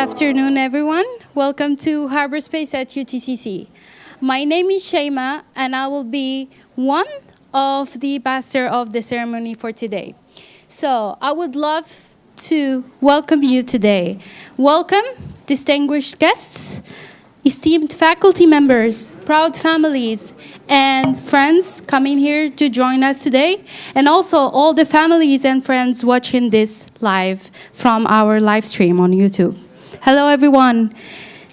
afternoon, everyone. Welcome to Harbour.Space at UTCC. My name is Shema, and I will be one of the pastor of the ceremony for today. So I would love to welcome you today. Welcome, distinguished guests, esteemed faculty members, proud families, and friends coming here to join us today, and also all the families and friends watching this live from our live stream on YouTube. Hello, everyone.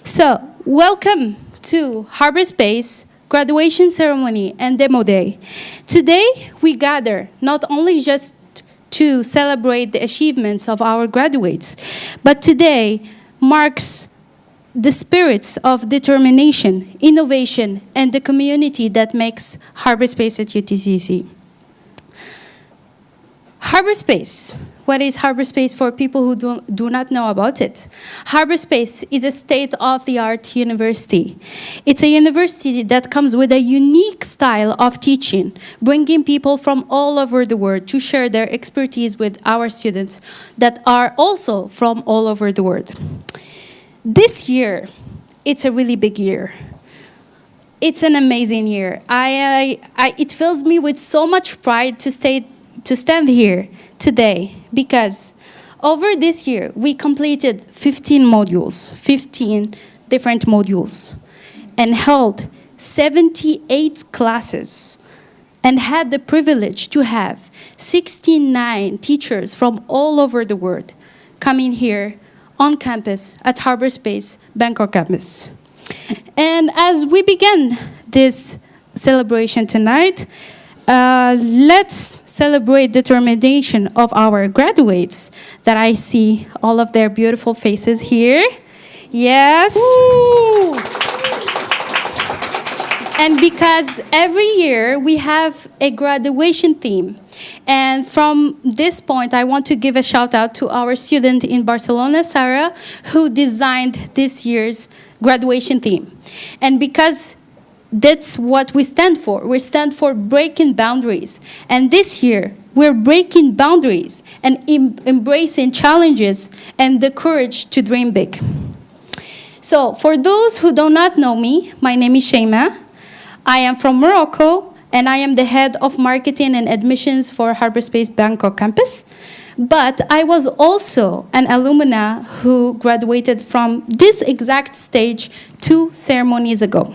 So, welcome to Harbour.Space graduation ceremony and demo day. Today, we gather not only just to celebrate the achievements of our graduates, but today marks the spirits of determination, innovation, and the community that makes Harbour.Space at UTCC. Harbour.Space. What is Harbour.Space for people who do not know about it? Harbour.Space is a state-of-the-art university. It's a university that comes with a unique style of teaching, bringing people from all over the world to share their expertise with our students that are also from all over the world. This year, it's a really big year. It's an amazing year. It fills me with so much pride to stand here today because over this year, we completed 15 modules, 15 different modules, and held 78 classes, and had the privilege to have 69 teachers from all over the world coming here on campus at Harbour.Space Bangkok campus. And as we begin this celebration tonight, let's celebrate the determination of our graduates that I see all of their beautiful faces here. Yes. Woo! And because every year we have a graduation theme. And from this point, I want to give a shout out to our student in Barcelona, Sarah, who designed this year's graduation theme. And because that's what we stand for. We stand for breaking boundaries. And this year, we're breaking boundaries and embracing challenges and the courage to dream big. So for those who do not know me, my name is Shema. I am from Morocco, and I am the head of marketing and admissions for Harbour.Space Bangkok campus. But I was also an alumna who graduated from this exact stage 2 ceremonies ago.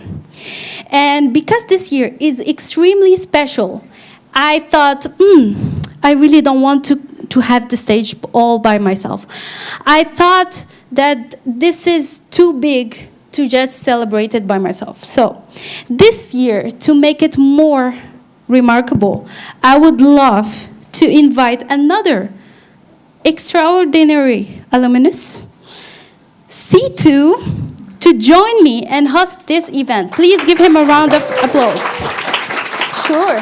And because this year is extremely special, I thought, I really don't want to have the stage all by myself. I thought that this is too big to just celebrate it by myself. So this year, to make it more remarkable, I would love to invite another extraordinary alumnus, C2, to join me and host this event. Please give him a round of applause. Sure.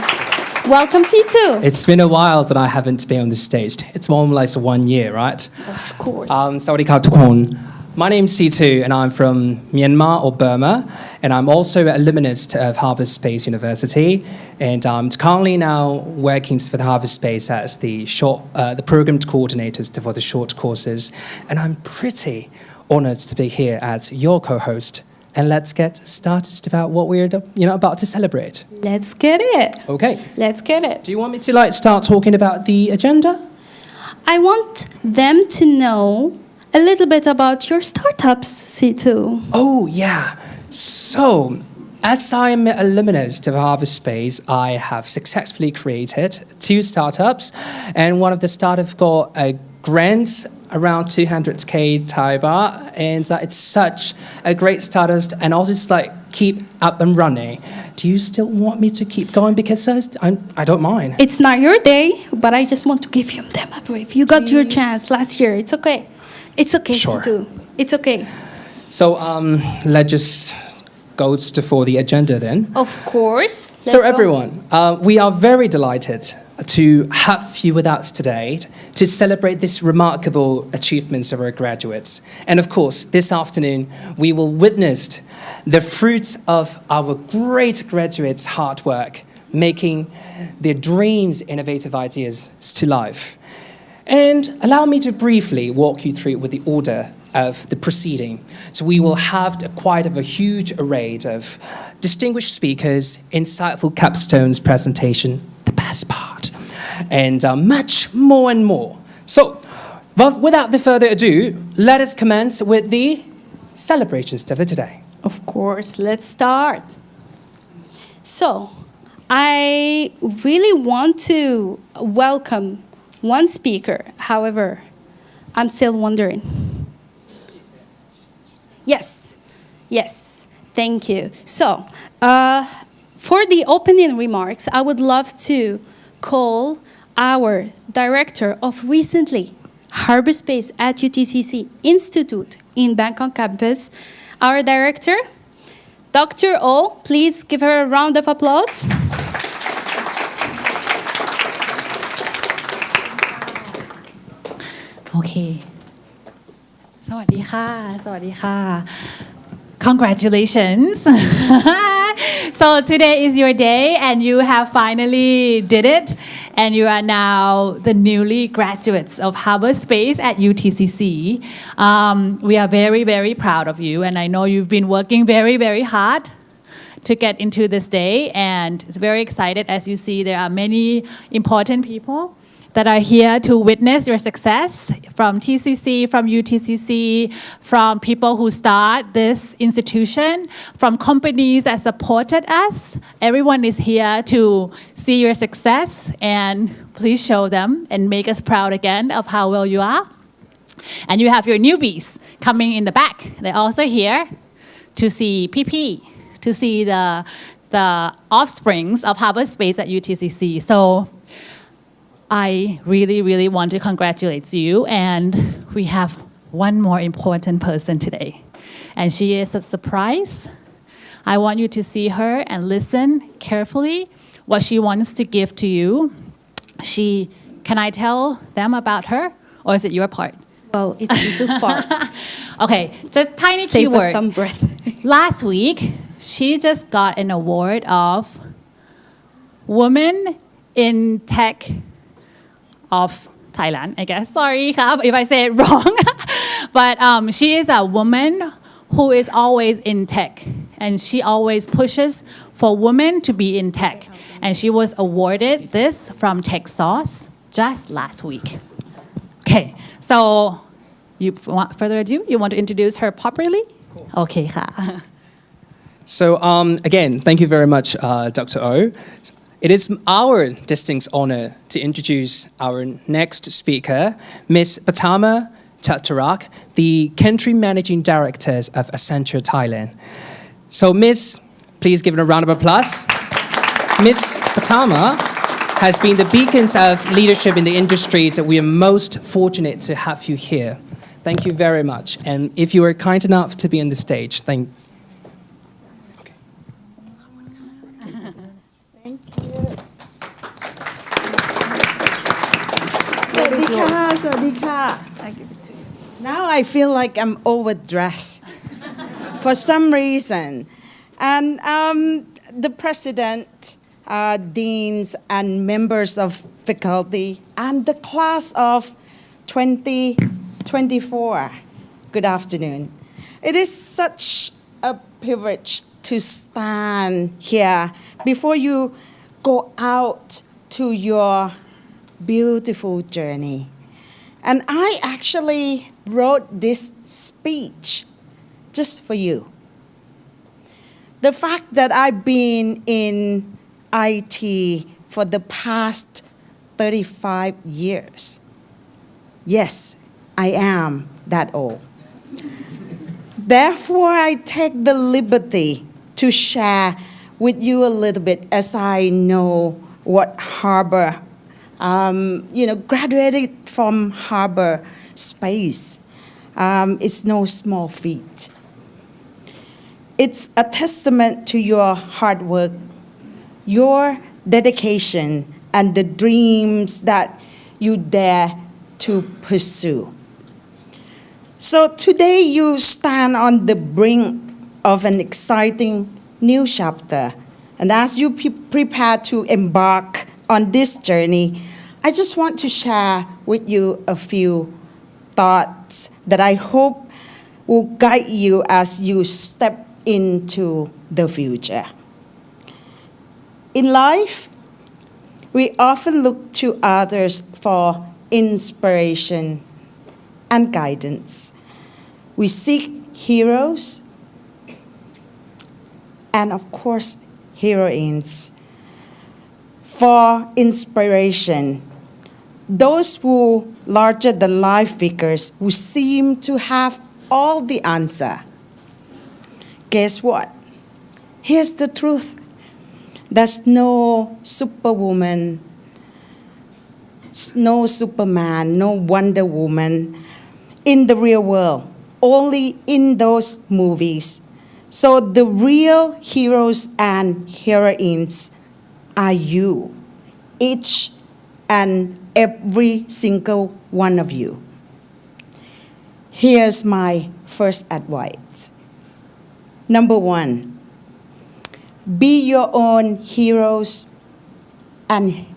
Welcome, C2. It's been a while that I haven't been on the stage. It's more like 1 year, right? Of course. Sawadeeทุกคน My name's C2 and I'm from Myanmar or Burma, and I'm also an alumnus of Harbour.Space University, and I'm currently now working for the Harbour.Space as the program coordinators for the short courses, and I'm pretty honoured to be here as your co-host. And let's get started about what we're about to celebrate. Let's get it. Okay. Let's get it. Do you want me to start talking about the agenda? I want them to know a little bit about your startups, C2. Oh, yeah. So, as I'm an alumnus of Harbour.Space, I have successfully created 2 startups, and one of the startups got a grant around 200k Thai baht, and it's such a great startup, and I'll just keep up and running. Do you still want me to keep going? Because I don't mind. It's not your day, but I just want to give you them a brief. You got your chance last year. It's okay. It's okay Sure. to do. It's okay. So let's just go for the agenda then. Of course. So everyone, we are very delighted to have you with us today to celebrate this remarkable achievements of our graduates. And of course, this afternoon, we will witness the fruits of our great graduates' hard work, making their dreams, innovative ideas to life. And allow me to briefly walk you through with the order of the proceeding. So we will have quite a huge array of distinguished speakers, insightful capstones presentation, the best part, and much more and more. So, but without the further ado, let us commence with the celebration stuff of today. Of course, let's start. So, I really want to welcome one speaker. However, I'm still wondering. Yes, thank you. So, for the opening remarks, I would love to call our director of recently Harbour.Space at UTCC Institute in Bangkok campus, our director, Dr. O. Please give her a round of applause. Okay. สวัสดีค่ะ สวัสดีค่ะ Congratulations. So today is your day and you have finally did it and you are now the newly graduates of Harbour.Space at UTCC. We are very, very proud of you and I know you've been working very, very hard to get into this day and it's very excited as you see there are many important people that are here to witness your success from TCC, from UTCC, from people who start this institution, from companies that supported us. Everyone is here to see your success and please show them and make us proud again of how well you are. And you have your newbies coming in the back. They're also here to see PP, to see the offsprings of Harbour.Space at UTCC. So I really, really want to congratulate you and we have one more important person today. And she is a surprise. I want you to see her and listen carefully what she wants to give to you. Can I tell them about her or is it your part? Well, it's Itu's part. Okay, just tiny Save keyword. us some breath. Last week, she just got an award of Woman in Tech of Thailand, I guess. Sorry if I say it wrong. But she is a woman who is always in tech. And she always pushes for women to be in tech. And she was awarded this from TechSauce just last week. Okay, so without further ado, you want to introduce her properly? Of course. Okay,ค่ะ. So again, thank you very much, Dr. O. It is our distinct honor to introduce our next speaker, Ms. Patama Chaturak, the Country Managing Director of Accenture Thailand. So Ms., please give it a round of applause. Ms. Patama has been the beacons of leadership in the industries that we are most fortunate to have you here. Thank you very much. And if you are kind enough to be on the stage, thank you. สวัสดีค่ะ Now I feel like I'm overdressed for some reason. And the president, deans, and members of faculty, and the class of 2024, good afternoon. It is such a privilege to stand here before you go out to your beautiful journey. And I actually wrote this speech just for you. The fact that I've been in IT for the past 35 years. Yes, I am that old. Therefore, I take the liberty to share with you a little bit as I know what Harbour, graduated from Harbour.Space. It's no small feat. It's a testament to your hard work, your dedication, and the dreams that you dare to pursue. So today you stand on the brink of an exciting new chapter. And as you prepare to embark on this journey, I just want to share with you a few thoughts that I hope will guide you as you step into the future. In life, we often look to others for inspiration and guidance. We seek heroes and, of course, heroines for inspiration. Those who larger than life figures who seem to have all the answer. Guess what? Here's the truth. There's no superwoman, no Superman, no Wonder Woman in the real world, only in those movies. So the real heroes and heroines are you, each and every single one of you. Here's my first advice. Number one, be your own heroes and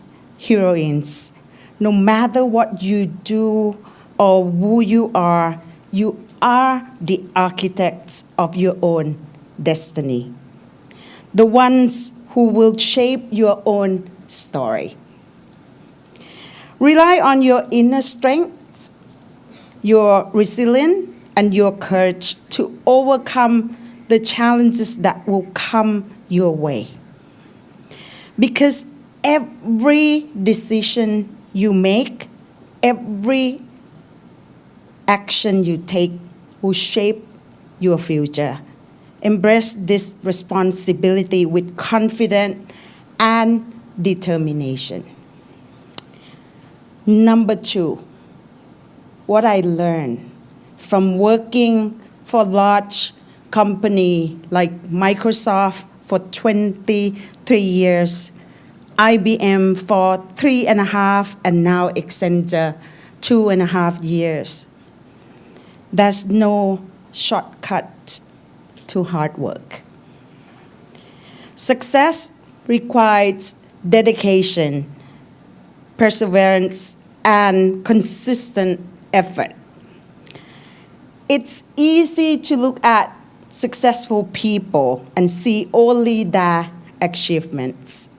heroines. No matter what you do or who you are the architects of your own destiny. The ones who will shape your own story. Rely on your inner strength, your resilience, and your courage to overcome the challenges that will come your way. Because every decision you make, every action you take will shape your future. Embrace this responsibility with confidence and determination. Number two, what I learned from working for large company like Microsoft for 23 years, IBM for 3.5, and now Accenture 2.5 years. There's no shortcut to hard work. Success requires dedication, perseverance, and consistent effort. It's easy to look at successful people and see only their achievements.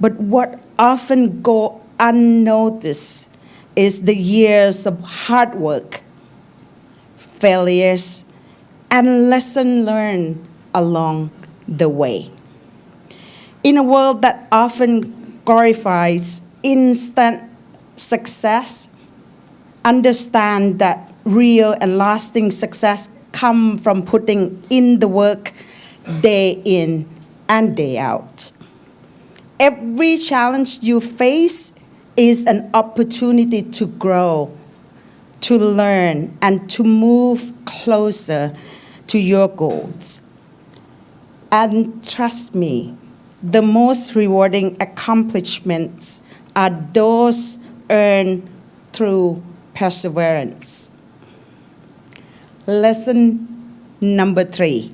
But what often go unnoticed is the years of hard work, failures, and lessons learned along the way. In a world that often glorifies instant success, understand that real and lasting success comes from putting in the work day in and day out. Every challenge you face is an opportunity to grow, to learn, and to move closer to your goals. And trust me, the most rewarding accomplishments are those earned through perseverance. Lesson number 3,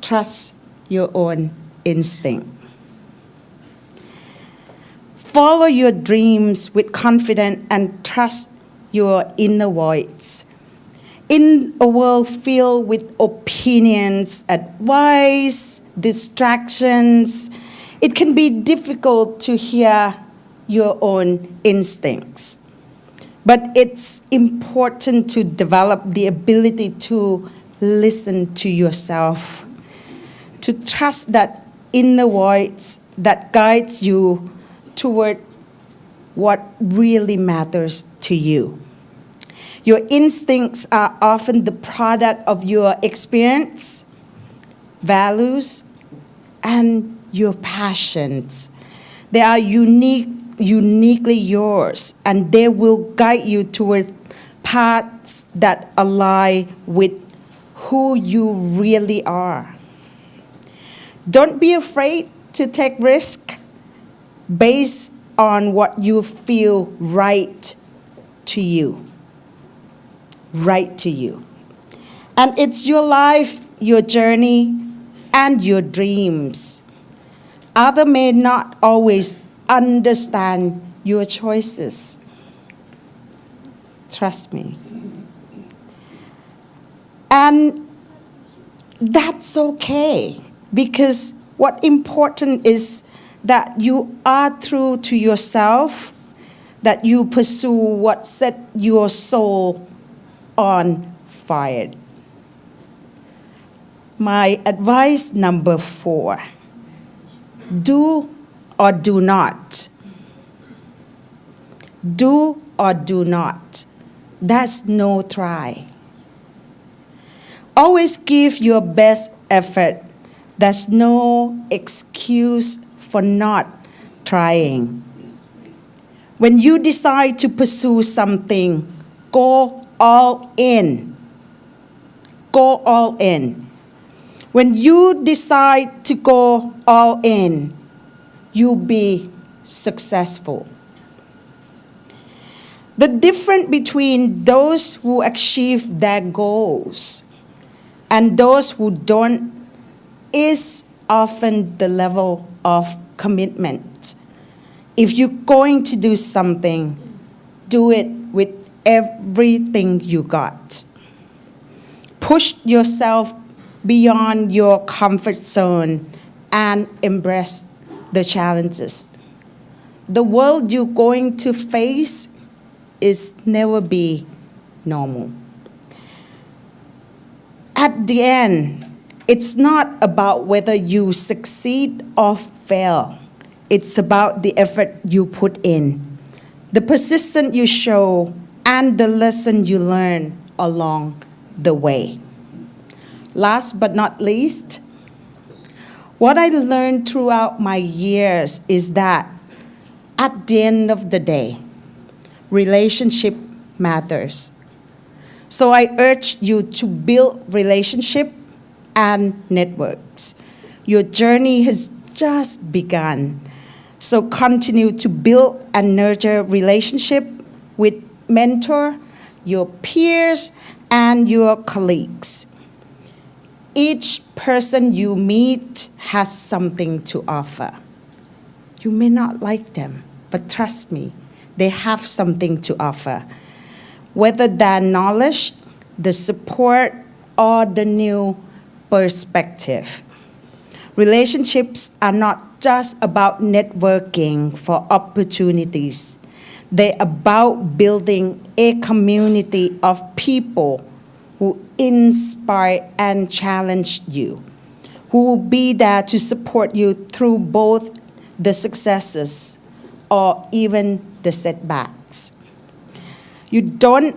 trust your own instinct. Follow your dreams with confidence and trust your inner voice. In a world filled with opinions, advice, distractions, it can be difficult to hear your own instincts. But it's important to develop the ability to listen to yourself, to trust that inner voice that guides you toward what really matters to you. Your instincts are often the product of your experience, values, and your passions. They are uniquely yours, and they will guide you toward paths that align with who you really are. Don't be afraid to take risks based on what you feel right to you. Right to you. And it's your life, your journey, and your dreams. Others may not always understand your choices. Trust me. And that's okay, because what important is that you are true to yourself, that you pursue what set your soul on fire. My advice number 4, do or do not. Do or do not. That's no try. Always give your best effort. There's no excuse for not trying. When you decide to pursue something, go all in. Go all in. When you decide to go all in, you'll be successful. The difference between those who achieve their goals and those who don't is often the level of commitment. If you're going to do something, do it with everything you got. Push yourself beyond your comfort zone and embrace the challenges. The world you're going to face is never be normal. At the end, it's not about whether you succeed or fail. It's about the effort you put in, the persistence you show, and the lesson you learn along the way. Last but not least, what I learned throughout my years is that at the end of the day, relationship matters. So I urge you to build relationship and networks. Your journey has just begun. So continue to build and nurture relationship with mentor, your peers, and your colleagues. Each person you meet has something to offer. You may not like them, but trust me, they have something to offer. Whether that knowledge, the support, or the new perspective. Relationships are not just about networking for opportunities. They're about building a community of people who inspire and challenge you, who will be there to support you through both the successes or even the setbacks. You don't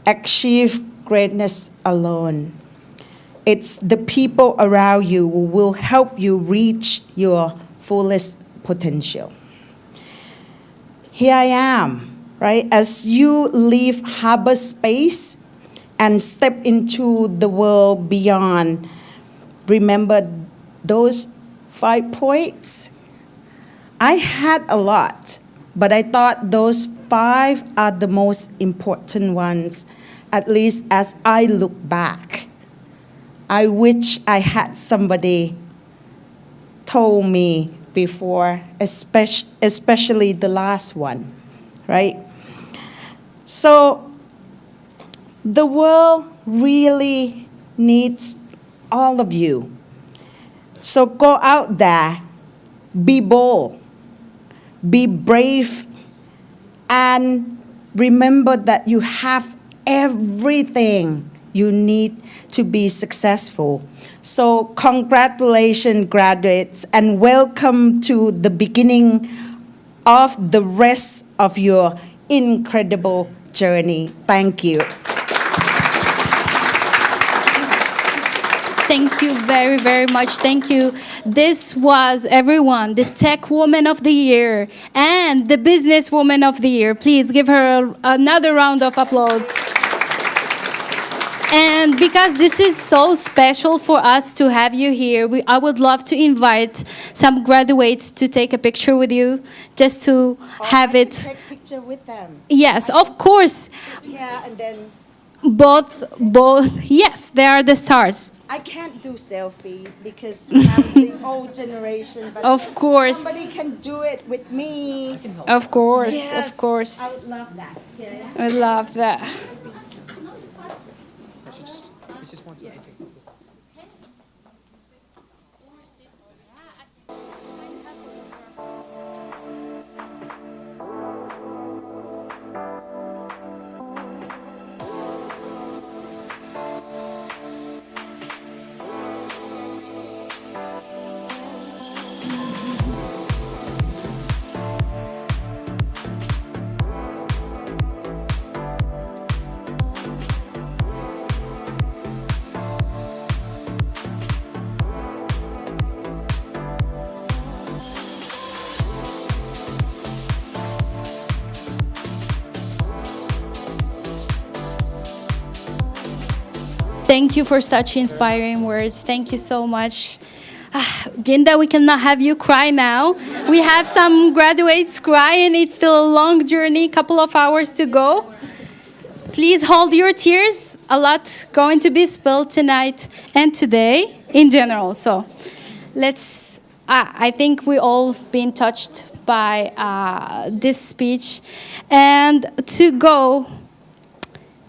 achieve greatness alone. It's the people around you who will help you reach your fullest potential. Here I am, right? As you leave Harbour.Space and step into the world beyond, remember those 5 points? I had a lot, but I thought those 5 are the most important ones, at least as I look back. I wish I had somebody told me before, especially the last one, right? So the world really needs all of you. So go out there, be bold, be brave, and remember that you have everything you need to be successful. So congratulations, graduates, and welcome to the beginning of the rest of your incredible journey. Thank you. Thank you very, very much. Thank you. This was, everyone, the Tech Woman of the Year and the Business Woman of the Year. Please give her another round of applause. And because this is so special for us to have you here, I would love to invite some graduates to take a picture with you, just to have it. Take a picture with them. Yes, of course. Yeah, and then Both, yes, they are the stars. I can't do selfie because I'm the old generation. But Of course. somebody can do it with me. Of course, Yes, of course. I would love that. Yeah. I love that. Thank you for such inspiring words. Thank you so much. Jinda, we cannot have you cry now. We have some graduates crying. It's still a long journey, couple of hours to go. Please hold your tears. A lot going to be spilled tonight and today in general. So let's, I think we all been touched by this speech. And to go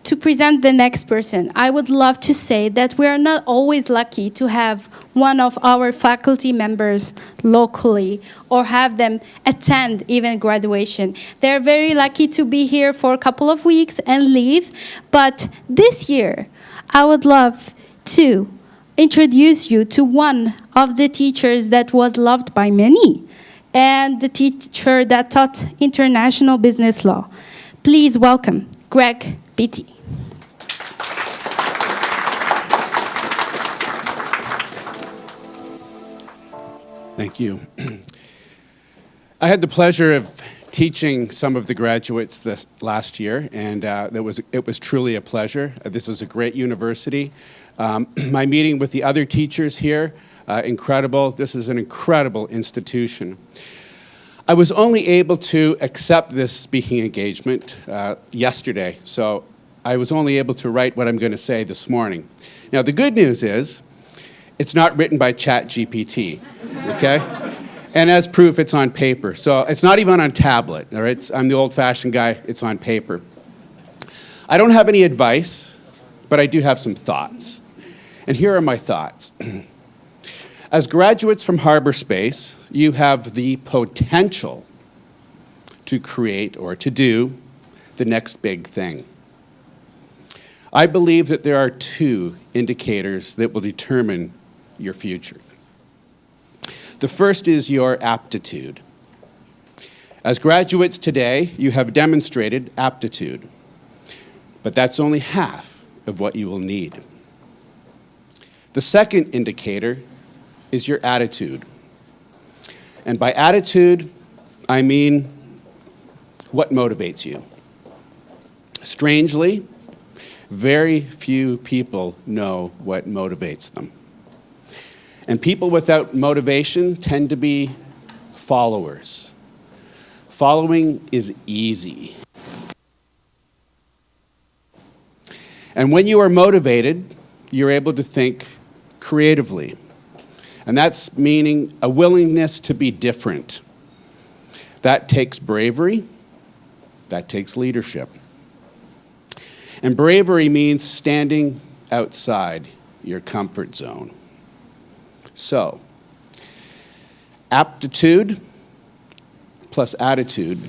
to present the next person, I would love to say that we are not always lucky to have one of our faculty members locally or have them attend even graduation. They're very lucky to be here for a couple of weeks and leave. But this year, I would love to introduce you to one of the teachers that was loved by many and the teacher that taught international business law. Please welcome Greg Beatty. Thank you. I had the pleasure of teaching some of the graduates this last year, and it was truly a pleasure. This is a great university. My meeting with the other teachers here, incredible. This is an incredible institution. I was only able to accept this speaking engagement yesterday, so I was only able to write what I'm going to say this morning. Now, the good news is, it's not written by ChatGPT, okay? And as proof, it's on paper. So it's not even on tablet, all right? I'm the old-fashioned guy, it's on paper. I don't have any advice, but I do have some thoughts. And here are my thoughts. As graduates from Harbour.Space, you have the potential to create or to do the next big thing. I believe that there are two indicators that will determine your future. The first is your aptitude. As graduates today, you have demonstrated aptitude, but that's only half of what you will need. The second indicator is your attitude. And by attitude, I mean what motivates you. Strangely, very few people know what motivates them. And people without motivation tend to be followers. Following is easy. And when you are motivated, you're able to think creatively. And that's meaning a willingness to be different. That takes bravery. That takes leadership. And bravery means standing outside your comfort zone. So, aptitude plus attitude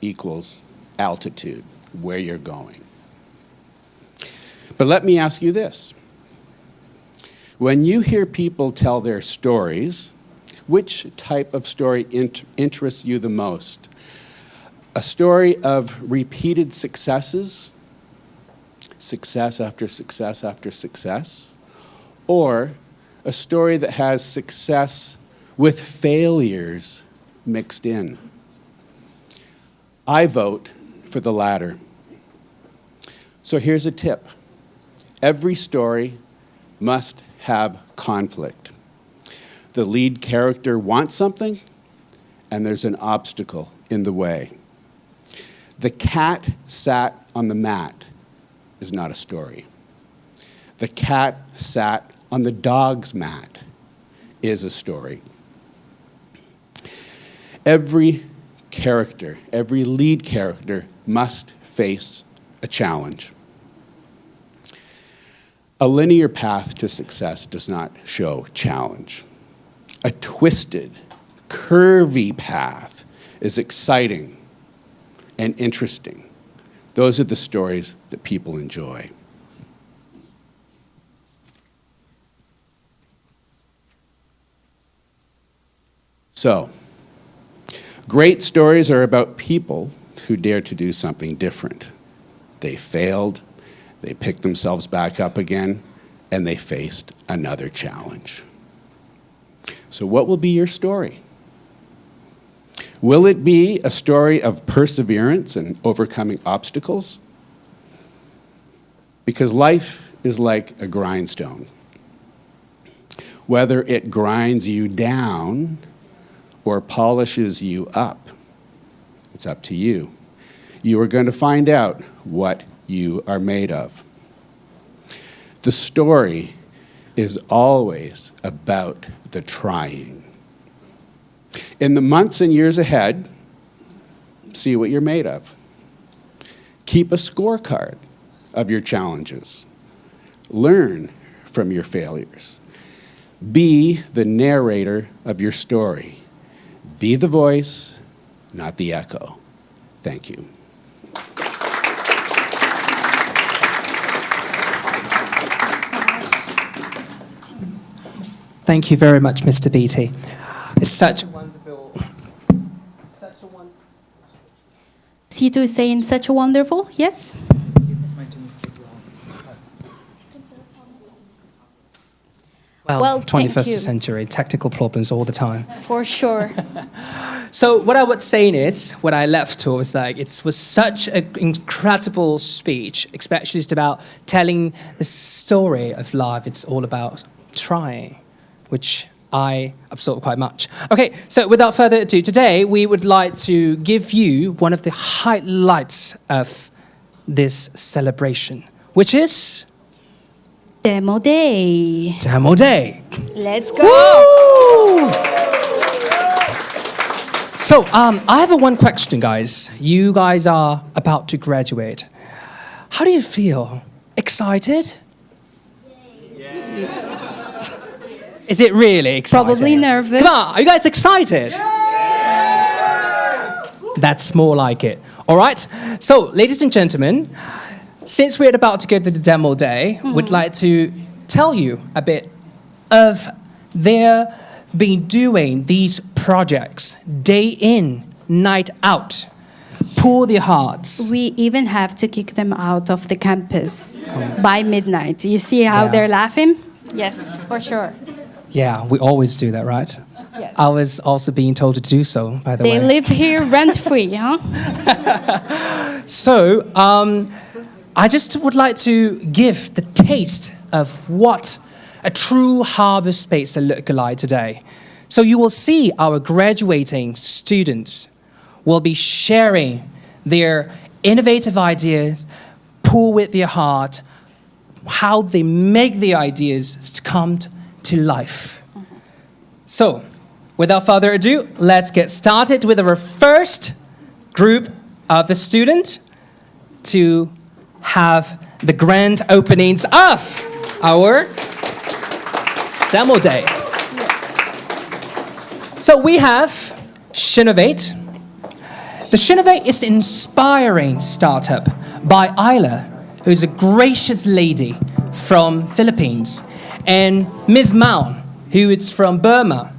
equals altitude, where you're going. But let me ask you this. When you hear people tell their stories, which type of story interests you the most? A story of repeated successes, success after success after success, or a story that has success with failures mixed in? I vote for the latter. So here's a tip. Every story must have conflict. The lead character wants something, and there's an obstacle in the way. The cat sat on the mat, is not a story. The cat sat on the dog's mat is a story. Every character, every lead character must face a challenge. A linear path to success does not show challenge. A twisted, curvy path is exciting and interesting. Those are the stories that people enjoy. So, great stories are about people who dare to do something different. They failed, they picked themselves back up again, and they faced another challenge. So what will be your story? Will it be a story of perseverance and overcoming obstacles? Because life is like a grindstone. Whether it grinds you down or polishes you up, it's up to you. You are going to find out what you are made of. The story is always about the trying. In the months and years ahead, see what you're made of. Keep a scorecard of your challenges. Learn from your failures. Be the narrator of your story. Be the voice, not the echo. Thank you. Thank you very much, Mr. Beatty. It's such a wonderful... C2 is saying such a wonderful, yes? Well, thank 21st you. century, technical problems all the time. For sure. So what I was saying is, what I left to was like, it was such an incredible speech, especially just about telling the story of life. It's all about trying, which I absorb quite much. Okay, so without further ado, today we would like to give you one of the highlights of this celebration, which is Demo Day. Demo Day. Let's go. Woo! So, I have one question, guys. You guys are about to graduate. How do you feel? Excited? Is it really exciting? Probably nervous. Come on, are you guys excited? That's more like it. All right. So, ladies and gentlemen, since we're about to go to the demo day, we'd like to tell you a bit of their been doing these projects day in, night out. Pour their hearts. We even have to kick them out of the campus by midnight. You see how Yeah. they're laughing? Yes, for sure. Yeah, we always do that, right? Yes. I was also being told to do so, by the They way. live here rent-free, huh? So, I just would like to give the taste of what a true Harbour Space will look like today. So you will see our graduating students will be sharing their innovative ideas, pour with their heart, how they make their ideas to come to life. So, without further ado, let's get started with our first group of the student to have the grand openings of our demo day. So we have Shinovate. The Shinovate is an inspiring startup by Isla, who's a gracious lady from Philippines, and Ms. Mao, who is from Burma.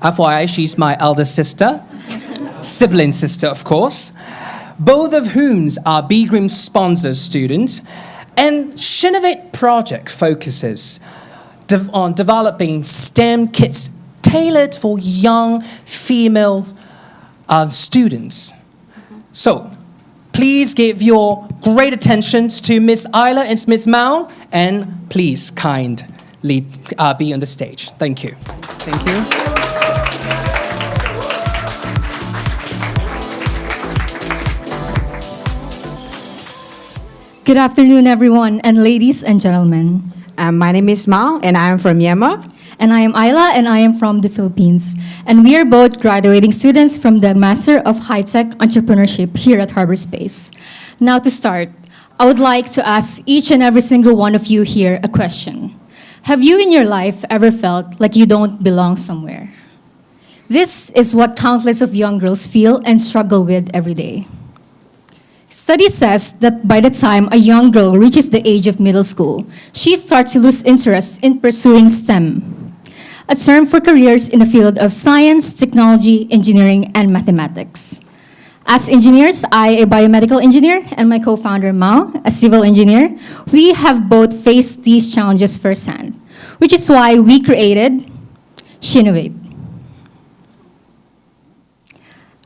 FYI, she's my elder sister, sibling sister, of course, both of whom are BGRIM sponsor students. And Shinovate project focuses on developing STEM kits tailored for young female students. So, please give your great attention to Miss Isla and Miss Mao, and please kindly be on the stage. Thank you. Thank you. Good afternoon, everyone, and ladies and gentlemen. My name is Mao, and I am from Myanmar. And I am Ayla, and I am from the Philippines. And we are both graduating students from the Master of High-Tech Entrepreneurship here at Harbour.Space. Now to start, I would like to ask each and every single one of you here a question. Have you in your life ever felt like you don't belong somewhere? This is what countless of young girls feel and struggle with every day. Study says that by the time a young girl reaches the age of middle school, she starts to lose interest in pursuing STEM, a term for careers in the field of science, technology, engineering, and mathematics. As engineers, I, a biomedical engineer, and my co-founder Mao, a civil engineer, we have both faced these challenges firsthand, which is why we created Shinovate.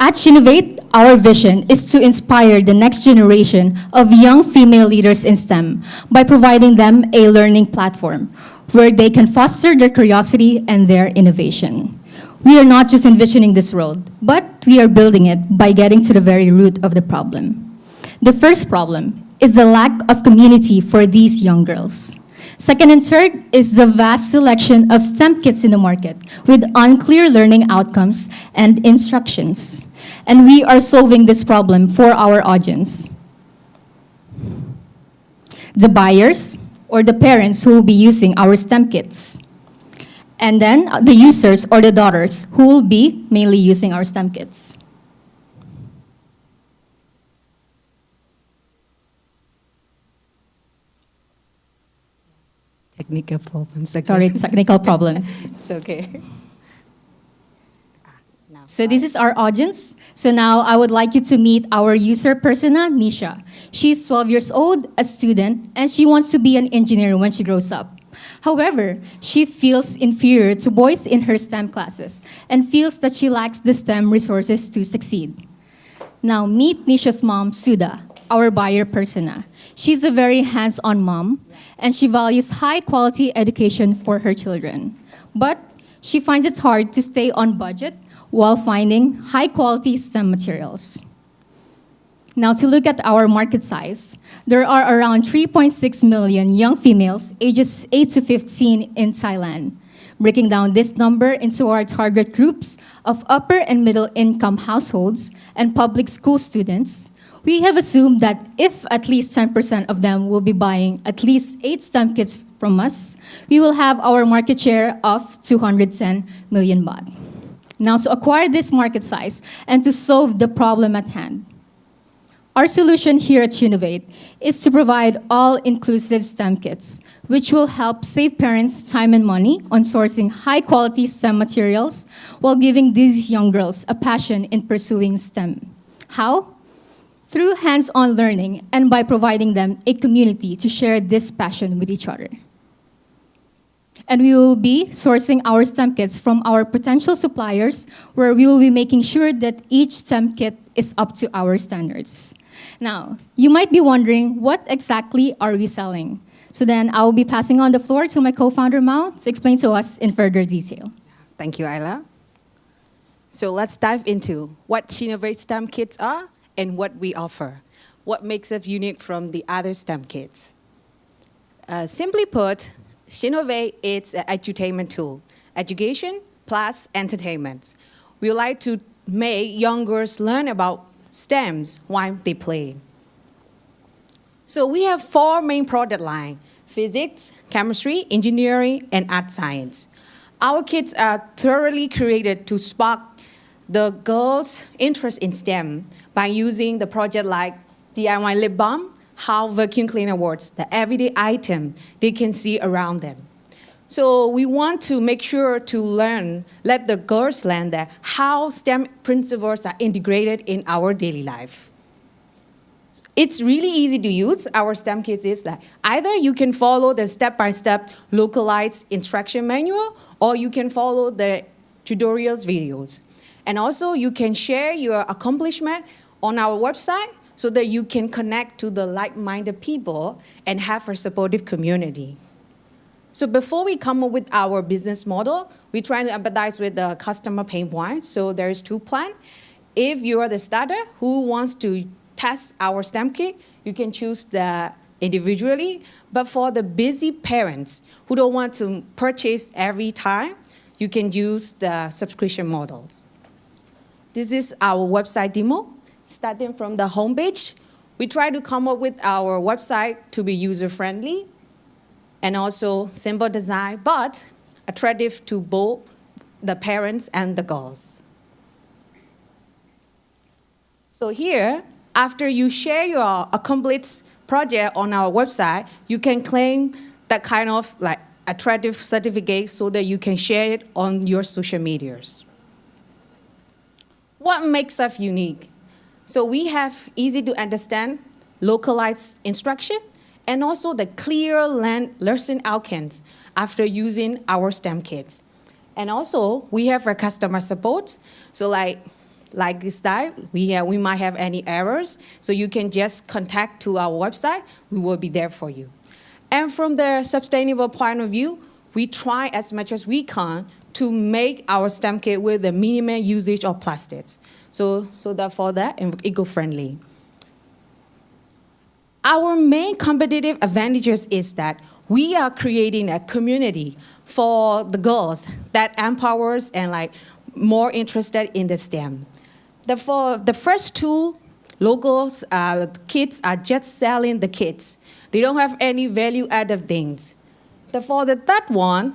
At Shinovate, our vision is to inspire the next generation of young female leaders in STEM by providing them a learning platform where they can foster their curiosity and their innovation. We are not just envisioning this world, but we are building it by getting to the very root of the problem. The first problem is the lack of community for these young girls. Second and third is the vast selection of STEM kits in the market with unclear learning outcomes and instructions. And we are solving this problem for our audience. The buyers or the parents who will be using our STEM kits. And then the users or the daughters who will be mainly using our STEM kits. Technical problems. Again. Sorry, technical problems. It's okay. So this is our audience. So now I would like you to meet our user persona, Nisha. She's 12 years old, a student, and she wants to be an engineer when she grows up. However, she feels inferior to boys in her STEM classes and feels that she lacks the STEM resources to succeed. Now meet Nisha's mom, Suda, our buyer persona. She's a very hands-on mom, and she values high-quality education for her children. But she finds it hard to stay on budget while finding high-quality STEM materials. Now, to look at our market size, there are around 3.6 million young females ages 8 to 15 in Thailand. Breaking down this number into our target groups of upper and middle income households and public school students, we have assumed that if at least 10% of them will be buying at least 8 STEM kits from us, we will have our market share of 210 million baht. Now, to acquire this market size and to solve the problem at hand, our solution here at Shinovate is to provide all-inclusive STEM kits, which will help save parents time and money on sourcing high-quality STEM materials while giving these young girls a passion in pursuing STEM. How? Through hands-on learning and by providing them a community to share this passion with each other. And we will be sourcing our STEM kits from our potential suppliers, where we will be making sure that each STEM kit is up to our standards. Now, you might be wondering, what exactly are we selling? So then I will be passing on the floor to my co-founder, Mao, to explain to us in further detail. Thank you, Ayla. So let's dive into what Shinovate STEM kits are and what we offer. What makes us unique from the other STEM kits? Simply put, Shinovate is an edutainment tool, education plus entertainment. We like to make young girls learn about STEMs while they play. So we have 4 main product lines: physics, chemistry, engineering, and art science. Our kits are thoroughly created to spark the girls' interest in STEM by using the project like DIY lip balm, how vacuum cleaner works, the everyday item they can see around them. So we want to make sure to let the girls learn that how STEM principles are integrated in our daily life. It's really easy to use. Our STEM kits is like either you can follow the step-by-step localized instruction manual, or you can follow the tutorials videos. And also you can share your accomplishment on our website so that you can connect to the like-minded people and have a supportive community. So before we come up with our business model, we try to empathize with the customer pain points. So there's 2 plans. If you are the starter who wants to test our STEM kit, you can choose the individually, but for the busy parents who don't want to purchase every time, you can use the subscription model. This is our website demo. Starting from the homepage, we try to come up with our website to be user-friendly and also simple design, but attractive to both the parents and the girls. So here, after you share a complete project on our website, you can claim that kind of like attractive certificate so that you can share it on your social medias. What makes us unique? So we have easy to understand, localized instruction, and also the clear learning outcomes after using our STEM kits. And also, we have our customer support. So like this time, we might have any errors, so you can just contact to our website. We will be there for you. And from the sustainable point of view, we try as much as we can to make our STEM kit with the minimum usage of plastics. So therefore that eco-friendly. Our main competitive advantages is that we are creating a community for the girls that empowers and like more interested in the STEM. Therefore, the first two locals kits are just selling the kits. They don't have any value-added things. Therefore, the third one,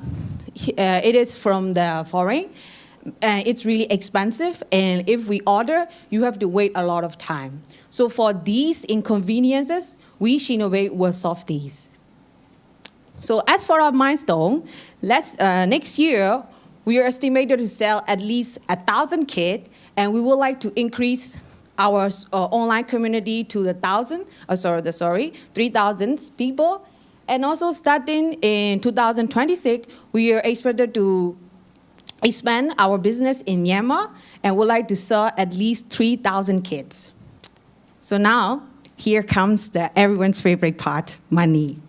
it is from the foreign. It's really expensive, and if we order, you have to wait a lot of time. So for these inconveniences, we Shinovate will solve these. So as for our milestone, next year, we are estimated to sell at least 1,000 kits, and we would like to increase our online community to 3,000 people. And also starting in 2026, we are expected to expand our business in Myanmar and would like to sell at least 3,000 kits. So now, here comes everyone's favorite part, money.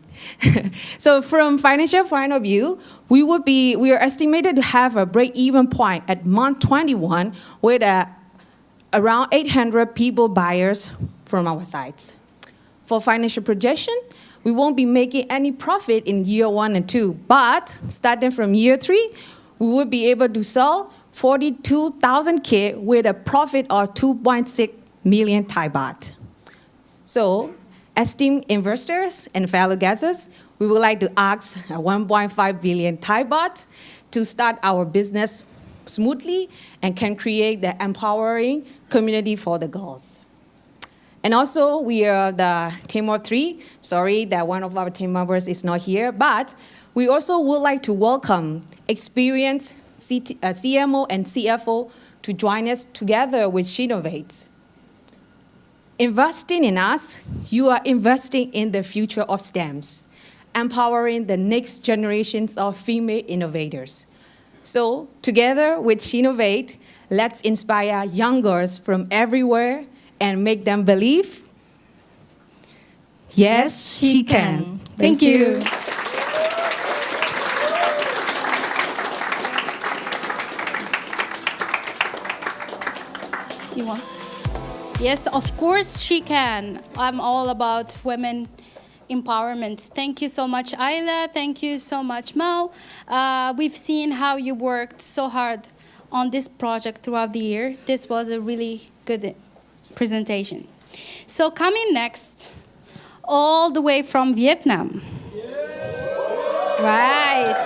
So from financial point of view, we are estimated to have a break-even point at month 21 with around 800 people buyers from our sites. For financial projection, we won't be making any profit in year 1 and 2, but starting from year 3, we will be able to sell 42,000 kits with a profit of 2.6 million Thai baht. So, esteemed investors and fellow guests, we would like to ask 1.5 billion Thai baht to start our business smoothly and can create the empowering community for the girls. And also, we are the team of 3. Sorry that one of our team members is not here, but we also would like to welcome experienced CMO and CFO to join us together with Shinovate. Investing in us, you are investing in the future of STEMs, empowering the next generations of female innovators. So together with Shinovate, let's inspire young girls from everywhere and make them believe, yes, she can. Thank you. You want? Yes, of course she can. I'm all about women empowerment. Thank you so much, Ayla. Thank you so much, Mao. We've seen how you worked so hard on this project throughout the year. This was a really good presentation. So coming next, all the way from Vietnam. Right.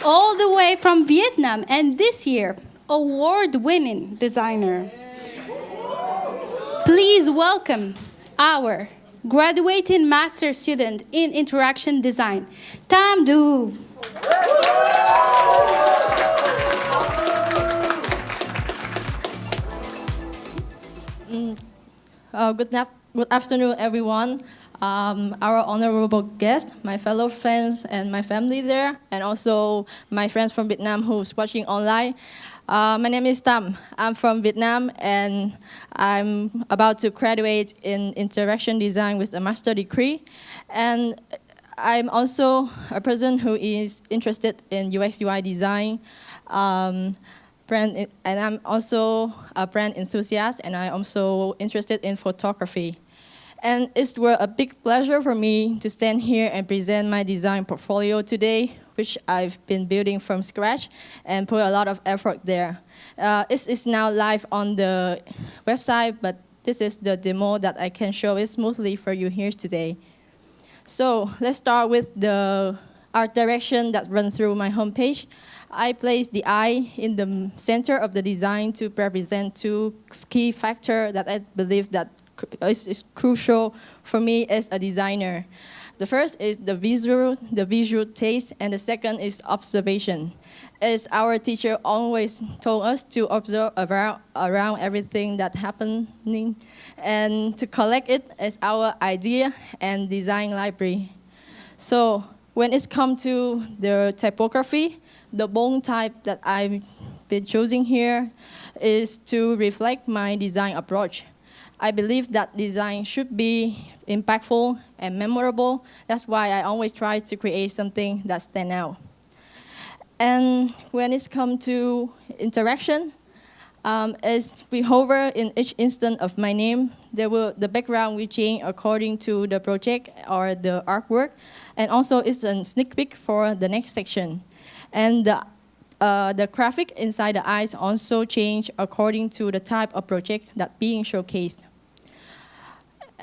All the way from Vietnam, and this year, award-winning designer. Please welcome our graduating master student in interaction design, Tam Du. Good afternoon, everyone. Our honorable guest, my fellow friends and my family there, and also my friends from Vietnam who's watching online. My name is Tam. I'm from Vietnam, and I'm about to graduate in interaction design with a master degree. And I'm also a person who is interested in UX UI design, and I'm also a brand enthusiast, and I'm also interested in photography. And it was a big pleasure for me to stand here and present my design portfolio today, which I've been building from scratch and put a lot of effort there. It is now live on the website, but this is the demo that I can show it smoothly for you here today. So let's start with the art direction that runs through my homepage. I placed the eye in the center of the design to represent two key factors that I believe that is crucial for me as a designer. The first is the visual taste, and the second is observation. As our teacher always told us to observe around everything that's happening and to collect it as our idea and design library. So when it's come to the typography, the bold type that I've been choosing here is to reflect my design approach. I believe that design should be impactful and memorable. That's why I always try to create something that stands out. And when it's come to interaction, as we hover in each instant of my name, the background will change according to the project or the artwork, and also it's a sneak peek for the next section. And the graphic inside the eyes also change according to the type of project that's being showcased.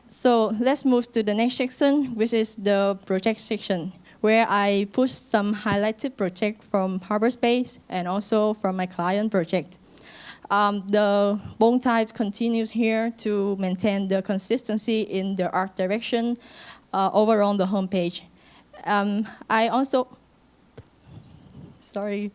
So let's move to the next section, which is the project section, where I push some highlighted project from Harbour.Space and also from my client project. The bone type continues here to maintain the consistency in the art direction over on the homepage. I also, sorry.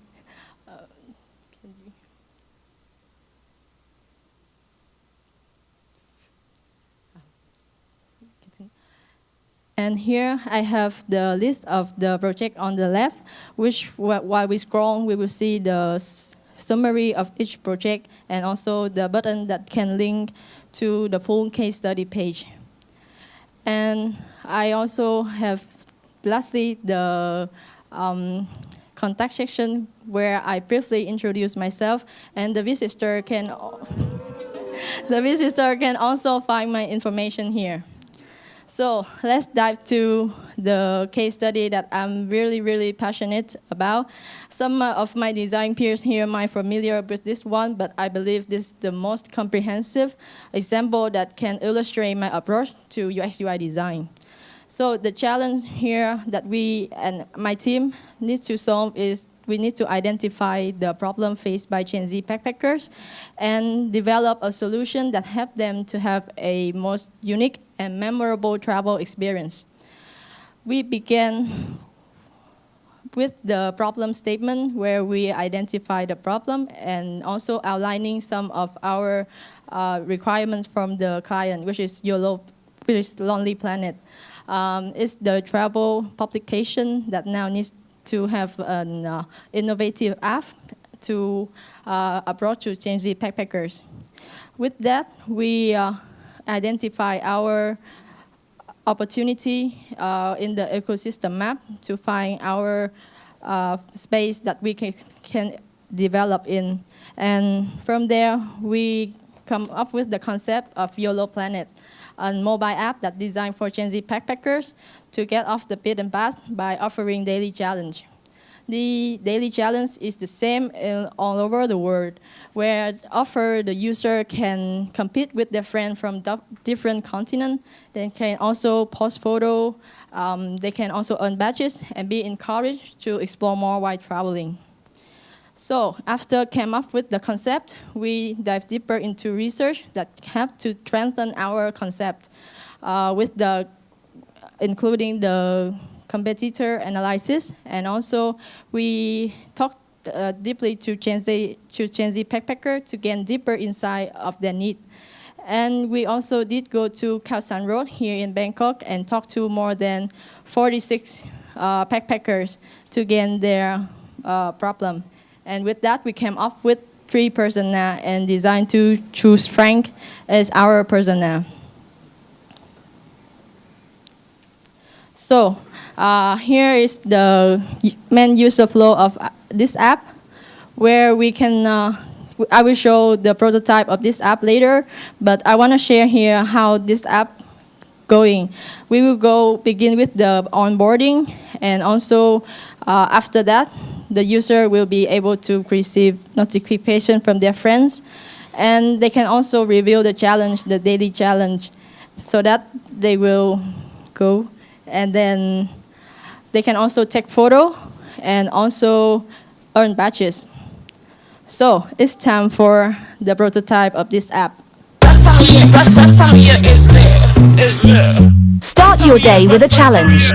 And here I have the list of the project on the left, which while we scroll, we will see the summary of each project and also the button that can link to the full case study page. And I also have, lastly, the contact section where I briefly introduce myself, and the visitor can also find my information here. So let's dive to the case study that I'm really, really passionate about. Some of my design peers here might be familiar with this one, but I believe this is the most comprehensive example that can illustrate my approach to UX/UI design. So the challenge here that we and my team need to solve is we need to identify the problem faced by Gen Z backpackers and develop a solution that helps them to have a most unique and memorable travel experience. We began with the problem statement where we identify the problem and also outlining some of our requirements from the client, which is YOLO, which is Lonely Planet. It's the travel publication that now needs to have an innovative app to approach to Gen Z backpackers. With that, we identify our opportunity in the ecosystem map to find our space that we can develop in. And from there, we come up with the concept of YOLO Planet, a mobile app that's designed for Gen Z backpackers to get off the beaten path by offering daily challenge. The daily challenge is the same all over the world, where the user can compete with their friend from different continents. They can also post photo. They can also earn badges and be encouraged to explore more while traveling. So after came up with the concept, we dive deeper into research that have to strengthen our concept, including the competitor analysis, and also we talked deeply to Gen Z backpacker to gain deeper insight of their need. And we also did go to Khao San Road here in Bangkok and talk to more than 46 backpackers to gain their problem. And with that, we came up with 3 persona and designed to choose Frank as our persona. So here is the main user flow of this app, where we can, I will show the prototype of this app later, but I want to share here how this app going. We will begin with the onboarding, and also after that, the user will be able to receive notification from their friends, and they can also reveal the challenge, the daily challenge, so that they will go, and then they can also take photo and also earn badges. So it's time for the prototype of this app. Start your day with a challenge.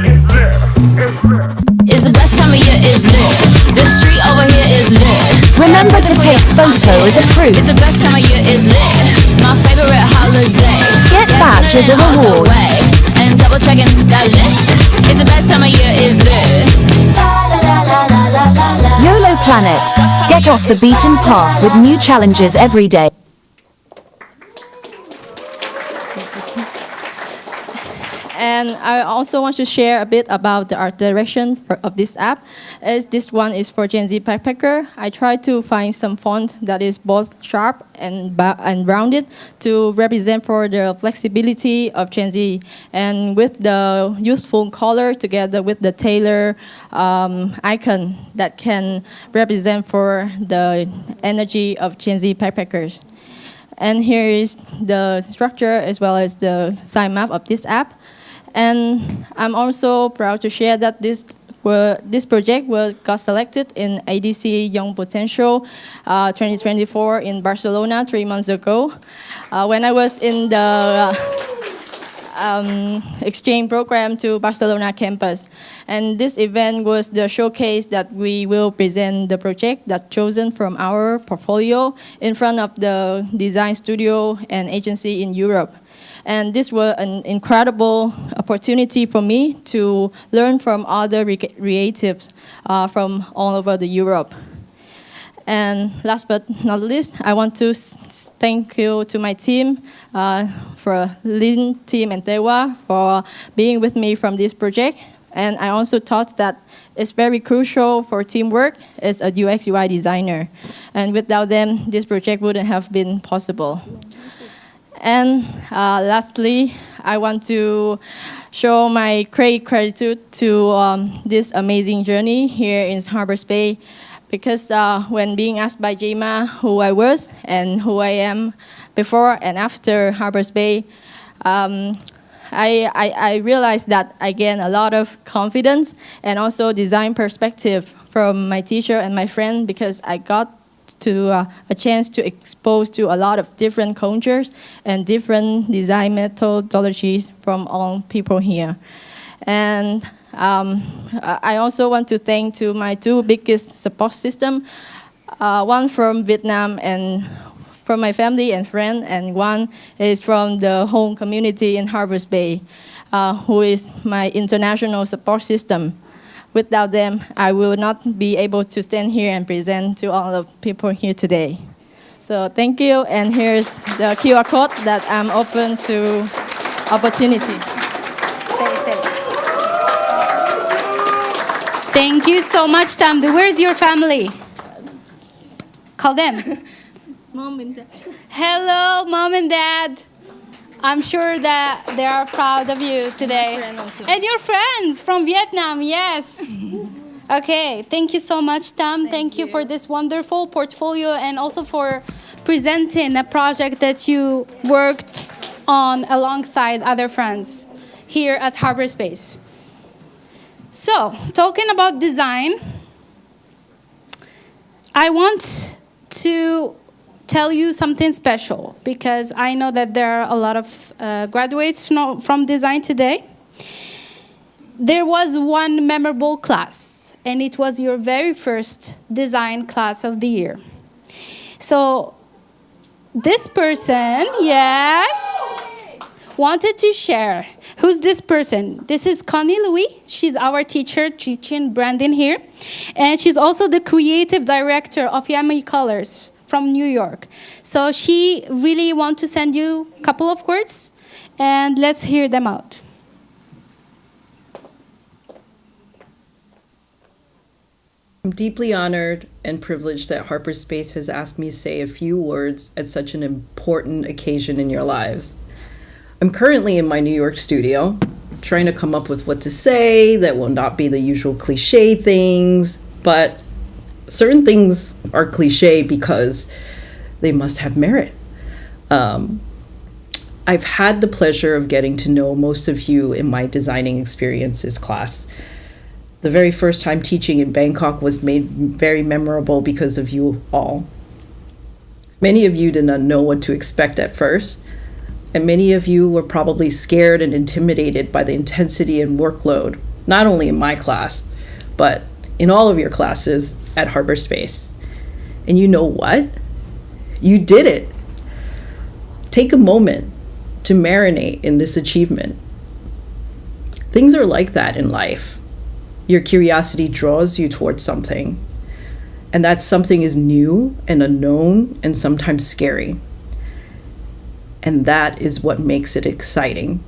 It's the best time of year, it's lit. The street over here is lit. Remember to take photo as a proof. It's the best time of year, it's lit. My favorite holiday. Get badge as a reward. And double checking that list. It's the best time of year, it's lit. YOLO Planet. Get off the beaten path with new challenges every day. And I also want to share a bit about the art direction of this app. As this one is for Gen Z backpacker, I try to find some font that is both sharp and rounded to represent for the flexibility of Gen Z, and with the useful color together with the tailor icon that can represent for the energy of Gen Z backpackers. And here is the structure as well as the side map of this app. And I'm also proud to share that this project got selected in ADC Young Potential 2024 in Barcelona 3 months ago. When I was in the exchange program to Barcelona campus. And this event was the showcase that we will present the project that chosen from our portfolio in front of the design studio and agency in Europe. And this was an incredible opportunity for me to learn from other creatives from all over the Europe. And last but not least, I want to thank you to my team, for Lin, Team, and Tewa for being with me from this project. And I also thought that it's very crucial for teamwork as a UX UI designer. And without them, this project wouldn't have been possible. And lastly, I want to show my great gratitude to this amazing journey here in Harbour.Space, because when being asked by Jima who I was and who I am before and after Harbour.Space, I realized that I gained a lot of confidence and also design perspective from my teacher and my friend, because I got to a chance to expose to a lot of different cultures and different design methodologies from all people here. And I also want to thank to my two biggest support system, one from Vietnam and from my family and friend, and one is from the home community in Harbour.Space, who is my international support system. Without them, I will not be able to stand here and present to all the people here today. So thank you, and here's the QR code that I'm open to opportunity. Stay. Thank you so much, Tamdu. Where's your family? Call them. Mom and Dad. Hello, Mom and Dad. I'm sure that they are proud of you today. And your friends from Vietnam, yes. Okay, thank you so much, Tam. Thank you for this wonderful portfolio and also for presenting a project that you worked on alongside other friends here at Harbour.Space. So, talking about design, I want to tell you something special, because I know that there are a lot of graduates from design today. There was one memorable class, and it was your very first design class of the year. So this person, yes, wanted to share. Who's this person? This is Connie Louis. She's our teacher teaching branding here. And she's also the creative director of Yummy Colors from New York. So she really wants to send you a couple of words, and let's hear them out. I'm deeply honored and privileged that Harbour.Space has asked me to say a few words at such an important occasion in your lives. I'm currently in my New York studio, trying to come up with what to say that will not be the usual cliche things, but certain things are cliche because they must have merit. I've had the pleasure of getting to know most of you in my designing experiences class. The very first time teaching in Bangkok was made very memorable because of you all. Many of you did not know what to expect at first, and many of you were probably scared and intimidated by the intensity and workload, not only in my class, but in all of your classes at Harbour.Space. And you know what? You did it. Take a moment to marinate in this achievement. Things are like that in life. Your curiosity draws you towards something, and that something is new and unknown and sometimes scary. And that is what makes it exciting.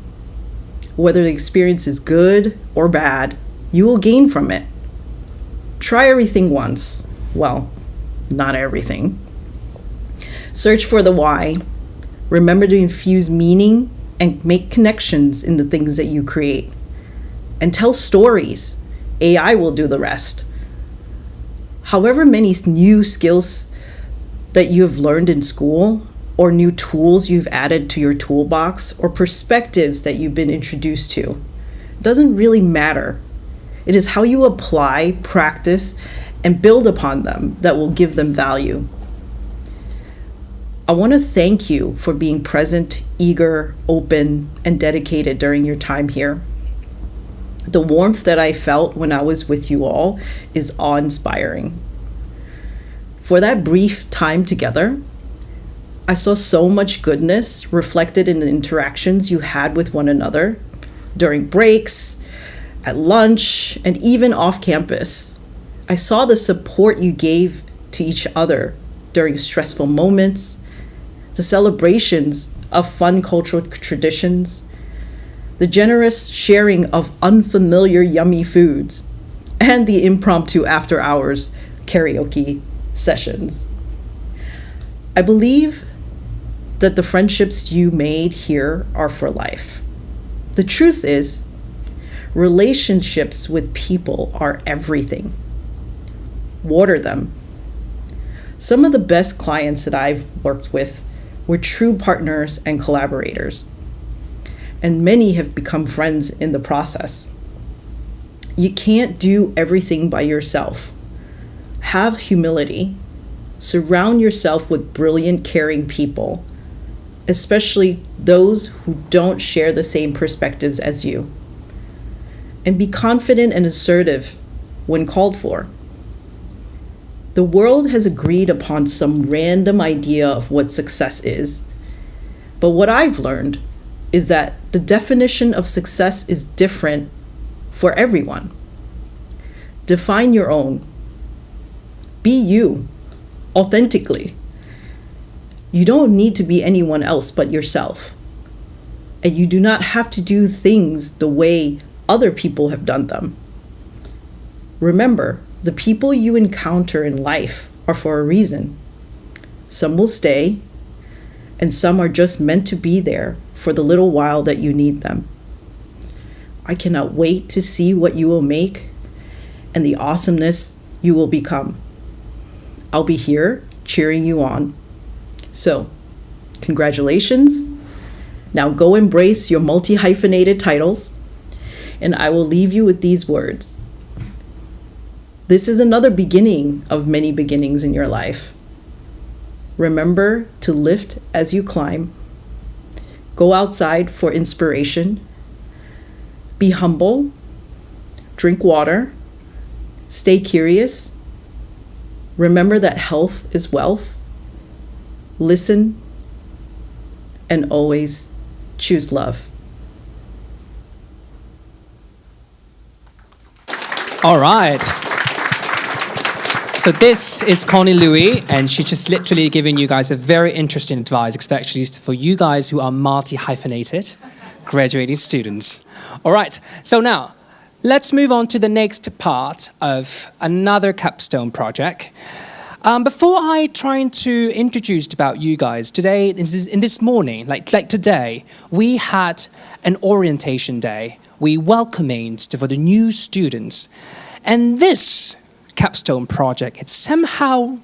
Whether the experience is good or bad, you will gain from it. Try everything once. Well, not everything. Search for the why. Remember to infuse meaning and make connections in the things that you create. And tell stories. AI will do the rest. However many new skills that you have learned in school, or new tools you've added to your toolbox, or perspectives that you've been introduced to, doesn't really matter. It is how you apply, practice, and build upon them that will give them value. I want to thank you for being present, eager, open, and dedicated during your time here. The warmth that I felt when I was with you all is awe-inspiring. For that brief time together, I saw so much goodness reflected in the interactions you had with one another during breaks, at lunch, and even off campus. I saw the support you gave to each other during stressful moments, the celebrations of fun cultural traditions, the generous sharing of unfamiliar yummy foods, and the impromptu after-hours karaoke sessions. I believe that the friendships you made here are for life. The truth is, relationships with people are everything. Water them. Some of the best clients that I've worked with were true partners and collaborators, and many have become friends in the process. You can't do everything by yourself. Have humility. Surround yourself with brilliant, caring people, especially those who don't share the same perspectives as you. And be confident and assertive when called for. The world has agreed upon some random idea of what success is. But what I've learned is that the definition of success is different for everyone. Define your own. Be you, authentically. You don't need to be anyone else but yourself. And you do not have to do things the way other people have done them. Remember, the people you encounter in life are for a reason. Some will stay, and some are just meant to be there for the little while that you need them. I cannot wait to see what you will make and the awesomeness you will become. I'll be here cheering you on. So, congratulations. Now go embrace your multi-hyphenated titles, and I will leave you with these words. This is another beginning of many beginnings in your life. Remember to lift as you climb. Go outside for inspiration. Be humble. Drink water. Stay curious. Remember that health is wealth. Listen, and always choose love. All right. So this is Connie Louis, and she's just literally giving you guys a very interesting advice, especially for you guys who are multi-hyphenated graduating students. All right, so now let's move on to the next part of another capstone project. Before I try to introduce about you guys, today, in this morning, like today, we had an orientation day. We welcomed for the new students. And this capstone project is somehow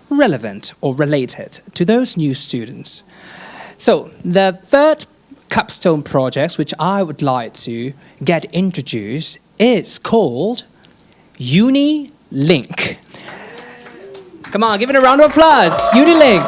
relevant or related to those new students. So the third capstone project, which I would like to get introduced, is called UniLink. Come on, give it a round of applause. UniLink.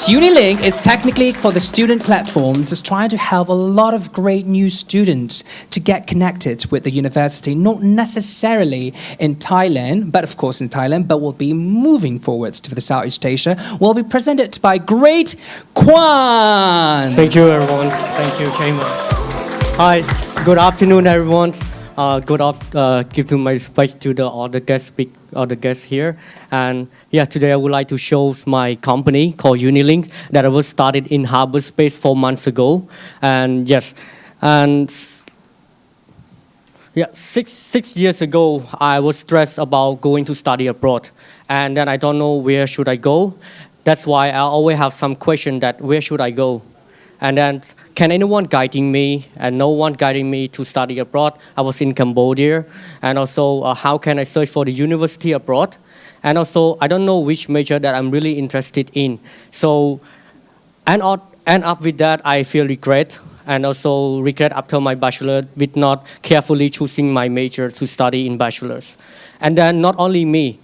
UniLink is technically for the student platforms. It's trying to help a lot of great new students to get connected with the university, not necessarily in Thailand, but of course in Thailand, but will be moving forwards to the Southeast Asia. Will be presented by great Kwan. Thank you, everyone. Thank you, Chairman. Hi, good afternoon, everyone. Give to my respect to all the guests here. And yeah, today I would like to show my company called UniLink that I was started in Harbour.Space 4 months ago. And yes, and yeah, six years ago, I was stressed about going to study abroad. And then I don't know where should I go. That's why I always have some question that where should I go? And then, can anyone guiding me? And no one guiding me to study abroad. I was in Cambodia. And also, how can I search for the university abroad? And also, I don't know which major that I'm really interested in. So, end up with that, I feel regret. And also regret after my bachelor with not carefully choosing my major to study in bachelor's. And then, not only me.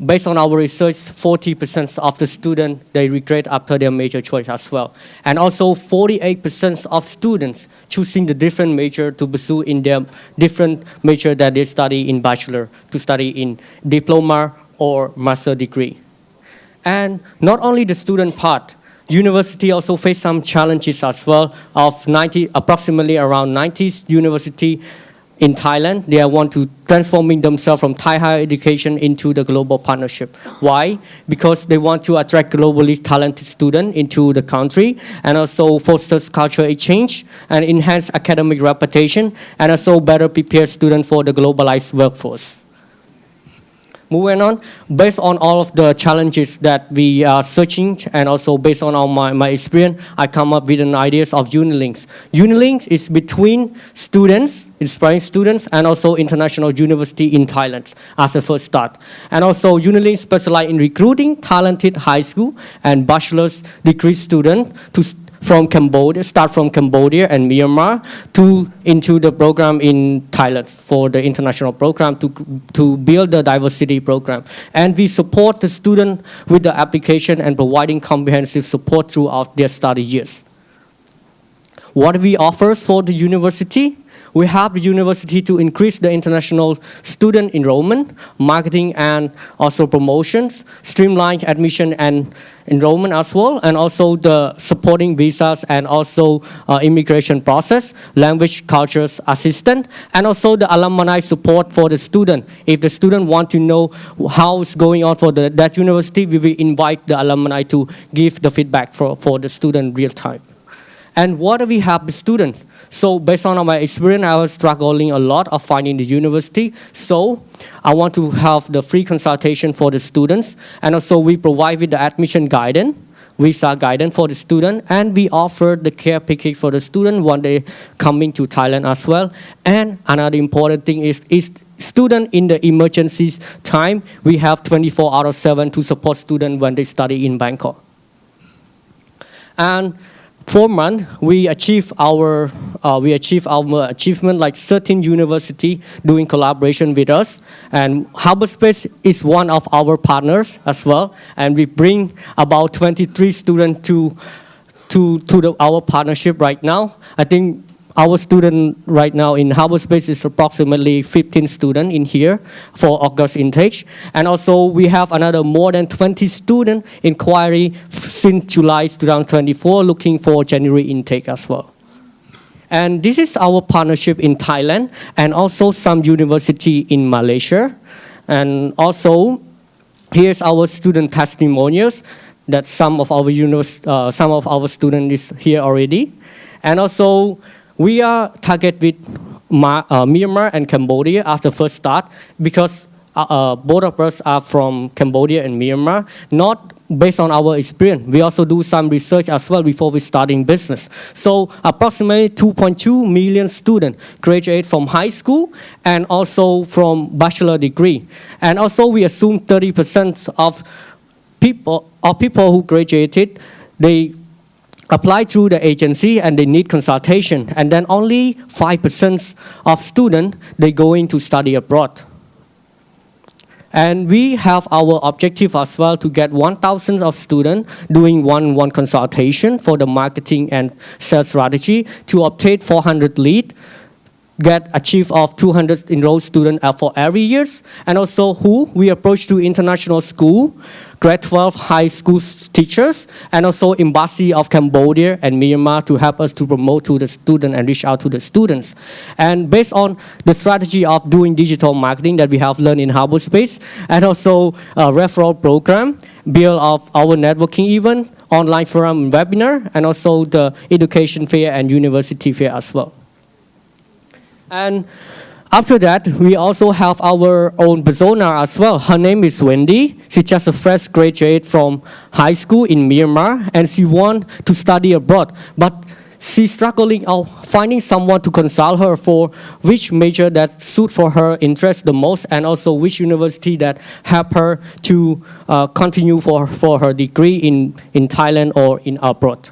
Based on our research, 40% of the students, they regret after their major choice as well. And also 48% of students choosing the different major to pursue in their different major that they study in bachelor, to study in diploma or master degree. And not only the student part, university also face some challenges as well. Of approximately around 90 university in Thailand, they want to transforming themselves from Thai higher education into the global partnership. Why? Because they want to attract globally talented students into the country and also fosters cultural exchange and enhance academic reputation and also better prepare students for the globalized workforce. Moving on, based on all of the challenges that we are searching and also based on all my experience, I come up with an idea of UniLinks. UniLinks is between students, inspiring students, and also international university in Thailand as a first start. And also UniLinks specialize in recruiting talented high school and bachelor's degree students to from Cambodia, start from Cambodia and Myanmar into the program in Thailand for the international program to build the diversity program. And we support the student with the application and providing comprehensive support throughout their study years. What we offer for the university? We help the university to increase the international student enrollment, marketing and also promotions, streamline admission and enrollment as well, and also the supporting visas and also immigration process, language cultures assistance, and also the alumni support for the student. If the student want to know how it's going on for that university, we will invite the alumni to give the feedback for the student real time. And what do we have the students? So based on my experience, I was struggling a lot of finding the university. So I want to have the free consultation for the students. And also we provide with the admission guidance, visa guidance for the student. And we offer the care package for the student when they coming to Thailand as well. And another important thing is student in the emergency time, we have 24 out of 7 to support students when they study in Bangkok. And 4 months, we achieve our achievement like 13 university doing collaboration with us, and Harbour.Space is one of our partners as well, and we bring about 23 students to our partnership right now. I think our student right now in Harbour.Space is approximately 15 students in here for August intake. And also we have another more than 20 student inquiry since July 2024 looking for January intake as well. And this is our partnership in Thailand and also some university in Malaysia. And also here's our student testimonials that some of our students is here already. And also we are target with Myanmar and Cambodia as the first start because both of us are from Cambodia and Myanmar, not based on our experience. We also do some research as well before we starting business. So approximately 2.2 million students graduate from high school and also from bachelor degree. And also we assume 30% of people who graduated, they apply through the agency and they need consultation. And then only 5% of students, they going to study abroad. And we have our objective as well to get 1,000 of students doing one-on-one consultation for the marketing and sales strategy to obtain 400 leads, get achieve of 200 enrolled students for every year. And also who we approach to international school, grade 12 high school teachers, and also embassy of Cambodia and Myanmar to help us to promote to the student and reach out to the students. And based on the strategy of doing digital marketing that we have learned in Harbour.Space, and also a referral program, build of our networking event, online forum and webinar, and also the education fair and university fair as well. And after that, we also have our own persona as well. Her name is Wendy. She's just a fresh graduate from high school in Myanmar, and she wants to study abroad. But she's struggling out finding someone to consult her for which major that suit for her interest the most, and also which university that help her to continue for her degree in Thailand or in abroad.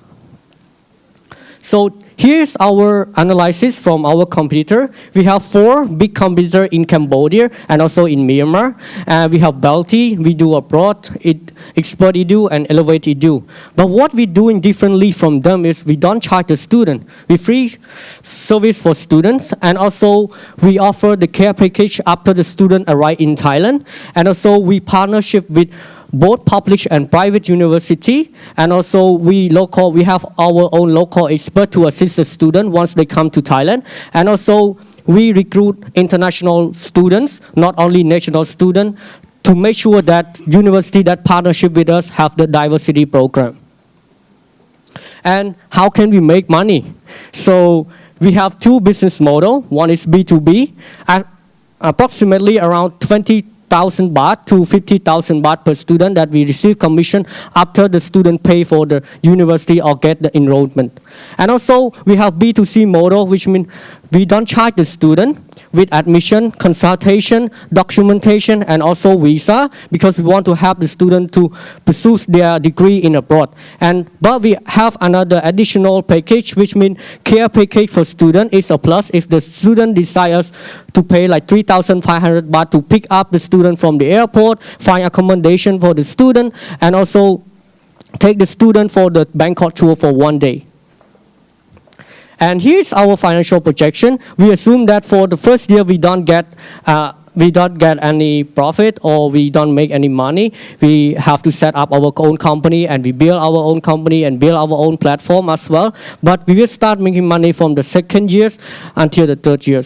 So here's our analysis from our competitor. We have 4 big competitors in Cambodia and also in Myanmar. We have Belty, we do abroad, Expert Edu, and Elevate Edu. But what we're doing differently from them is we don't charge the student. We free service for students, and also we offer the care package after the student arrive in Thailand. And also we partnership with both public and private university, and also we have our own local expert to assist the student once they come to Thailand. And also we recruit international students, not only national students, to make sure that university that partnership with us have the diversity program. And how can we make money? So we have 2 business models. One is B2B, at approximately around 20,000 baht to 50,000 baht per student that we receive commission after the student pay for the university or get the enrollment. And also we have B2C model, which means we don't charge the student with admission, consultation, documentation, and also visa, because we want to help the student to pursue their degree in abroad. But we have another additional package, which means care package for student is a plus if the student desires to pay like 3,500 baht to pick up the student from the airport, find accommodation for the student, and also take the student for the Bangkok tour for 1 day. And here's our financial projection. We assume that for the first year we don't get any profit or we don't make any money. We have to set up our own company, and we build our own company and build our own platform as well. But we will start making money from the second year until the third year.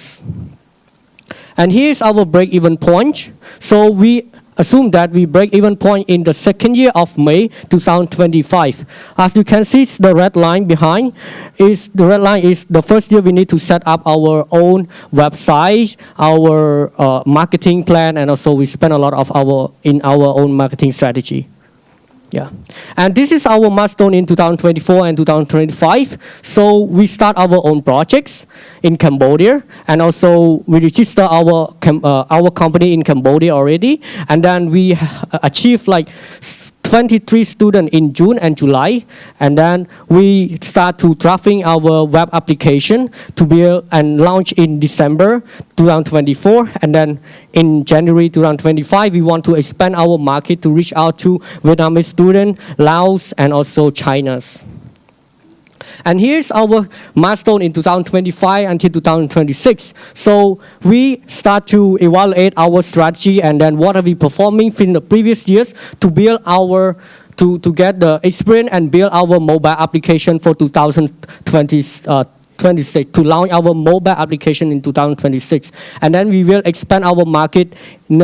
And here's our break-even point. So we assume that we break even point in the second year of May 2025. As you can see, the red line behind is the first year we need to set up our own website, our marketing plan, and also we spend a lot of our own marketing strategy. Yeah, and this is our milestone in 2024 and 2025. So we start our own projects in Cambodia, and also we register our company in Cambodia already, and then we achieve like 23 students in June and July, and then we start to drafting our web application to build and launch in December 2024, and then in January 2025 we want to expand our market to reach out to Vietnamese students, Laos, and also China's. And here's our milestone in 2025 until 2026. So we start to evaluate our strategy and then what are we performing in the previous years to build to get the experience and build our mobile application for 2026, to launch our mobile application in 2026. And then we will expand our market in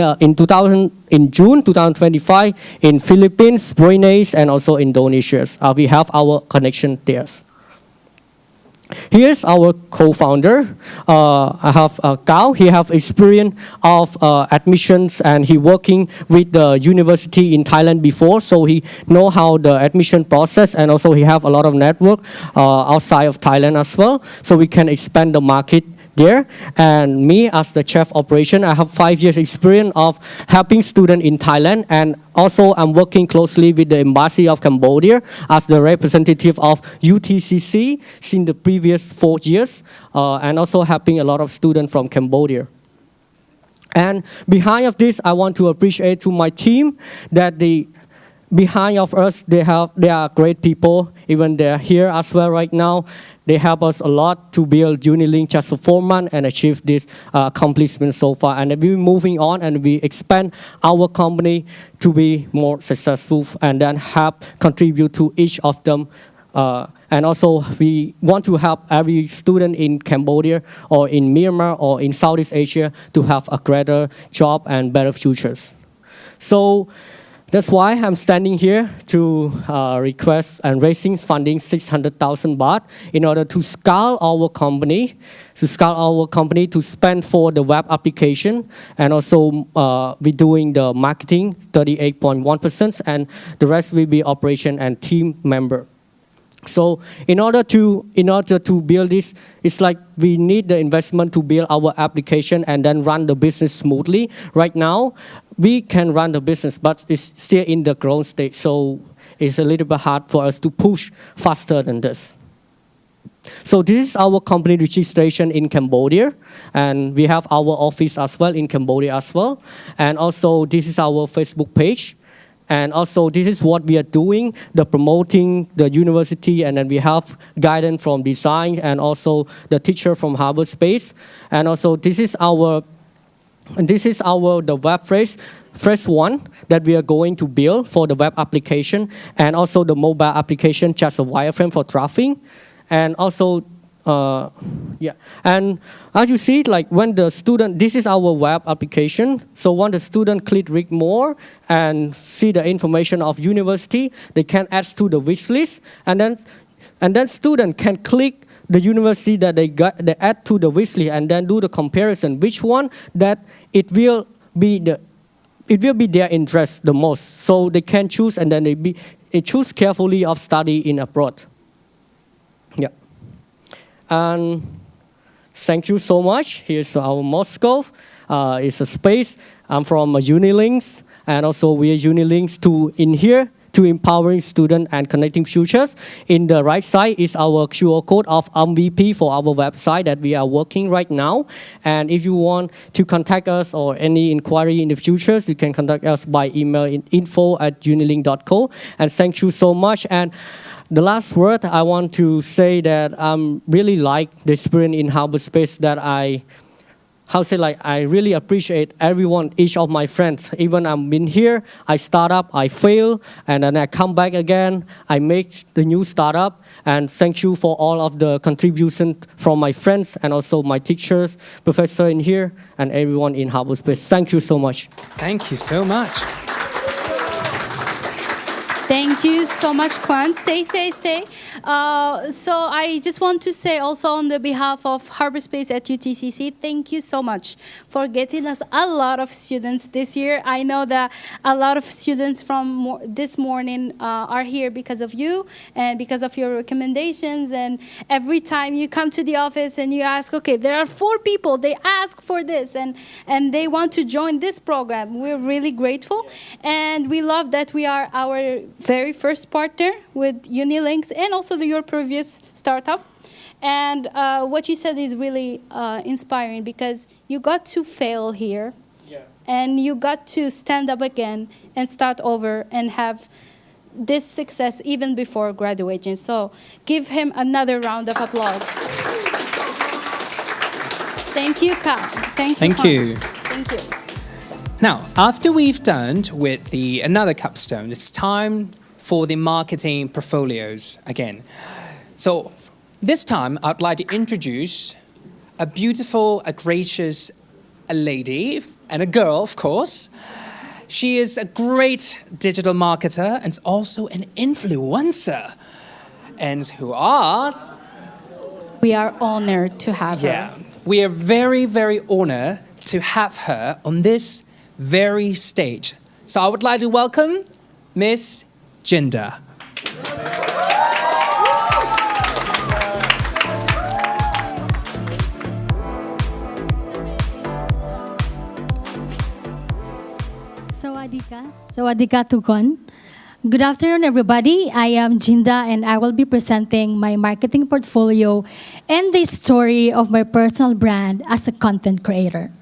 June 2025 in Philippines, Brunei, and also Indonesia. We have our connection there. Here's our co-founder. I have Cao. He have experience of admissions, and he working with the university in Thailand before, so he know how the admission process, and also he have a lot of network outside of Thailand as well, so we can expand the market there. And me as the chef operation, I have 5 years experience of helping students in Thailand, and also I'm working closely with the embassy of Cambodia as the representative of UTCC since the previous 4 years, and also helping a lot of students from Cambodia. And behind of this, I want to appreciate to my team that behind of us, they are great people. Even they're here as well right now. They help us a lot to build Unilink just for 4 months and achieve this accomplishment so far. And we're moving on and we expand our company to be more successful and then help contribute to each of them. And also we want to help every student in Cambodia or in Myanmar or in Southeast Asia to have a greater job and better futures. So that's why I'm standing here to request and raising funding 600,000 baht in order to scale our company, to spend for the web application, and also we're doing the marketing 38.1%, and the rest will be operation and team member. So in order to build this, it's like we need the investment to build our application and then run the business smoothly. Right now, we can run the business, but it's still in the growth stage. So it's a little bit hard for us to push faster than this. So this is our company registration in Cambodia, and we have our office as well in Cambodia as well. And also this is our Facebook page. And also this is what we are doing, the promoting the university, and then we have guidance from design and also the teacher from Harbour.Space. And also this is the web phase 1 that we are going to build for the web application, and also the mobile application, just a wireframe for traffic. And also and as you see, like when the student, this is our web application. So when the student read more and see the information of university, they can add to the wish list, and then student can click the university that they add to the wish list, and then do the comparison which one that it will be their interest the most. So they can choose, and then they choose carefully of study in abroad. Yeah. And thank you so much. Here's our Moscow. It's a space. I'm from Unilinks, and also we are Unilinks to empowering students and connecting futures. In the right side is our QR code of MVP for our website that we are working right now. And if you want to contact us or any inquiry in the future, you can contact us by email in info@unilink.co. And thank you so much. And the last word, I want to say that I really like the experience in Harbour.Space, that I really appreciate everyone, each of my friends. Even I've been here, I start up, I fail, and then I come back again, I make the new startup. And thank you for all of the contributions from my friends and also my teachers, professor in here, and everyone in Harbour.Space. Thank you so much. Thank you so much. Thank you so much, Kwan. Stay. So I just want to say also on the behalf of Harbour.Space at UTCC, thank you so much for getting us a lot of students this year. I know that a lot of students from this morning are here because of you and because of your recommendations. And every time you come to the office and you ask, okay, there are 4 people, they ask for this and they want to join this program. We're really grateful. And we love that we are our very first partner with Unilinks and also your previous startup. And what you said is really inspiring, because you got to fail here, and you got to stand up again and start over and have this success even before graduating. So give him another round of applause. Thank you, Ka. Thank you. Thank you. Now, after we've done with another capstone, it's time for the marketing portfolios again. So this time, I'd like to introduce a beautiful, a gracious lady, and a girl, of course. She is a great digital marketer and also an influencer. And who are We are honored to have Yeah, her. we are very, very honored to have her on this very stage. So I would like to welcome Miss Jinda. Sawadika. Sawadika Tukon. Good afternoon, everybody. I am Jinda, and I will be presenting my marketing portfolio and the story of my personal brand as a content creator.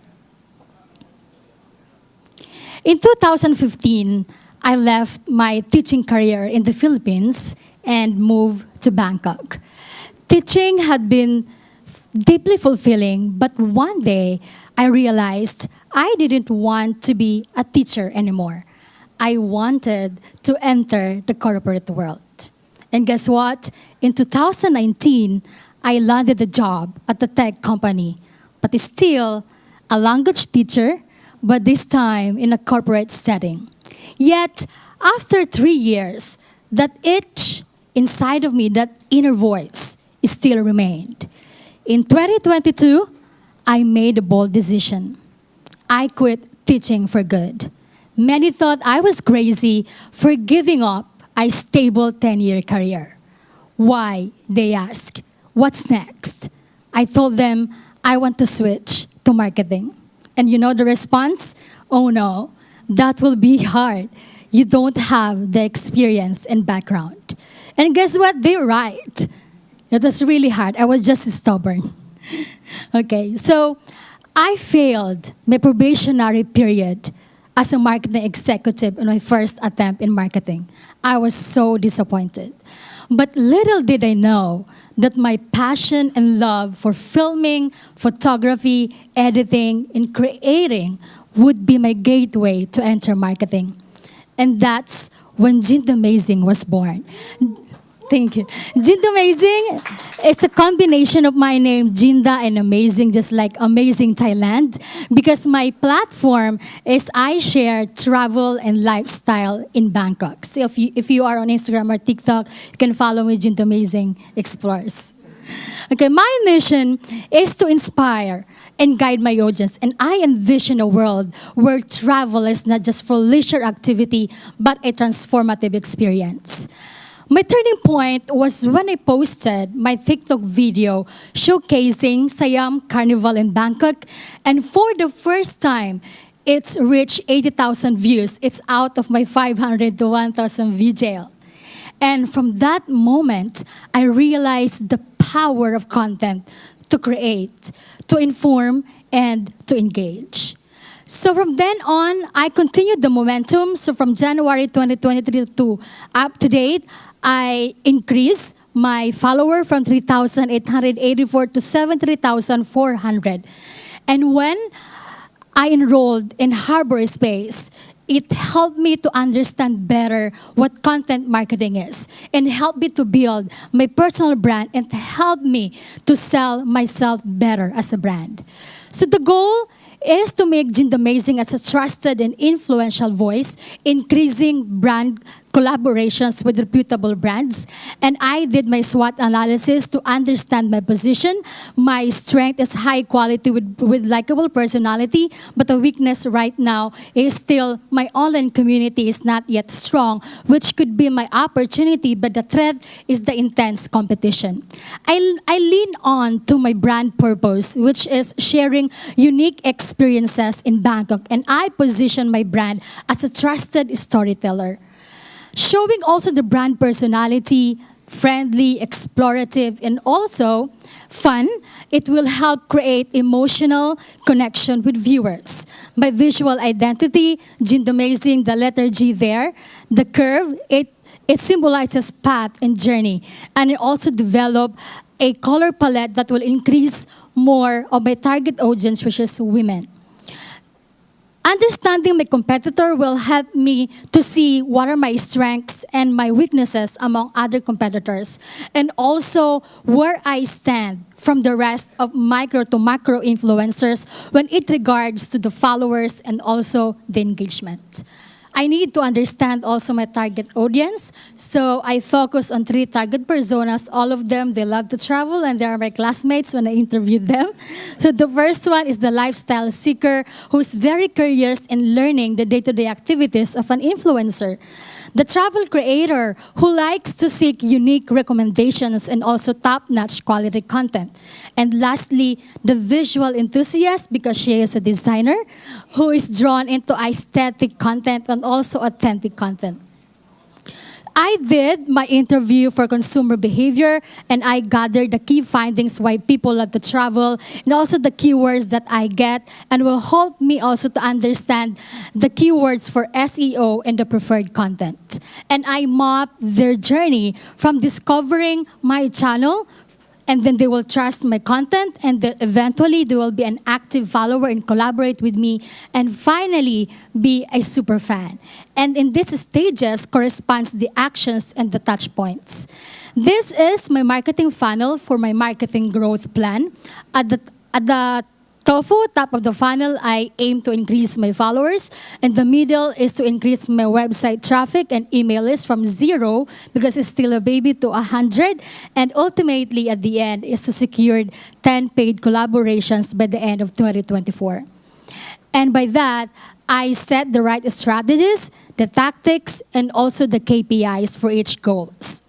In 2015, I left my teaching career in the Philippines and moved to Bangkok. Teaching had been deeply fulfilling, but one day I realized I didn't want to be a teacher anymore. I wanted to enter the corporate world. And guess what? In 2019, I landed a job at a tech company, but still a language teacher, but this time in a corporate setting. Yet, after 3 years, that itch inside of me, that inner voice, still remained. In 2022, I made a bold decision. I quit teaching for good. Many thought I was crazy for giving up a stable 10-year career. Why? They ask. What's next? I told them I want to switch to marketing. And you know the response? Oh no, that will be hard. You don't have the experience and background. And guess what? They're right. It was really hard. I was just stubborn. Okay, so I failed my probationary period as a marketing executive in my first attempt in marketing. I was so disappointed. But little did I know that my passion and love for filming, photography, editing, and creating would be my gateway to enter marketing. And that's when Jinda Amazing was born. Thank you. Jinda Amazing is a combination of my name, Jinda, and Amazing, just like Amazing Thailand, because my platform is I share travel and lifestyle in Bangkok. So if you are on Instagram or TikTok, you can follow me, Jinda Amazing Explores. Okay, my mission is to inspire and guide my audience, and I envision a world where travel is not just for leisure activity, but a transformative experience. My turning point was when I posted my TikTok video showcasing Siam Carnival in Bangkok, and for the first time, it's reached 80,000 views. It's out of my 500 to 1,000 view jail. And from that moment, I realized the power of content to create, to inform, and to engage. So from then on, I continued the momentum. So from January 2023 to up to date, I increased my follower from 3,884 to 73,400. And when I enrolled in Harbour.Space, it helped me to understand better what content marketing is and helped me to build my personal brand and help me to sell myself better as a brand. So the goal is to make Jinda Amazing as a trusted and influential voice, increasing brand collaborations with reputable brands. And I did my SWOT analysis to understand my position. My strength is high quality with likable personality, but the weakness right now is still my online community is not yet strong, which could be my opportunity, but the threat is the intense competition. I lean on to my brand purpose, which is sharing unique experiences in Bangkok, and I position my brand as a trusted storyteller. Showing also the brand personality, friendly, explorative, and also fun, it will help create emotional connection with viewers. My visual identity, Jinda Amazing, the letter G there, the curve, it symbolizes path and journey. And it also develop a color palette that will increase more of my target audience, which is women. Understanding my competitor will help me to see what are my strengths and my weaknesses among other competitors, and also where I stand from the rest of micro to macro influencers when it regards to the followers and also the engagement. I need to understand also my target audience. So I focus on 3 target personas. All of them, they love to travel and they are my classmates when I interviewed them. So the first one is the lifestyle seeker who's very curious in learning the day-to-day activities of an influencer. The travel creator who likes to seek unique recommendations and also top-notch quality content. And lastly, the visual enthusiast, because she is a designer, who is drawn into aesthetic content and also authentic content. I did my interview for consumer behavior and I gathered the key findings why people love to travel and also the keywords that I get and will help me also to understand the keywords for SEO and the preferred content. And I map their journey from discovering my channel, and then they will trust my content, and then eventually they will be an active follower and collaborate with me, and finally be a super fan. And in these stages corresponds the actions and the touch points. This is my marketing funnel for my marketing growth plan. At the tofu, top of the funnel, I aim to increase my followers. And the middle is to increase my website traffic and email list from 0, because it's still a baby, to 100. And ultimately, at the end, is to secure 10 paid collaborations by the end of 2024. And by that, I set the right strategies, the tactics, and also the KPIs for each goals.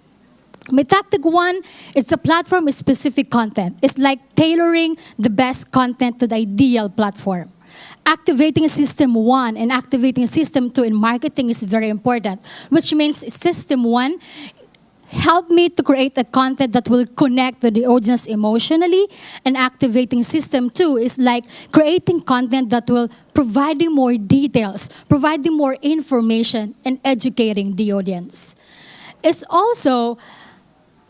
My tactic 1 is the platform-specific content. It's like tailoring the best content to the ideal platform. Activating system 1 and activating system 2 in marketing is very important, which means system 1 help me to create a content that will connect to the audience emotionally, and activating system 2 is like creating content that will providing more details, providing more information, and educating the audience.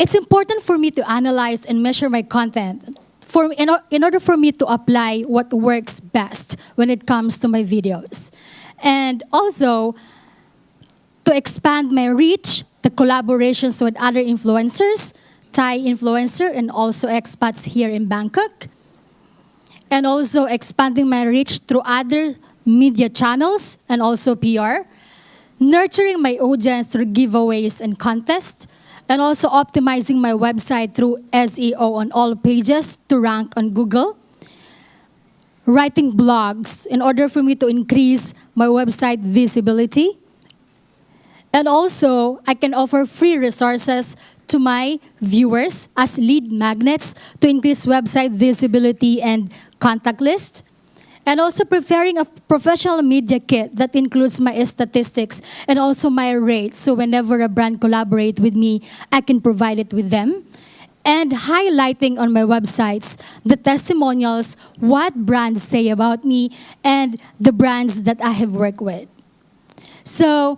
It's important for me to analyze and measure my content in order for me to apply what works best when it comes to my videos. And also, to expand my reach, the collaborations with other influencers, Thai influencer, and also expats here in Bangkok. And also expanding my reach through other media channels and also PR. Nurturing my audience through giveaways and contests. And also optimizing my website through SEO on all pages to rank on Google. Writing blogs in order for me to increase my website visibility. And also, I can offer free resources to my viewers as lead magnets to increase website visibility and contact list. And also preparing a professional media kit that includes my statistics and also my rates. So whenever a brand collaborates with me, I can provide it with them. And highlighting on my websites the testimonials, what brands say about me, and the brands that I have worked with. So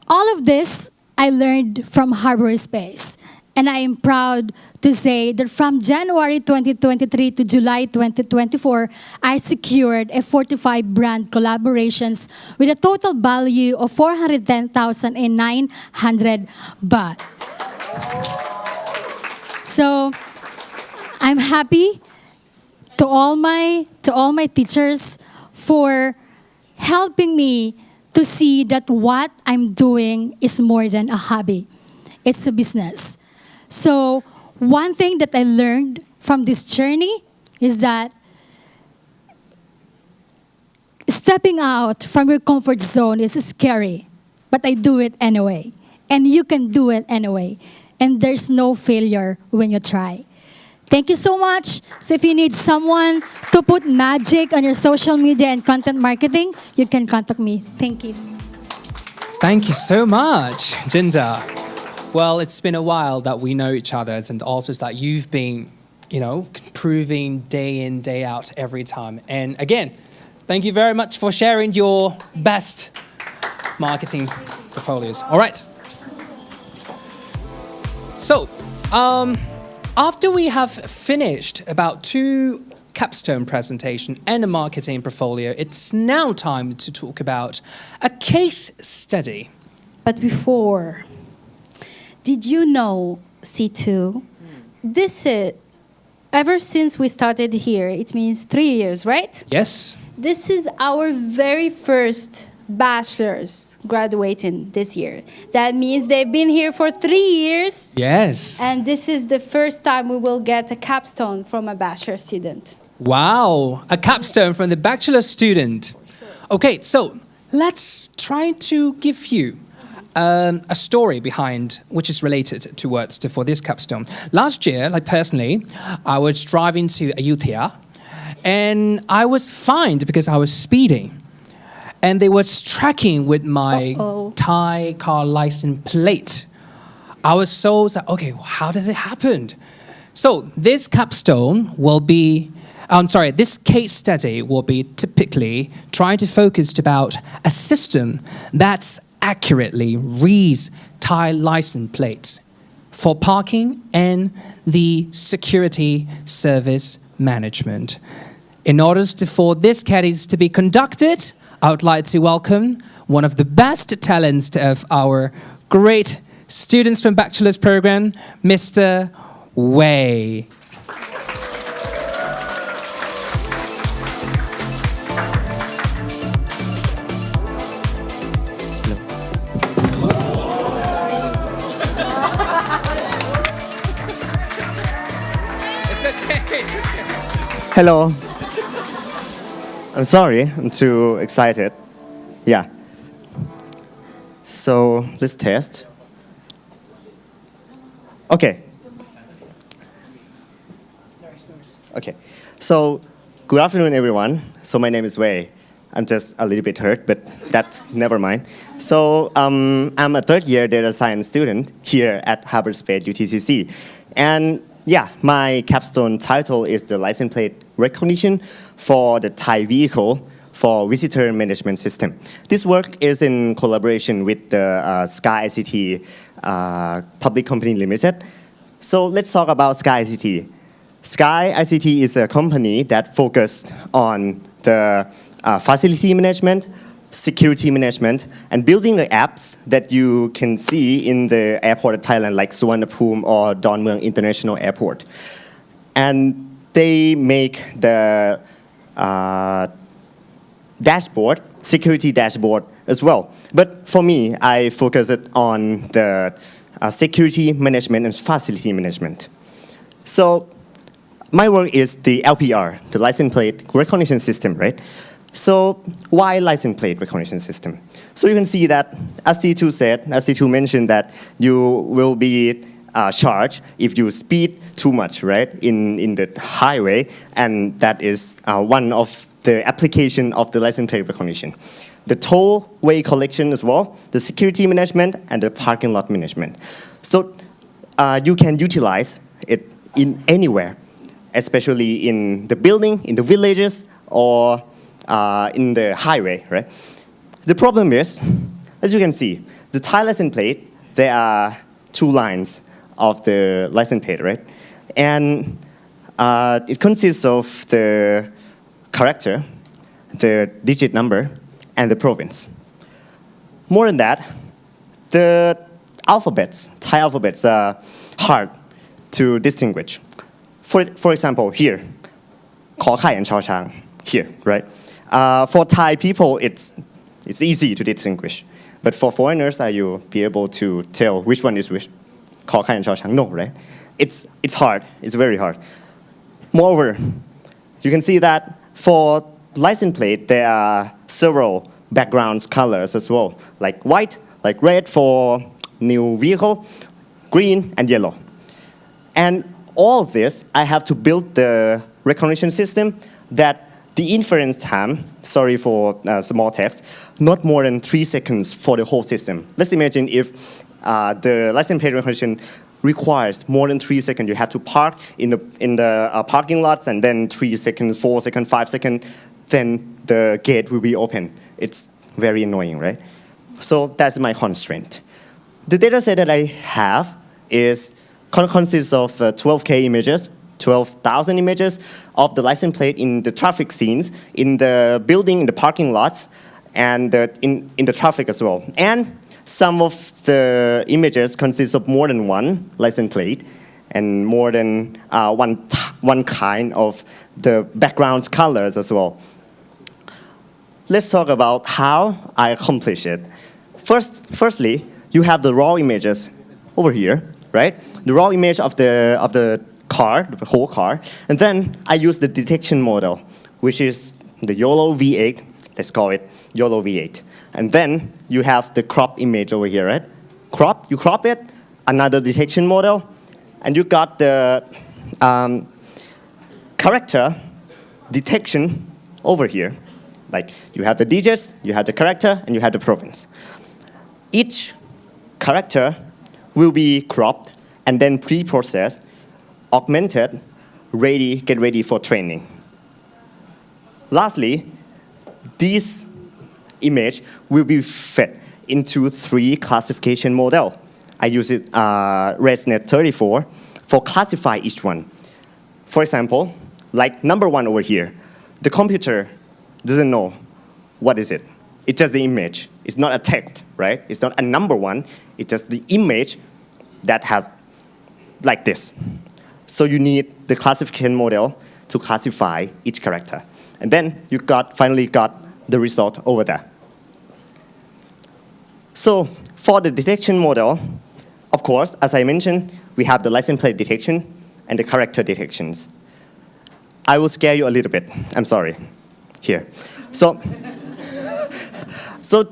all of this I learned from Harbour.Space. And I am proud to say that from January 2023 to July 2024, I secured 45 brand collaborations with a total value of 410,900 baht. So I'm happy to all my teachers for helping me to see that what I'm doing is more than a hobby. It's a business. So one thing that I learned from this journey is that stepping out from your comfort zone is scary, but I do it anyway. And you can do it anyway. And there's no failure when you try. Thank you so much. So if you need someone to put magic on your social media and content marketing, you can contact me. Thank you. Thank you so much, Jinda. Well, it's been a while that we know each other, and also that you've been, proving day in, day out every time. And again, thank you very much for sharing your best marketing portfolios. All right. So, after we have finished about 2 capstone presentation and a marketing portfolio, it's now time to talk about a case study. But before, did you know, C2, this is, ever since we started here, it means 3 years, right? Yes. This is our very first bachelors graduating this year. That means they've been here for 3 years. Yes. And this is the first time we will get a capstone from a bachelor student. Wow, a capstone from the bachelor student. Okay, so let's try to give you a story behind which is related for this capstone. Last year, like personally, I was driving to Ayutthaya and I was fined because I was speeding. And they were tracking with my Thai car license plate. I was so sad, okay, how did it happen? So this capstone will be, this case study will be typically trying to focus about a system that's accurately reads Thai license plates for parking and the security service management. In order for this case to be conducted, I would like to welcome one of the best talents of our great students from Bachelor's Program, Mr. Wei. Hello. I'm sorry, I'm too excited. Yeah. So let's test. Okay. Okay. So good afternoon, everyone. So my name is Wei. I'm just a little bit hurt, but that's never mind. So I'm a third-year data science student here at Harbour.Space UTCC, and yeah, my capstone title is the license plate recognition for the Thai vehicle for visitor management system. This work is in collaboration with the Sky ICT Public Company Limited. So let's talk about Sky ICT. Sky ICT is a company that focused on the facility management, security management, and building the apps that you can see in the airport of Thailand, like Suvarnabhumi or Don Mueang International Airport. And they make the dashboard, security dashboard as well. But for me, I focus it on the security management and facility management. So my work is the LPR, the license plate recognition system, right? So why license plate recognition system? So you can see that, as C2 said, as C2 mentioned, that you will be charged if you speed too much, right, in the highway, and that is one of the application of the license plate recognition. The tollway collection as well, the security management, and the parking lot management. So you can utilize it in anywhere, especially in the building, in the villages, or in the highway, right? The problem is, as you can see, the Thai license plate, there are two lines of the license plate, right? And it consists of the character, the digit number, and the province. More than that, the alphabets, Thai alphabets, are hard to distinguish. For example, here, Khor Khai and Chao Chang, here, right? For Thai people, it's easy to distinguish. But for foreigners, are you be able to tell which one is which? Khor Khai and Chao Chang? No, right? It's hard. It's very hard. Moreover, you can see that for license plate, there are several backgrounds colors as well, like white, like red for new vehicle, green, and yellow. And all of this, I have to build the recognition system that the inference time, sorry for small text, not more than 3 seconds for the whole system. Let's imagine if the license plate recognition requires more than 3 seconds. You have to park in the parking lots, and then 3 seconds, 4 seconds, 5 seconds, then the gate will be open. It's very annoying, right? So that's my constraint. The data set that I have consists of 12K images, 12,000 images of the license plate in the traffic scenes, in the building, in the parking lots, and in the traffic as well. And some of the images consist of more than one license plate and more than one kind of the background's colors as well. let's talk about how I accomplish it. Firstly, you have the raw images over here, right? The raw image of the car, the whole car, and then I use the detection model, which is the YOLO V8. Let's call it YOLO V8. And then you have the crop image over here, right? You crop it, another detection model, and you got the character detection over here. Like you have the digits, you have the character, and you have the province. Each character will be cropped and then pre-processed, augmented, get ready for training. Lastly, this image will be fed into 3 classification model. I use it ResNet 34 for classify each one. For example, like number 1 over here, the computer doesn't know what is it. It's just the image. It's not a text, right? It's not a number 1. It's just the image that has like this. So you need the classification model to classify each character. And then you finally got the result over there. So for the detection model, of course, as I mentioned, we have the license plate detection and the character detections. I will scare you a little bit. I'm sorry. Here. So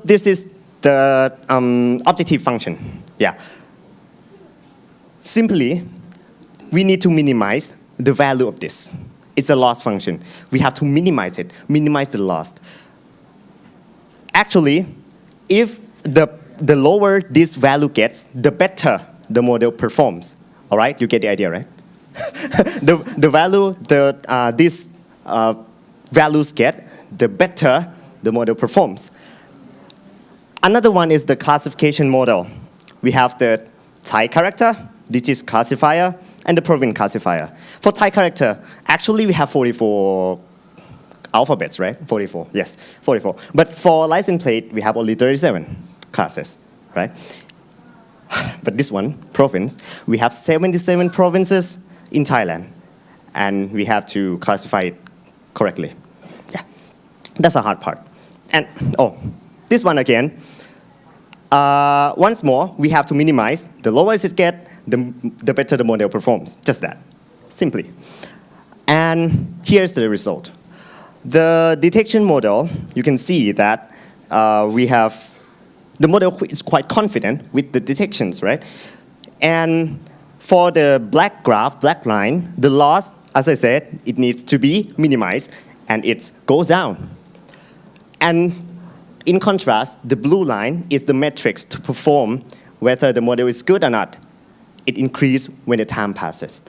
this is the objective function. Yeah. Simply, we need to minimize the value of this. It's a loss function. We have to minimize it, minimize the loss. Actually, if the lower this value gets, the better the model performs. All right, you get the idea, right? the value these values get, the better the model performs. Another one is the classification model. We have the Thai character, digit classifier, and the province classifier. For Thai character, actually we have 44 alphabets, right? 44, yes, 44. But for license plate, we have only 37 classes, right? But this one, province, we have 77 provinces in Thailand, and we have to classify it correctly. Yeah, that's a hard part. And this one again, once more, we have to minimize. The lower it gets, the better the model performs. Just that, simply. And here's the result. The detection model, you can see that the model is quite confident with the detections, right? And for the black graph, black line, the loss, as I said, it needs to be minimized, and it goes down. And in contrast, the blue line is the metrics to perform whether the model is good or not. It increases when the time passes.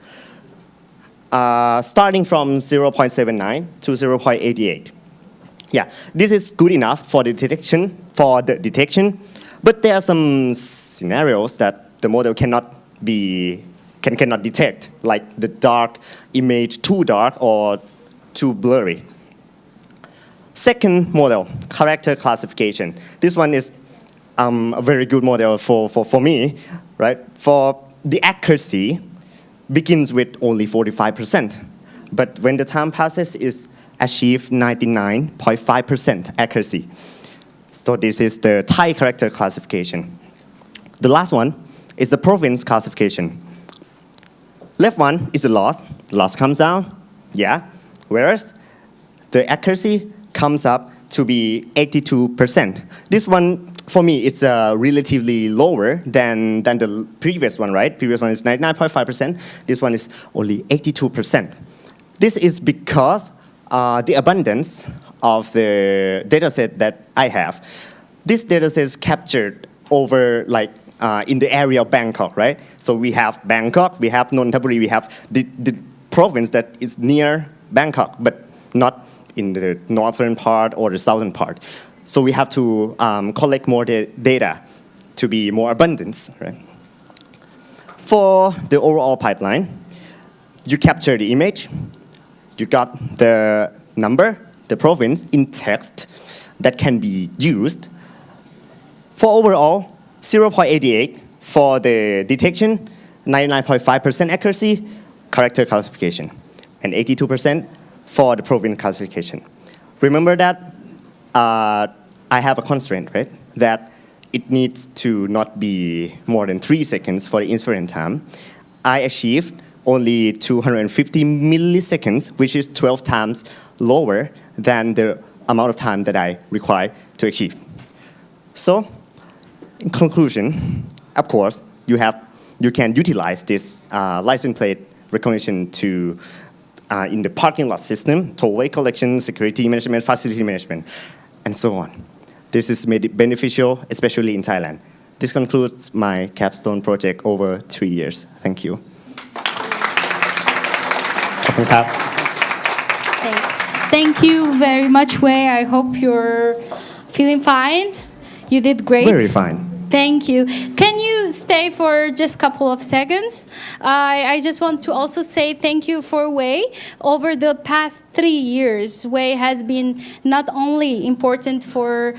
Starting from 0.79 to 0.88. Yeah, this is good enough for the detection, but there are some scenarios that the model cannot detect, like the dark image too dark or too blurry. Second model, character classification. This one is a very good model for me, right? For the accuracy begins with only 45%, but when the time passes, it's achieved 99.5% accuracy. So this is the Thai character classification. The last one is the province classification. Left one is the loss. The loss comes down, yeah. Whereas the accuracy comes up to be 82%. This one, for me, it's relatively lower than the previous one, right? Previous one is 99.5%. This one is only 82%. This is because the abundance of the dataset that I have. This dataset is captured over in the area of Bangkok, right? So we have Bangkok, we have Nonthaburi, we have the province that is near Bangkok, but not in the northern part or the southern part. So we have to collect more data to be more abundant, right? For the overall pipeline, you capture the image, you got the number, the province in text that can be used. For overall, 0.88 for the detection, 99.5% accuracy, character classification, and 82% for the province classification. Remember that I have a constraint, right? That it needs to not be more than 3 seconds for the inference time. I achieved only 250 milliseconds, which is 12 times lower than the amount of time that I require to achieve. So, in conclusion, of course, you can utilize this license plate recognition to in the parking lot system, tollway collection, security management, facility management, and so on. This is made it beneficial, especially in Thailand. This concludes my capstone project over 3 years. Thank you. ขอบคุณครับ Thank you very much, Wei. I hope you're feeling fine. You did great. Very fine. Thank you. Can you stay for just a couple of seconds? I just want to also say thank you for Wei. Over the past 3 years, Wei has been not only important for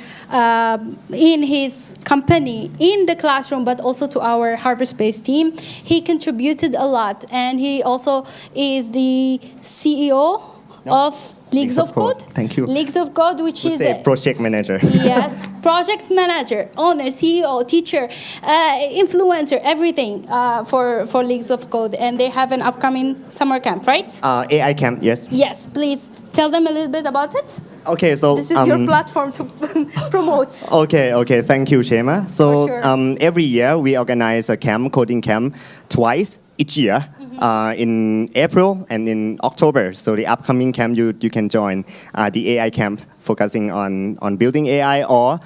in his company, in the classroom, but also to our Harbour.Space team. He contributed a lot, and he also is the CEO of Leagues of Code. Thank you. Leagues of Code, which is a project manager. Yes, project manager, owner, CEO, teacher, influencer, everything for Leagues of Code. And they have an upcoming summer camp, right? AI camp, yes. Yes, please tell them a little bit about it. Okay, so this is your platform to promote. Okay, thank you, Shema. So sure. Every year we organize a camp, coding camp, twice each year. In April and in October. So the upcoming camp, you can join the AI camp focusing on building AI, or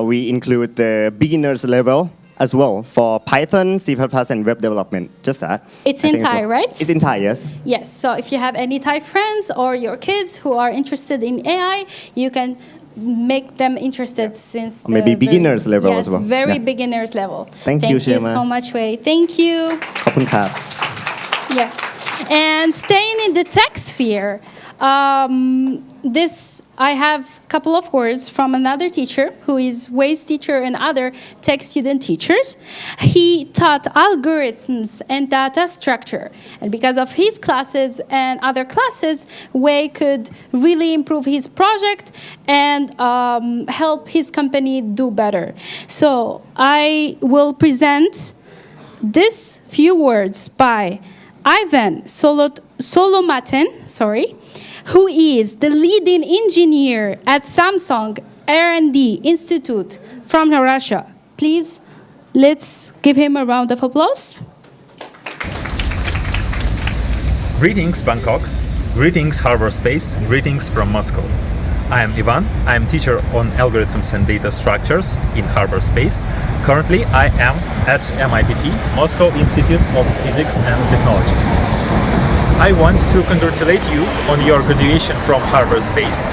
we include the beginners level as well for Python, C++, and web development. Just that. It's in Thai, right? It's in Thai, yes. Yes. So if you have any Thai friends or your kids who are interested in AI, you can make them interested since maybe beginners level yes, as well. Very beginners level. Thank you, Thank you so much, Wei. Thank you. ขอบคุณครับ Yes, and staying in the tech sphere, this I have a couple of words from another teacher who is Wei's teacher and other tech student teachers. He taught algorithms and data structure, and because of his classes and other classes, Wei could really improve his project and help his company do better. So I will present this few words by Ivan Solomaten, who is the leading engineer at Samsung R&D Institute from Russia. Please, let's give him a round of applause. Greetings, Bangkok. Greetings, Harbour.Space. Greetings from Moscow. I am Ivan. I am teacher on algorithms and data structures in Harbour.Space. Currently, I am at MIPT, Moscow Institute of Physics and Technology. I want to congratulate you on your graduation from Harbour.Space.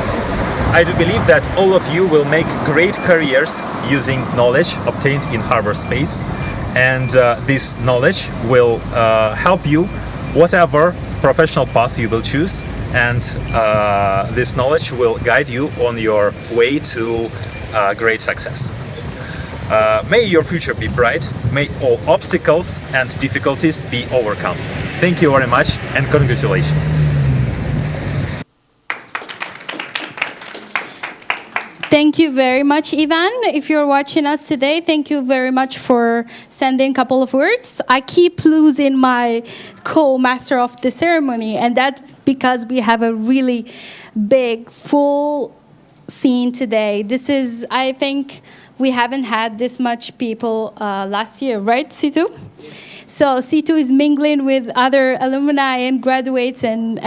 I do believe that all of you will make great careers using knowledge obtained in Harbour.Space, and this knowledge will help you whatever professional path you will choose, and this knowledge will guide you on your way to great success. May your future be bright, may all obstacles and difficulties be overcome. Thank you very much and congratulations. Thank you very much, Ivan. If you're watching us today, thank you very much for sending a couple of words. I keep losing my co-master of the ceremony, and that's because we have a really big, full scene today. This is, I think, we haven't had this much people last year, right, Situ? So C2 is mingling with other alumni and graduates, and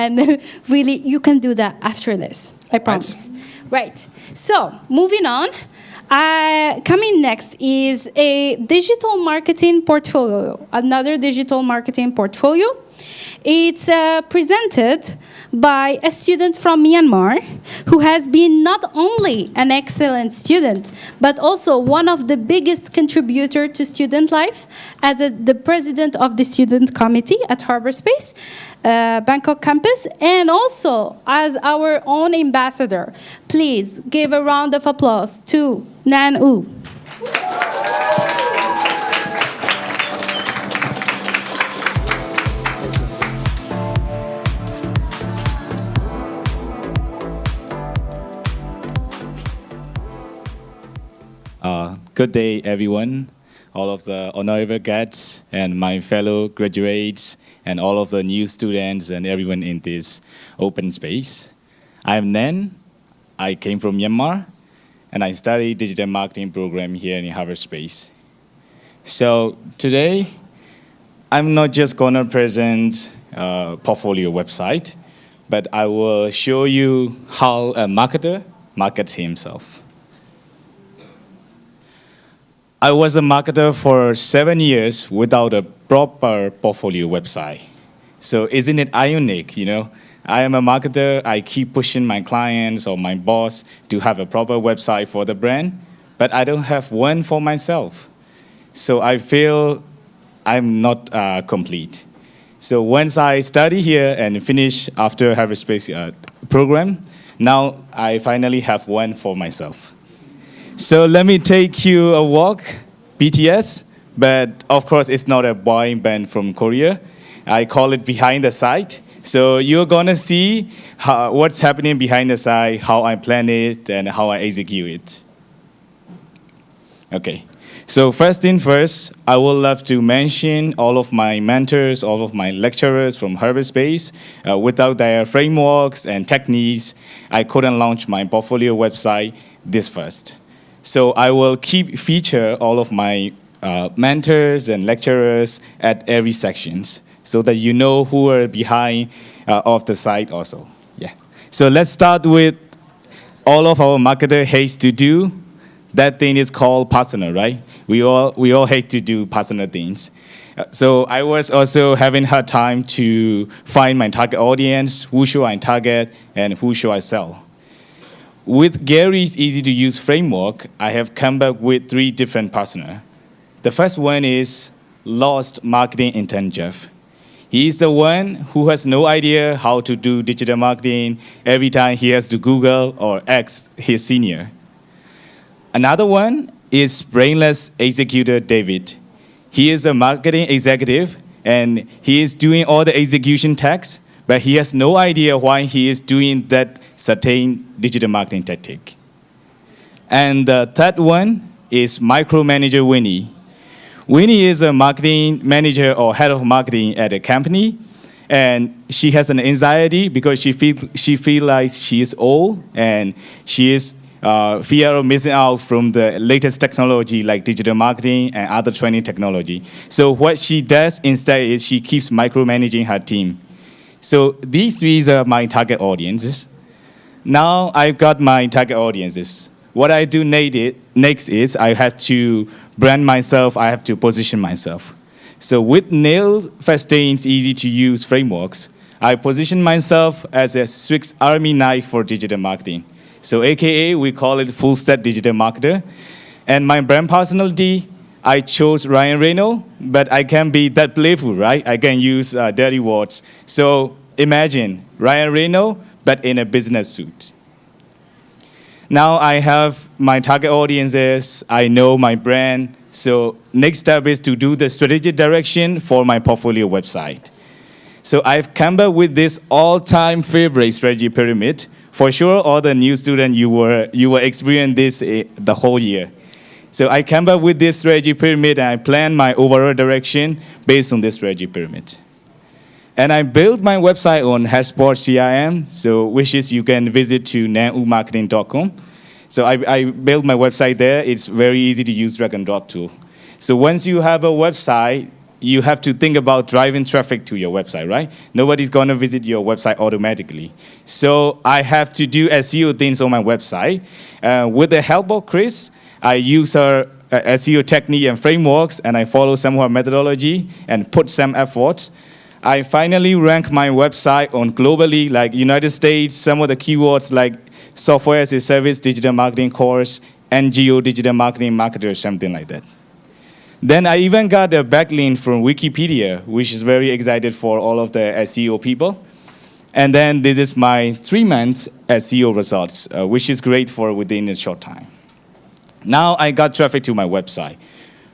really, you can do that after this, I promise. Right. So, moving on. Coming next is a digital marketing portfolio, another digital marketing portfolio. It's presented by a student from Myanmar who has been not only an excellent student, but also one of the biggest contributor to student life as the president of the student committee at Harbour.Space Bangkok campus, and also as our own ambassador. Please give a round of applause to Nan U. Good day, everyone, all of the honorable guests and my fellow graduates and all of the new students and everyone in this open space. I'm Nen. I came from Myanmar, and I study digital marketing program here in Harbour.Space. So today, I'm not just gonna present a portfolio website, but I will show you how a marketer markets himself. I was a marketer for 7 years without a proper portfolio website. So isn't it ironic, you know? I am a marketer, I keep pushing my clients or my boss to have a proper website for the brand, but I don't have one for myself. So I feel I'm not complete. So once I study here and finish after Harbour.Space program, now I finally have one for myself. So let me take you a walk, BTS, but of course it's not a boy band from Korea. I call it behind the site. So you're gonna see what's happening behind the site, how I plan it, and how I execute it. Okay, so first thing first, I would love to mention all of my mentors, all of my lecturers from Harbour.Space. Without their frameworks and techniques, I couldn't launch my portfolio website this fast. So I will keep feature all of my mentors and lecturers at every sections, so that you know who are behind of the site also. Yeah. So let's start with all of our marketer hates to do. That thing is called personal, right? We all hate to do personal things. So I was also having hard time to find my target audience, who should I target, and who should I sell. With Gary's easy-to-use framework, I have come up with 3 different personas. The first one is lost marketing intern Jeff. He is the one who has no idea how to do digital marketing every time he has to Google or ask his senior. Another one is brainless executor David. He is a marketing executive and he is doing all the execution tasks, but he has no idea why he is doing that certain digital marketing tactic. And the third one is micromanager Winnie. Winnie is a marketing manager or head of marketing at a company, and she has an anxiety because she feels like she is old and she is fear of missing out from the latest technology like digital marketing and other training technology. So what she does instead is she keeps micromanaging her team. So these 3 are my target audiences. Now I've got my target audiences. What I do next is I have to brand myself, I have to position myself. So with Neil Fastein's easy-to-use frameworks, I position myself as a Swiss Army knife for digital marketing. So AKA, we call it full-stack digital marketer. And my brand personality, I chose Ryan Reynolds, but I can be that playful, right? I can use dirty words. So imagine Ryan Reynolds, but in a business suit. Now I have my target audiences, I know my brand. So next step is to do the strategic direction for my portfolio website. So I've come up with this all-time favorite strategy pyramid. For sure, all the new students, you will experience this the whole year. So I came up with this strategy pyramid and I planned my overall direction based on this strategy pyramid. And I built my website on Hashboard CRM, so which is you can visit to nanumarketing.com. So I built my website there. It's very easy to use drag and drop tool. So once you have a website, you have to think about driving traffic to your website, right? Nobody's gonna visit your website automatically. So I have to do SEO things on my website. With the help of Chris, I use her SEO technique and frameworks, and I follow some of her methodology and put some efforts. I finally rank my website on globally, like United States, some of the keywords like software as a service, digital marketing course, NGO, digital marketing marketer, something like that. Then I even got a backlink from Wikipedia, which is very excited for all of the SEO people. And then this is my 3 months SEO results, which is great for within a short time. Now I got traffic to my website,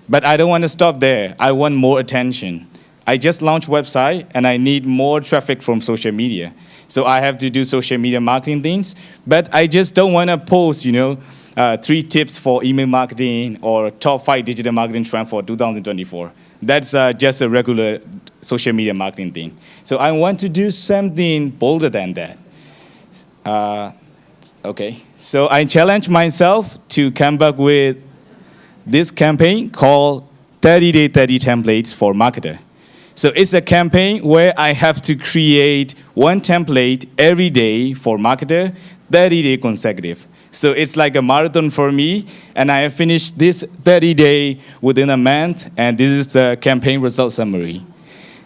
but I don't want to stop there. I want more attention. I just launched website and I need more traffic from social media. So I have to do social media marketing things, but I just don't want to post, 3 tips for email marketing or top 5 digital marketing trend for 2024. That's just a regular social media marketing thing. So I want to do something bolder than that. Okay, so I challenge myself to come back with this campaign called 30-Day 30 Templates for Marketer. So it's a campaign where I have to create one template every day for marketer, 30-day consecutive. So it's like a marathon for me, and I have finished this 30-day within a month, and this is the campaign result summary.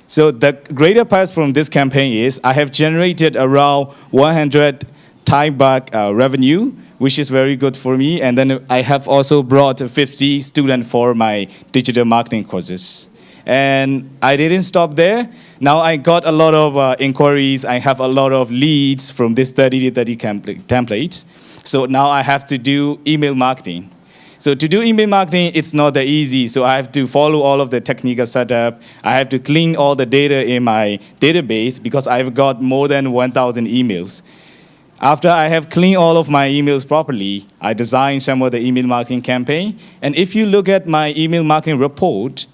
So the greater part from this campaign is I have generated around 100 Thai baht revenue, which is very good for me, and then I have also brought 50 students for my digital marketing courses. And I didn't stop there. Now I got a lot of inquiries. I have a lot of leads from this 30-day 30 templates. So now I have to do email marketing. So to do email marketing, it's not that easy. So I have to follow all of the technical setup. I have to clean all the data in my database because I've got more than 1,000 emails. After I have cleaned all of my emails properly, I designed some of the email marketing campaign. And if you look at my email marketing report,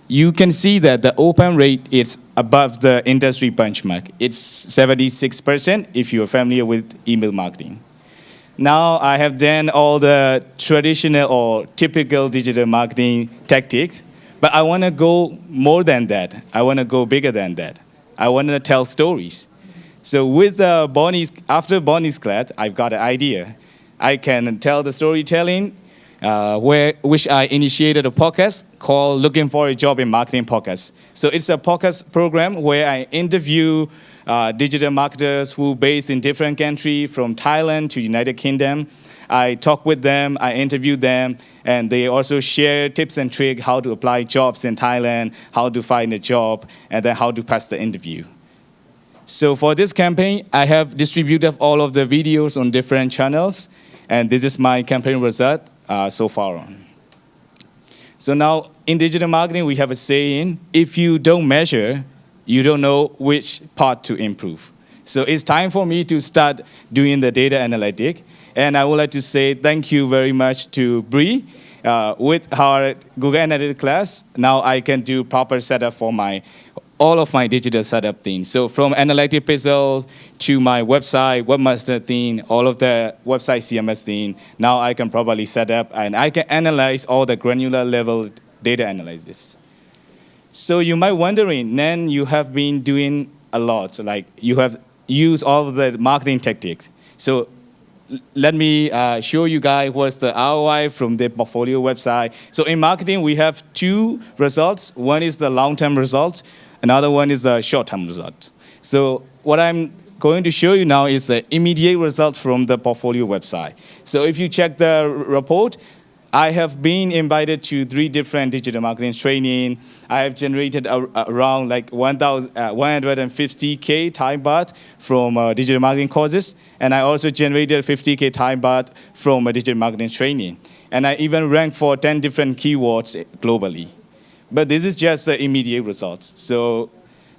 you can see that the open rate is above the industry benchmark. It's 76% if you're familiar with email marketing. Now I have done all the traditional or typical digital marketing tactics, but I want to go more than that. I want to go bigger than that. I want to tell stories. So with after Bonnie's class, I've got an idea. I can tell the storytelling, which I initiated a podcast called Looking for a Job in Marketing Podcast. So it's a podcast program where I interview digital marketers who are based in different countries, from Thailand to United Kingdom. I talk with them, I interview them, and they also share tips and tricks how to apply jobs in Thailand, how to find a job, and then how to pass the interview. So for this campaign, I have distributed all of the videos on different channels, and this is my campaign result so far on. So now in digital marketing, we have a saying, if you don't measure, you don't know which part to improve. So it's time for me to start doing the data analytic. And I would like to say thank you very much to Bree. With her Google Analytics class, now I can do proper setup for all of my digital setup things. So from analytic puzzle to my website, webmaster thing, all of the website CMS thing, now I can properly set up and I can analyze all the granular level data analysis. So you might wondering, Nan, you have been doing a lot. So like you have used all of the marketing tactics. So let me show you guys what's the ROI from the portfolio website. So in marketing, we have 2 results. One is the long-term result. Another one is a short-term result. So what I'm going to show you now is the immediate result from the portfolio website. So if you check the report, I have been invited to 3 different digital marketing training. I have generated around like 150K Thai baht from digital marketing courses. And I also generated 50K Thai baht from a digital marketing training. And I even ranked for 10 different keywords globally. But this is just the immediate results. So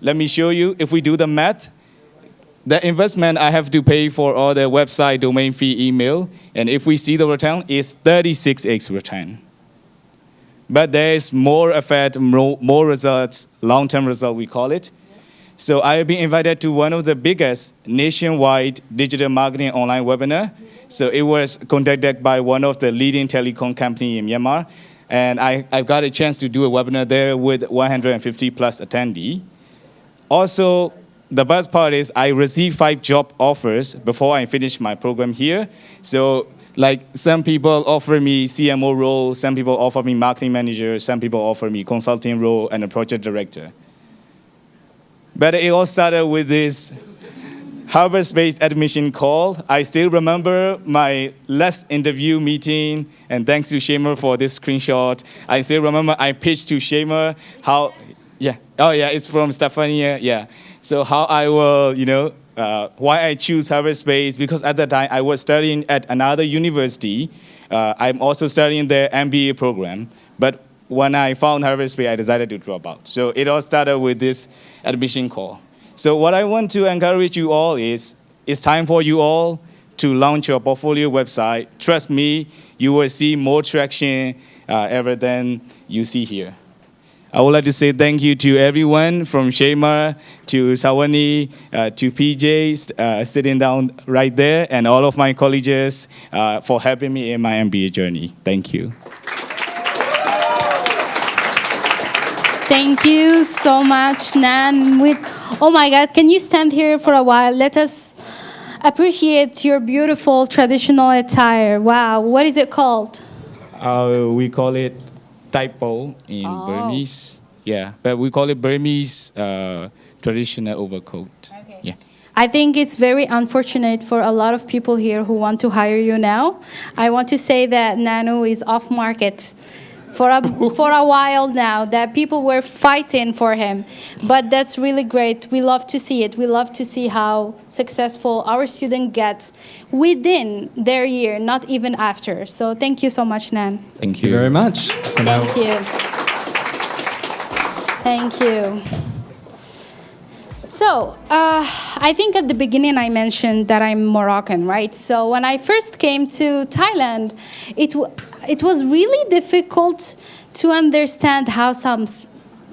let me show you, if we do the math, the investment I have to pay for all the website, domain fee, email, and if we see the return, is 36x return. But there is more effect, more results, long-term result we call it. So I have been invited to one of the biggest nationwide digital marketing online webinar. So it was conducted by one of the leading telecom company in Myanmar. And I've got a chance to do a webinar there with 150 plus attendees. Also, the best part is I received 5 job offers before I finished my program here. So like some people offer me CMO role, some people offer me marketing manager, some people offer me consulting role and a project director. But it all started with this Harbour.Space admission call. I still remember my last interview meeting, and thanks to Shamer for this screenshot. I still remember I pitched to Shamer how, it's from Stefania, yeah. So how I will, why I choose Harbour.Space, because at that time I was studying at another university. I'm also studying the MBA program, but when I found Harbour.Space, I decided to drop out. So it all started with this admission call. So what I want to encourage you all is, it's time for you all to launch your portfolio website. Trust me, you will see more traction ever than you see here. I would like to say thank you to everyone from Shema to Sawani to PJ sitting down right there, and all of my colleagues for helping me in my MBA journey. Thank you. Thank you so much, Nan. Oh my God, can you stand here for a while? Let us appreciate your beautiful traditional attire. Wow, what is it called? We call it typo in Burmese. Yeah, but we call it Burmese traditional overcoat. Okay. Yeah. I think it's very unfortunate for a lot of people here who want to hire you now. I want to say that Nanu is off market for a while now, that people were fighting for him. But that's really great. We love to see it. We love to see how successful our student gets within their year, not even after. So thank you so much, Nan. Thank you very much. Thank you. Thank you. So, I think at the beginning I mentioned that I'm Moroccan, right? So when I first came to Thailand, it was really difficult to understand how some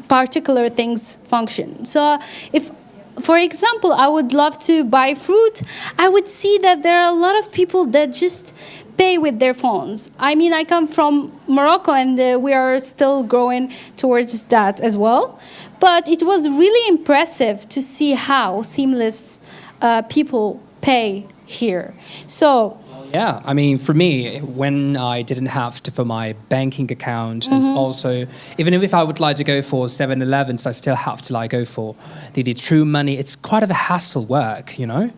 particular things function. So if, for example, I would love to buy fruit, I would see that there are a lot of people that just pay with their phones. I mean, I come from Morocco, and we are still growing towards that as well. But it was really impressive to see how seamless people pay here. So, yeah, I mean, for me, when I didn't have to for my banking account, and also, even if I would like to go for 7-Elevens, I still have to like go for the true money. It's quite of a hassle work, you know?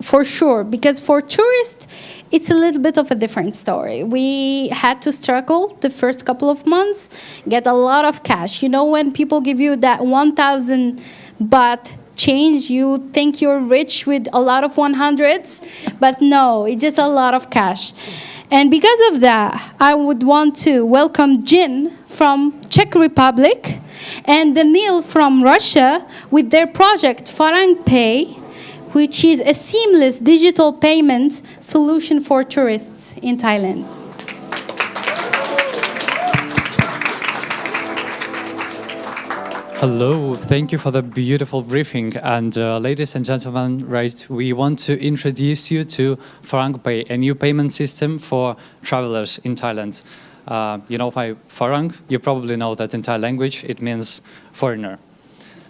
For sure, because for tourists, it's a little bit of a different story. We had to struggle the first couple of months, get a lot of cash. You know, when people give you that 1,000 baht change, you think you're rich with a lot of 100s, but no, it's just a lot of cash. And because of that, I would want to welcome Jin from Czech Republic and Daniil from Russia with their project Farang Pay, which is a seamless digital payment solution for tourists in Thailand. Hello, thank you for the beautiful briefing. And ladies and gentlemen, right, we want to introduce you to Farang Pay, a new payment system for travelers in Thailand. You know, by Farang, you probably know that in Thai language it means foreigner.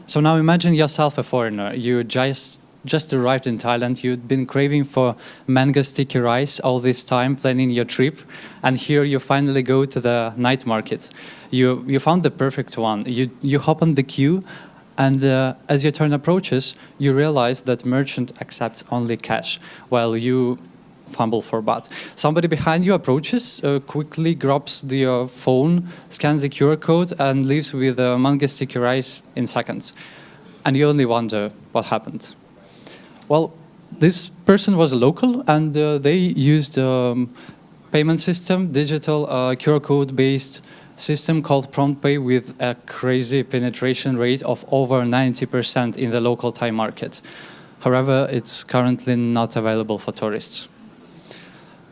So now imagine yourself a foreigner. You just arrived in Thailand, you'd been craving for mango sticky rice all this time, planning your trip, and here you finally go to the night market. You found the perfect one. You hop on the queue, and as your turn approaches, you realize that merchant accepts only cash, while you fumble for baht. Somebody behind you approaches, quickly grabs the phone, scans the QR code, and leaves with mango sticky rice in seconds. And you only wonder what happened. Well, this person was a local, and they used payment system, digital QR code-based system called Prompt Pay with a crazy penetration rate of over 90% in the local Thai market. However, it's currently not available for tourists.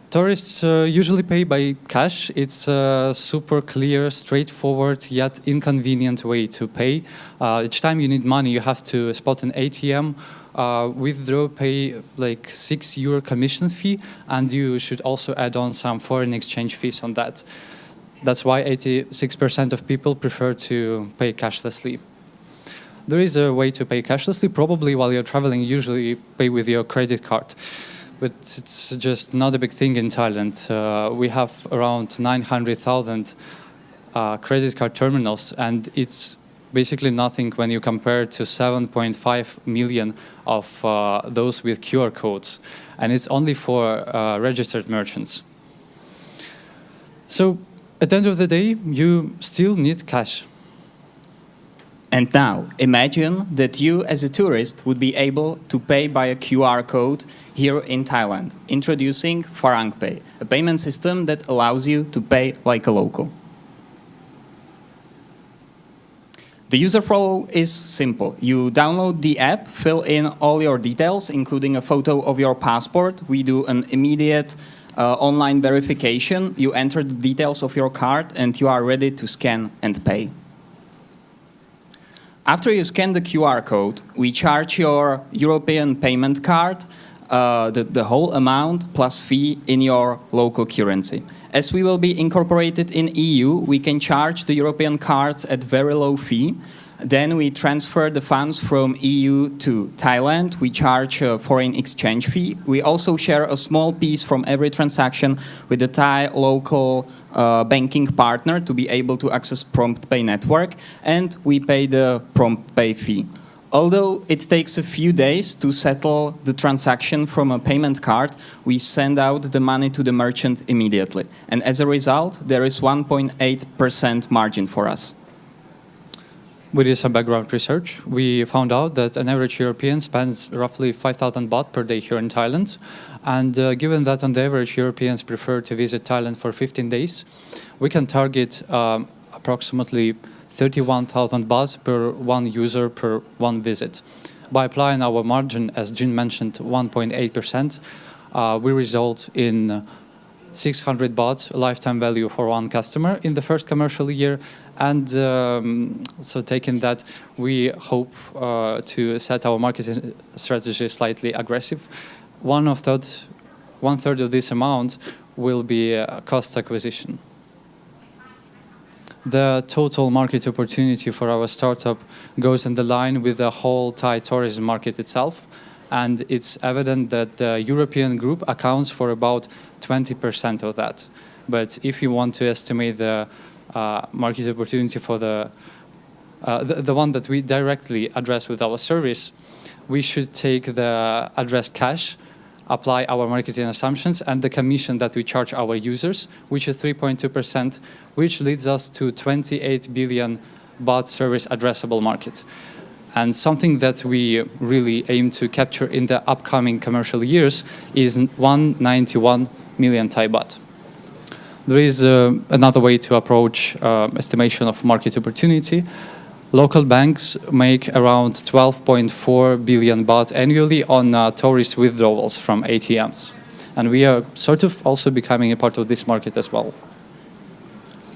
Tourists usually pay by cash. It's a super clear, straightforward, yet inconvenient way to pay. Each time you need money, you have to spot an ATM, withdraw, pay like €6 commission fee, and you should also add on some foreign exchange fees on that. That's why 86% of people prefer to pay cashlessly. There is a way to pay cashlessly. Probably while you're traveling, you usually pay with your credit card. But it's just not a big thing in Thailand. We have around 900,000 credit card terminals, and it's basically nothing when you compare to 7.5 million of those with QR codes. And it's only for registered merchants. So at the end of the day, you still need cash. And now, imagine that you as a tourist would be able to pay by a QR code here in Thailand, introducing Farang Pay, a payment system that allows you to pay like a local. The user flow is simple. You download the app, fill in all your details, including a photo of your passport. We do an immediate online verification. You enter the details of your card and you are ready to scan and pay. After you scan the QR code, we charge your European payment card the whole amount plus fee in your local currency. As we will be incorporated in EU, we can charge the European cards at very low fee. Then we transfer the funds from EU to Thailand. We charge a foreign exchange fee. We also share a small piece from every transaction with the Thai local banking partner to be able to access prompt pay network, and we pay the prompt pay fee. Although it takes a few days to settle the transaction from a payment card, we send out the money to the merchant immediately. And as a result, there is 1.8% margin for us. We did some background research. We found out that an average European spends roughly 5,000 baht per day here in Thailand. And given that on the average Europeans prefer to visit Thailand for 15 days, we can target approximately 31,000 baht per one user per one visit. By applying our margin, as Jin mentioned, 1.8%, we result in 600 baht lifetime value for one customer in the first commercial year. And so taking that, we hope to set our marketing strategy slightly aggressive. One third of this amount will be cost acquisition. The total market opportunity for our startup goes in the line with the whole Thai tourism market itself. And it's evident that the European group accounts for about 20% of that. But if you want to estimate the market opportunity for the one that we directly address with our service, we should take the addressed cash, apply our marketing assumptions, and the commission that we charge our users, which is 3.2%, which leads us to 28 billion baht service addressable market. And something that we really aim to capture in the upcoming commercial years is 191 million Thai baht. There is another way to approach estimation of market opportunity. Local banks make around 12.4 billion baht annually on tourist withdrawals from ATMs. And we are sort of also becoming a part of this market as well.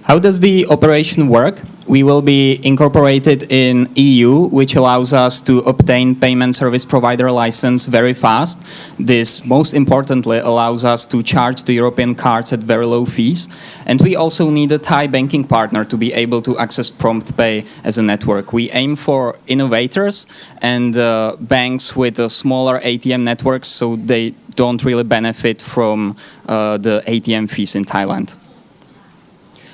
How does the operation work? We will be incorporated in EU, which allows us to obtain payment service provider license very fast. This, most importantly, allows us to charge the European cards at very low fees. And we also need a Thai banking partner to be able to access prompt pay as a network. We aim for innovators and banks with smaller ATM networks, so they don't really benefit from the ATM fees in Thailand.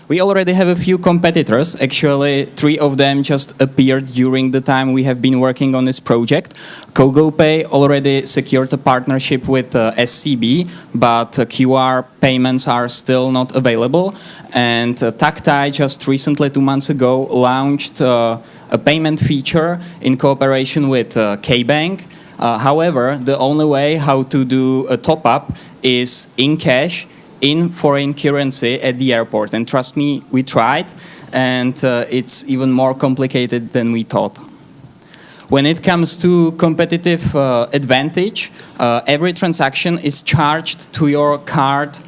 We already have a few competitors. Actually, 3 of them just appeared during the time we have been working on this project. KoGoPay already secured a partnership with SCB, but QR payments are still not available. And TakTai just recently, 2 months ago, launched a payment feature in cooperation with K-Bank. However, the only way how to do a top-up is in cash, in foreign currency at the airport. And trust me, we tried, and it's even more complicated than we thought. When it comes to competitive advantage, every transaction is charged to your card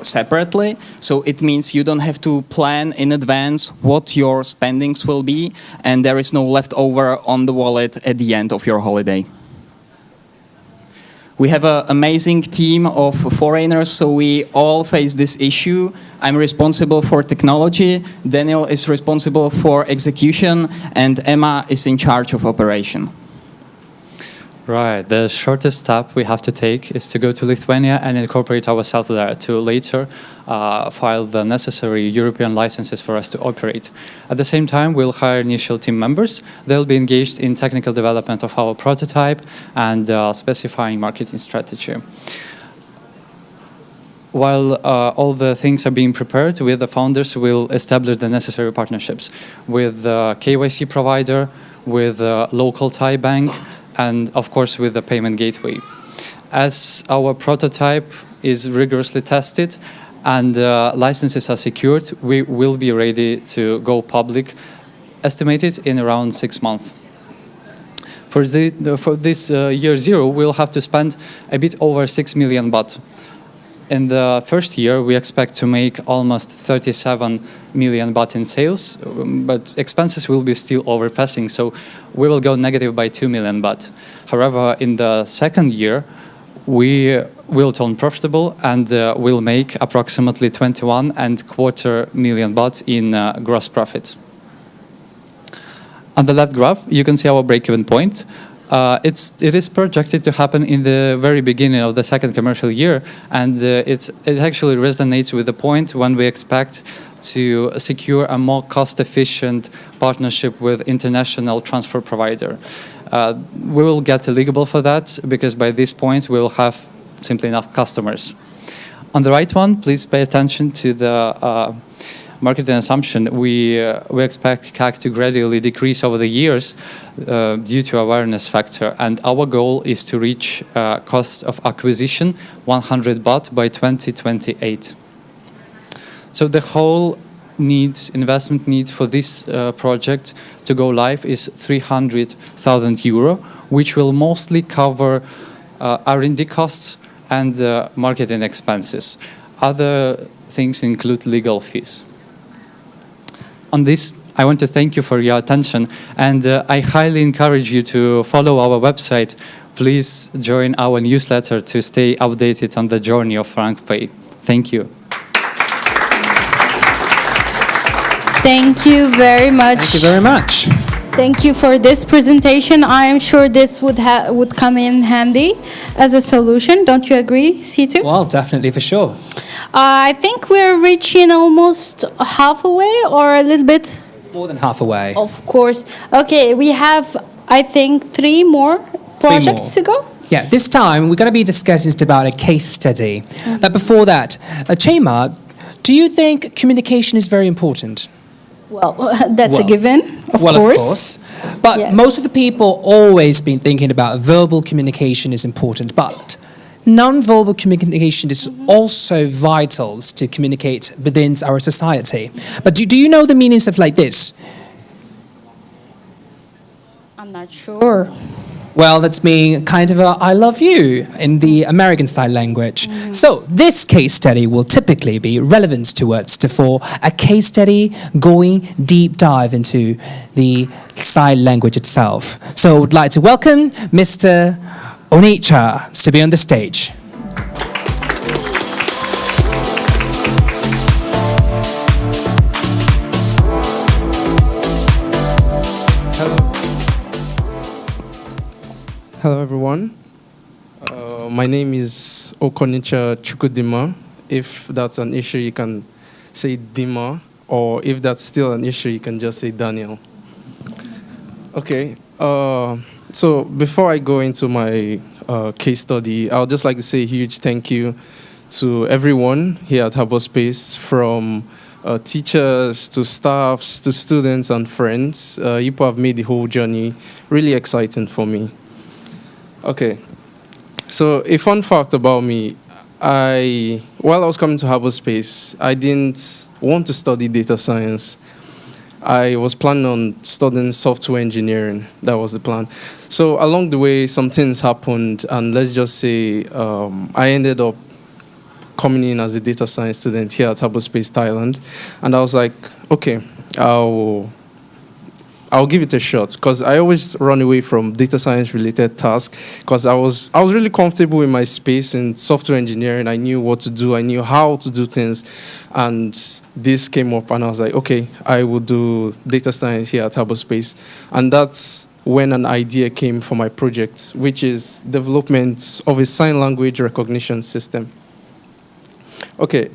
separately. So it means you don't have to plan in advance what your spendings will be, and there is no leftover on the wallet at the end of your holiday. We have an amazing team of foreigners, so we all face this issue. I'm responsible for technology, Daniel is responsible for execution, and Emma is in charge of operation. Right, the shortest step we have to take is to go to Lithuania and incorporate ourselves there to later file the necessary European licenses for us to operate. At the same time, we'll hire initial team members. They'll be engaged in technical development of our prototype and specifying marketing strategy. While all the things are being prepared, with the founders will establish the necessary partnerships with the KYC provider, with the local Thai bank, and of course with the payment gateway. As our prototype is rigorously tested and licenses are secured, we will be ready to go public estimated in around 6 months. For this year zero, we'll have to spend a bit over 6 million baht. In the first year, we expect to make almost 37 million baht in sales, but expenses will be still overpassing, so we will go negative by 2 million baht. However, in the second year, we will turn profitable and will make approximately 21.25 million baht in gross profit. On the left graph, you can see our break-even point. It is projected to happen in the very beginning of the second commercial year, and it actually resonates with the point when we expect to secure a more cost-efficient partnership with international transfer provider. We will get eligible for that because by this point we will have simply enough customers. On the right one, please pay attention to the marketing assumption. We expect CAC to gradually decrease over the years due to awareness factor, and our goal is to reach cost of acquisition 100 baht by 2028. So the whole investment need for this project to go live is 300,000 euro, which will mostly cover R&D costs and marketing expenses. Other things include legal fees. On this, I want to thank you for your attention, and I highly encourage you to follow our website. Please join our newsletter to stay updated on the journey of FrankPay. Thank you. Thank you very much. Thank you very much. Thank you for this presentation. I am sure this would come in handy as a solution. Don't you agree, C2? Well, definitely, for sure. I think we're reaching almost halfway or a little bit. More than half away. Of course. Okay, we have, I think, 3 more projects to go. Yeah, this time we're going to be discussing about a case study. But before that, Chema, do you think communication is very important? Well, that's a given, of Of course. course. But Yes. most of the people always been thinking about verbal communication is important, but non-verbal communication is also vital to communicate within our society. But do you know the meanings of like this? I'm not sure. Well, that's mean kind of a I love you in the American sign language. So this case study will typically be relevant towards for a case study going deep dive into the sign language itself. So I would like to welcome Mr. Onicha to be on the stage. Hello everyone. My name is Okonicha Chukudima. If that's an issue, you can say Dima, or if that's still an issue, you can just say Daniel. Okay. So before I go into my case study, I would just like to say a huge thank you to everyone here at Harbour.Space, from teachers to staffs to students and friends. You have made the whole journey really exciting for me. Okay, so a fun fact about me, while I was coming to Harbour.Space, I didn't want to study data science. I was planning on studying software engineering. That was the plan. So along the way, some things happened, and let's just say I ended up coming in as a data science student here at Harbour.Space Thailand. And I was like, okay, I'll give it a shot, because I always run away from data science related tasks, because I was really comfortable in my space in software engineering. I knew what to do, I knew how to do things, and this came up and I was like, okay, I will do data science here at Harbour.Space. And that's when an idea came for my project, which is development of a sign language recognition system. Okay.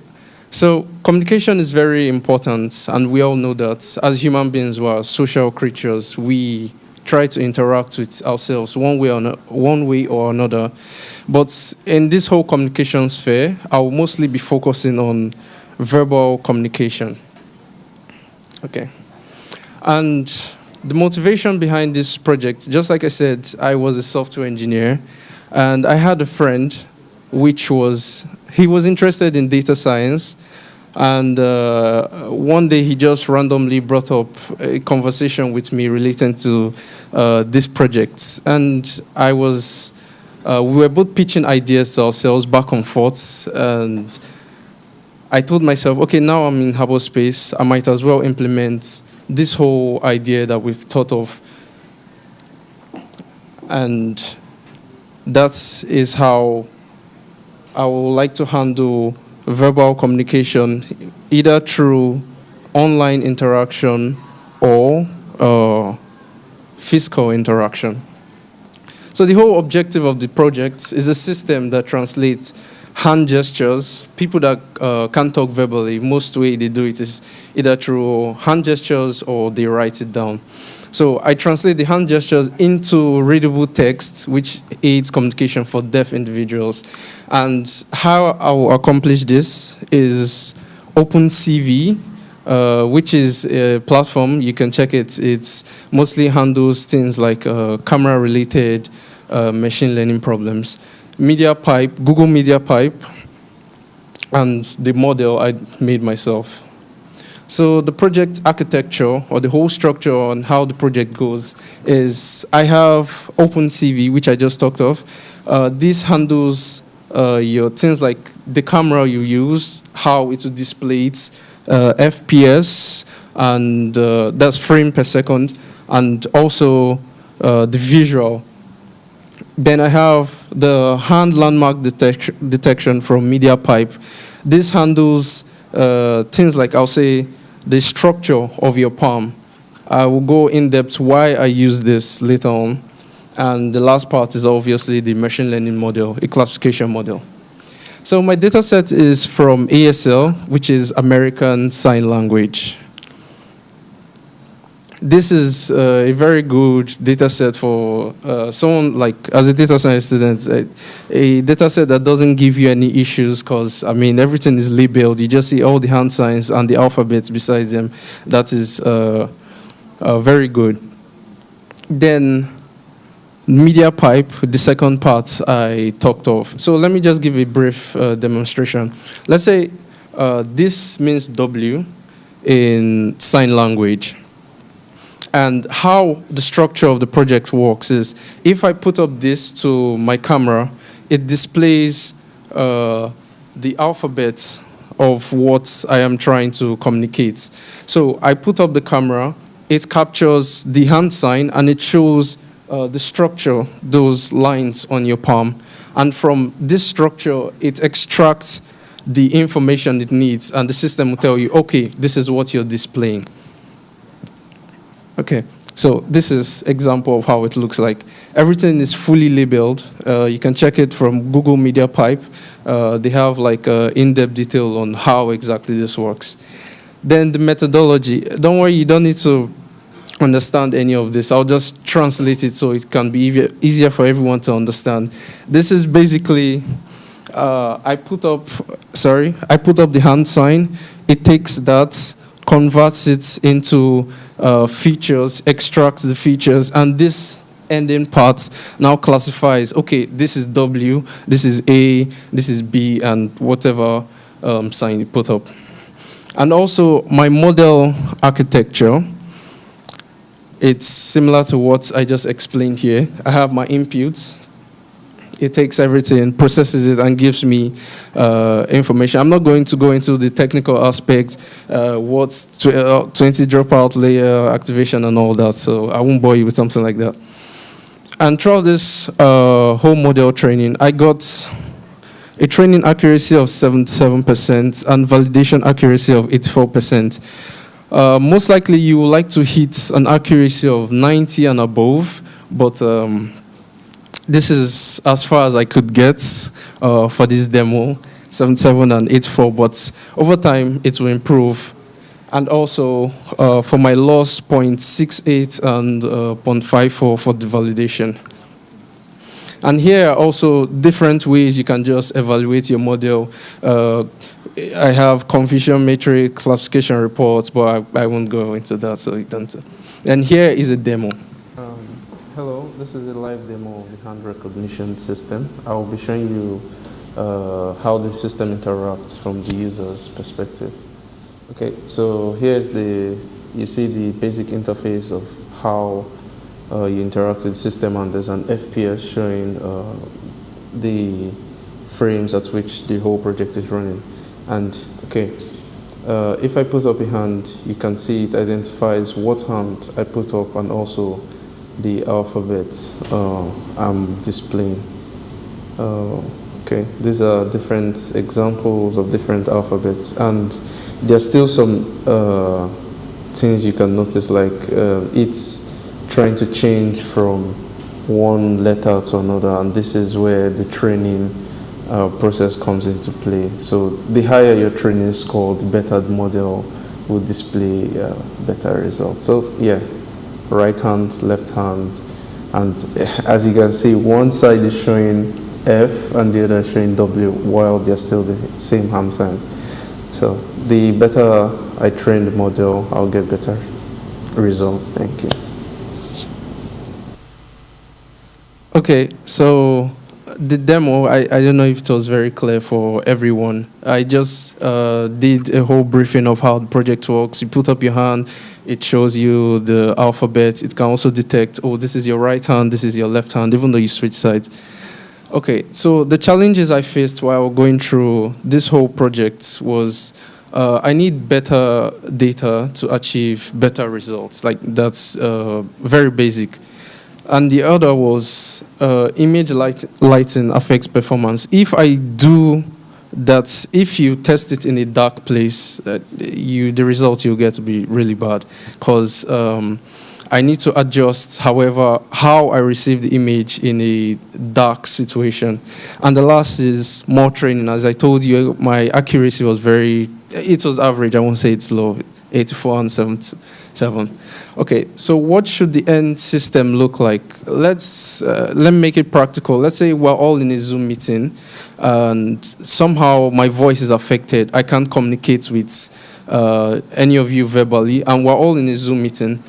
So communication is very important, and we all know that as human beings, we are social creatures. We try to interact with ourselves one way or another. But in this whole communication sphere, I will mostly be focusing on verbal communication. Okay. And the motivation behind this project, just like I said, I was a software engineer, and I had a friend he was interested in data science, And one day he just randomly brought up a conversation with me relating to this project. And we were both pitching ideas to ourselves back and forth. And I told myself, okay, now I'm in Harbour.Space, I might as well implement this whole idea that we've thought of. And that is how I would like to handle verbal communication, either through online interaction or physical interaction. So the whole objective of the project is a system that translates hand gestures. People that can't talk verbally, most way they do it is either through hand gestures or they write it down. So I translate the hand gestures into readable text, which aids communication for deaf individuals. And how I will accomplish this is OpenCV, which is a platform. You can check it. It's mostly handles things like camera-related machine learning problems. MediaPipe, Google MediaPipe, and the model I made myself. So the project architecture, or the whole structure on how the project goes, is I have OpenCV, which I just talked of. This handles your things like the camera you use, how it will display it, FPS, and that's frame per second, and also the visual. Then I have the hand landmark detection from MediaPipe. This handles things like, I'll say, the structure of your palm. I will go in depth why I use this later on. And the last part is obviously the machine learning model, a classification model. So my data set is from ASL, which is American Sign Language. This is a very good data set for someone like, as a data science student, a data set that doesn't give you any issues because, I mean, everything is labeled. You just see all the hand signs and the alphabets beside them. That is very good. Then MediaPipe, the second part I talked of. So let me just give a brief demonstration. Let's say this means W in sign language. And how the structure of the project works is, if I put up this to my camera, it displays the alphabets of what I am trying to communicate. So I put up the camera, it captures the hand sign, and it shows the structure, those lines on your palm. And from this structure, it extracts the information it needs, and the system will tell you, okay, this is what you're displaying. Okay, so this is example of how it looks like. Everything is fully labeled. You can check it from Google MediaPipe. They have like in-depth detail on how exactly this works. Then the methodology. Don't worry, you don't need to understand any of this. I'll just translate it so it can be easier for everyone to understand. This is basically, I put up the hand sign. It takes that, converts it into features, extracts the features, and this ending part now classifies, okay, this is W, this is A, this is B, and whatever sign you put up. And also my model architecture, it's similar to what I just explained here. I have my inputs. It takes everything, processes it, and gives me information. I'm not going to go into the technical aspects, what's 20 dropout layer activation and all that, so I won't bore you with something like that. And throughout this whole model training, I got a training accuracy of 77% and validation accuracy of 84%. Most likely you would like to hit an accuracy of 90 and above, but this is as far as I could get for this demo, 77 and 84, but over time it will improve. And also for my loss, 0.68 and 0.54 for the validation. And here are also different ways you can just evaluate your model. I have confusion matrix, classification reports, but I won't go into that, so you don't. And here is a demo. Hello, this is a live demo of the hand recognition system. I will be showing you how the system interacts from the user's perspective. Okay, so here's you see the basic interface of how you interact with the system, and there's an FPS showing the frames at which the whole project is running. And okay, if I put up a hand, you can see it identifies what hand I put up and also the alphabets I'm displaying. Okay, these are different examples of different alphabets, and there's still some things you can notice, like it's trying to change from one letter to another, and this is where the training process comes into play. So the higher your training score, the better the model will display better results. So yeah, right hand, left hand, and as you can see, one side is showing F and the other is showing W, while they're still the same hand signs. So the better I train the model, I'll get better results. Thank you. Okay, so the demo, I don't know if it was very clear for everyone. I just did a whole briefing of how the project works. You put up your hand, it shows you the alphabet. It can also detect, oh, this is your right hand, this is your left hand, even though you switch sides. Okay, so the challenges I faced while going through this whole project was I need better data to achieve better results. Like, that's very basic. And the other was image lighting affects performance. If I do that, if you test it in a dark place, the results you get to be really bad, because I need to adjust, however, how I receive the image in a dark situation. And the last is more training. As I told you, my accuracy was it was average. I won't say it's low, 84 and 77. Okay, so what should the end system look like? Let me make it practical. Let's say we're all in a Zoom meeting, and somehow my voice is affected. I can't communicate with any of you verbally, and we're all in a Zoom meeting.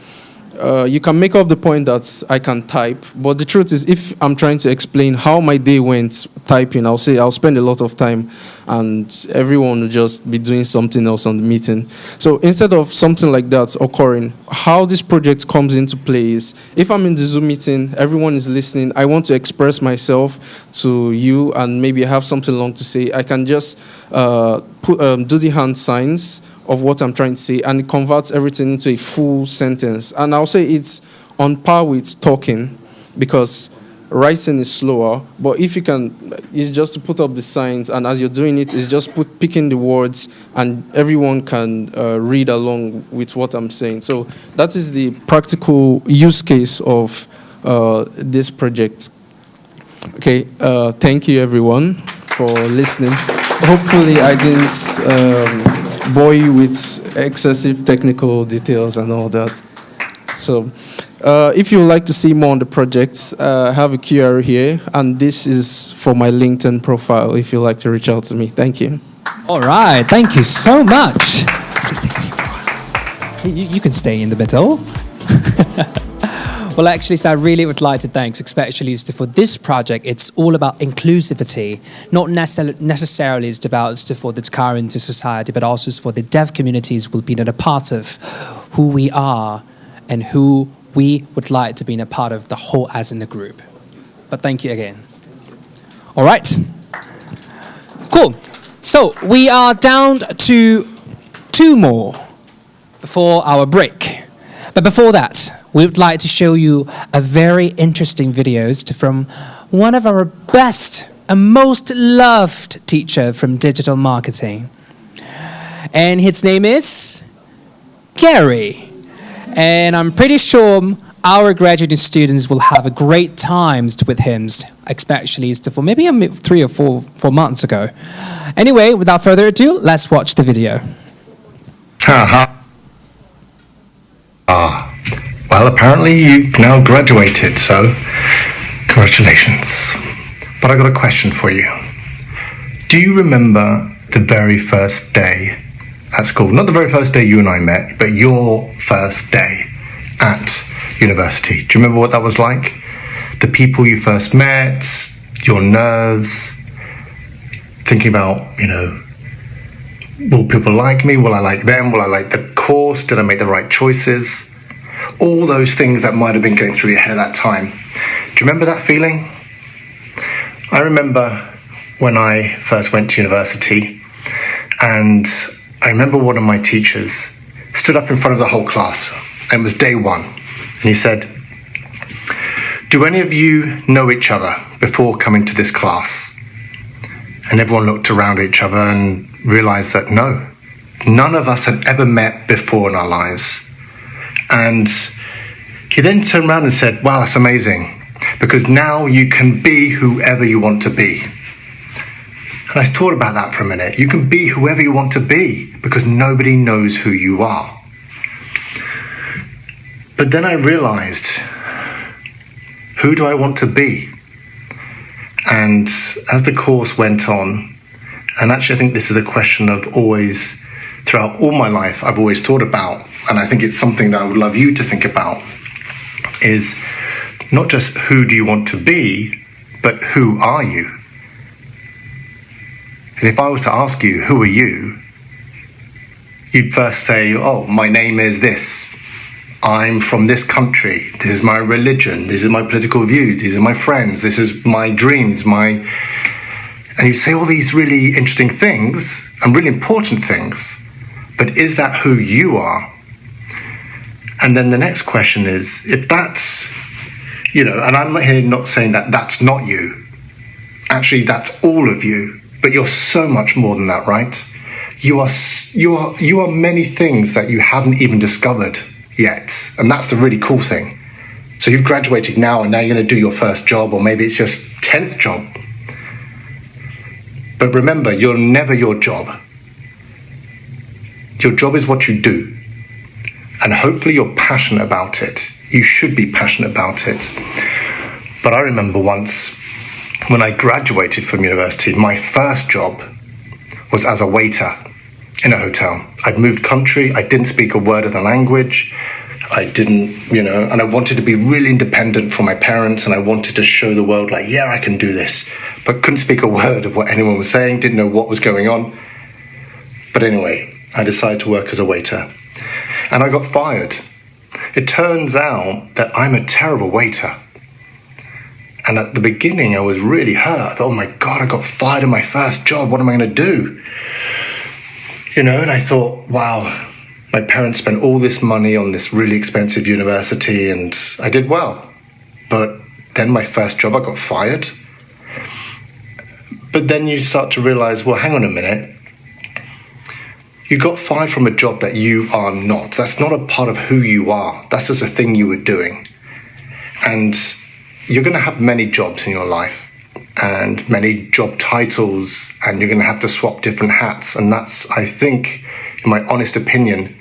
You can make up the point that I can type, but the truth is, if I'm trying to explain how my day went typing, I'll say I'll spend a lot of time, and everyone will just be doing something else on the meeting. So instead of something like that occurring, how this project comes into play is, if I'm in the Zoom meeting, everyone is listening, I want to express myself to you, and maybe I have something long to say, I can just do the hand signs of what I'm trying to say, and it converts everything into a full sentence. And I'll say it's on par with talking, because writing is slower, but if you can, it's just to put up the signs, and as you're doing it, it's just picking the words, and everyone can read along with what I'm saying. So that is the practical use case of this project. Okay, thank you everyone for listening. Hopefully I didn't bore you with excessive technical details and all that. So if you would like to see more on the project, I have a QR here, and this is for my LinkedIn profile if you'd like to reach out to me. Thank you. All right, thank you so much. You can stay in the middle. Well, actually, so I really would like to thank, especially for this project. It's all about inclusivity, not necessarily it's about for the current society, but also for the deaf communities will be a part of who we are and who we would like to be a part of the whole as in a group. But thank you again. All right. Cool. So we are down to 2 more before our break. But before that, we would like to show you a very interesting videos from one of our best and most loved teacher from digital marketing. And his name is Gary. And I'm pretty sure our graduating students will have a great time with him, especially for maybe 3 or 4 months ago. Anyway, without further ado, let's watch the video. Well, apparently you've now graduated, so congratulations. But I got a question for you. Do you remember the very first day at school? Not the very first day you and I met, but your first day at university. Do you remember what that was like? The people you first met, your nerves. thinking about, will people like me? Will I like them? Will I like the course? Did I make the right choices? All those things that might have been going through your head at that time. Do you remember that feeling? I remember when I first went to university, and I remember one of my teachers stood up in front of the whole class, and it was day one, and he said, "Do any of you know each other before coming to this class?" And everyone looked around at each other and realized that no, none of us had ever met before in our lives. And he then turned around and said, "Wow, that's amazing, because now you can be whoever you want to be." And I thought about that for a minute. You can be whoever you want to be because nobody knows who you are. But then I realized, who do I want to be? And as the course went on, and actually I think this is a question I've always, throughout all my life, I've always thought about, and I think it's something that I would love you to think about, is not just who do you want to be, but who are you? And if I was to ask you, who are you? You'd first say, oh, my name is this. I'm from this country. This is my religion. These are my political views. These are my friends. This is my dreams. And you say all these really interesting things and really important things. But is that who you are? And then the next question is, if that's, and I'm here not saying that that's not you. Actually, that's all of you. But you're so much more than that, right? You are many things that you haven't even discovered yet. And that's the really cool thing. So you've graduated now, and now you're going to do your first job, or maybe it's your 10th job. But remember, you're never your job. Your job is what you do. And hopefully you're passionate about it. You should be passionate about it. But I remember once when I graduated from university, my first job was as a waiter in a hotel. I'd moved country. I didn't speak a word of the language. I didn't, and I wanted to be really independent from my parents, and I wanted to show the world, like, yeah, I can do this. But couldn't speak a word of what anyone was saying, didn't know what was going on. But anyway, I decided to work as a waiter. And I got fired. It turns out that I'm a terrible waiter. And at the beginning, I was really hurt. I thought, oh my God, I got fired in my first job. What am I going to do? And I thought, wow, my parents spent all this money on this really expensive university, and I did well. But then my first job, I got fired. But then you start to realize, well, hang on a minute. You got fired from a job that you are not. That's not a part of who you are. That's just a thing you were doing. And you're going to have many jobs in your life and many job titles, and you're going to have to swap different hats. And that's, I think, in my honest opinion,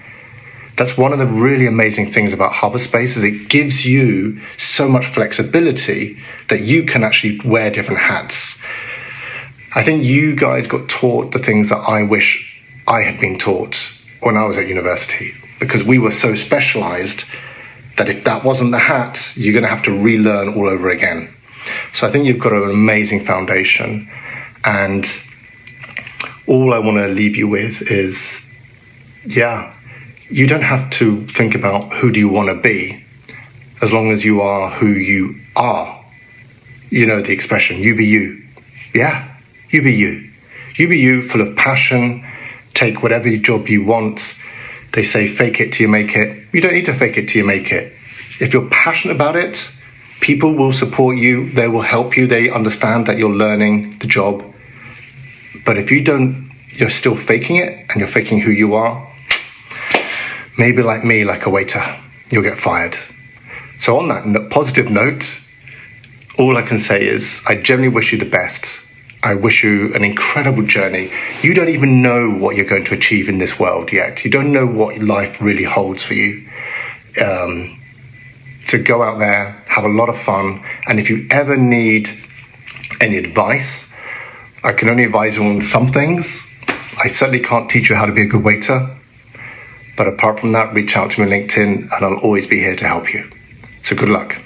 that's one of the really amazing things about Harbour.Space, is it gives you so much flexibility that you can actually wear different hats. I think you guys got taught the things that I wish I had been taught when I was at university, because we were so specialized that if that wasn't the hat, you're going to have to relearn all over again. So I think you've got an amazing foundation, and all I want to leave you with is, you don't have to think about who do you want to be, as long as you are who you are. You know the expression, you be you. Yeah, you be you. You be you, full of passion. Take whatever job you want. They say fake it till you make it. You don't need to fake it till you make it. If you're passionate about it, people will support you. They will help you. They understand that you're learning the job. But if you don't, you're still faking it, and you're faking who you are, maybe like me, like a waiter, you'll get fired. So on that positive note, all I can say is I genuinely wish you the best. I wish you an incredible journey. You don't even know what you're going to achieve in this world yet. You don't know what life really holds for you. So go out there, have a lot of fun. And if you ever need any advice, I can only advise you on some things. I certainly can't teach you how to be a good waiter. But apart from that, reach out to me on LinkedIn, and I'll always be here to help you. So good luck.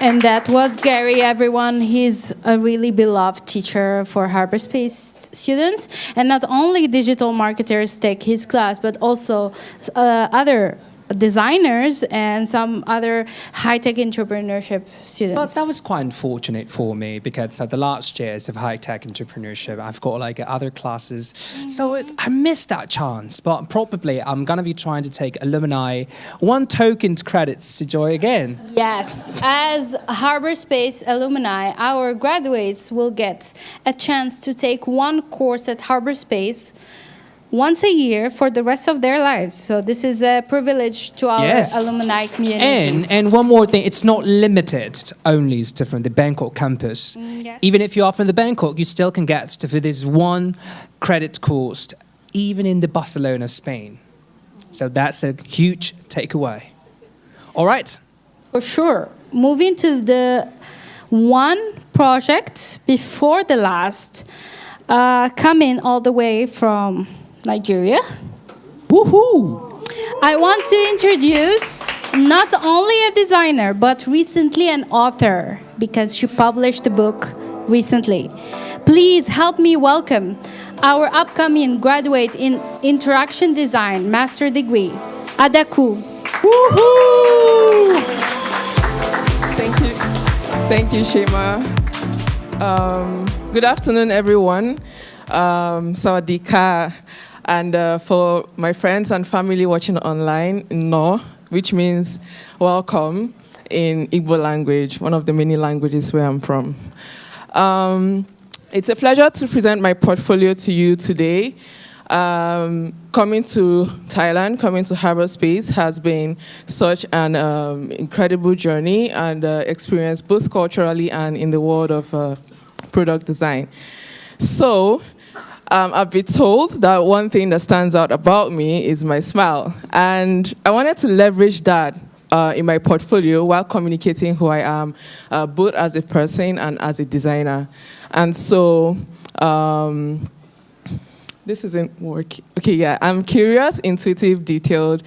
And that was Gary, everyone. He's a really beloved teacher for Harbour.Space students. And not only digital marketers take his class, but also other designers and some other high-tech entrepreneurship students. But that was quite unfortunate for me because at the last years of high-tech entrepreneurship, I've got like other classes. So I missed that chance. But probably I'm going to be trying to take alumni 1 token credits to join again. Yes, as Harbour.Space alumni, our graduates will get a chance to take 1 course at Harbour.Space once a year for the rest of their lives. So this is a privilege to our alumni community. And one more thing, it's not limited only to from the Bangkok campus. Yes. Even if you are from the Bangkok, you still can get to this 1 credit course, even in the Barcelona, Spain. So that's a huge takeaway. All right. For sure. Moving to the 1 project before the last, coming all the way from Nigeria. Woohoo! I want to introduce not only a designer, but recently an author, because she published a book recently. Please help me welcome our upcoming graduate in Interaction Design Master Degree, Adaku. Woohoo! Thank you, Shema. Good afternoon, everyone. Sawadika. And for my friends and family watching online, no, which means welcome in Igbo language, one of the many languages where I'm from. It's a pleasure to present my portfolio to you today. Coming to Thailand, coming to Harbour.Space has been such an incredible journey and experience both culturally and in the world of product design. So, I've been told that one thing that stands out about me is my smile. And I wanted to leverage that in my portfolio while communicating who I am, both as a person and as a designer. And so, this isn't working. Okay, yeah, I'm curious, intuitive, detailed,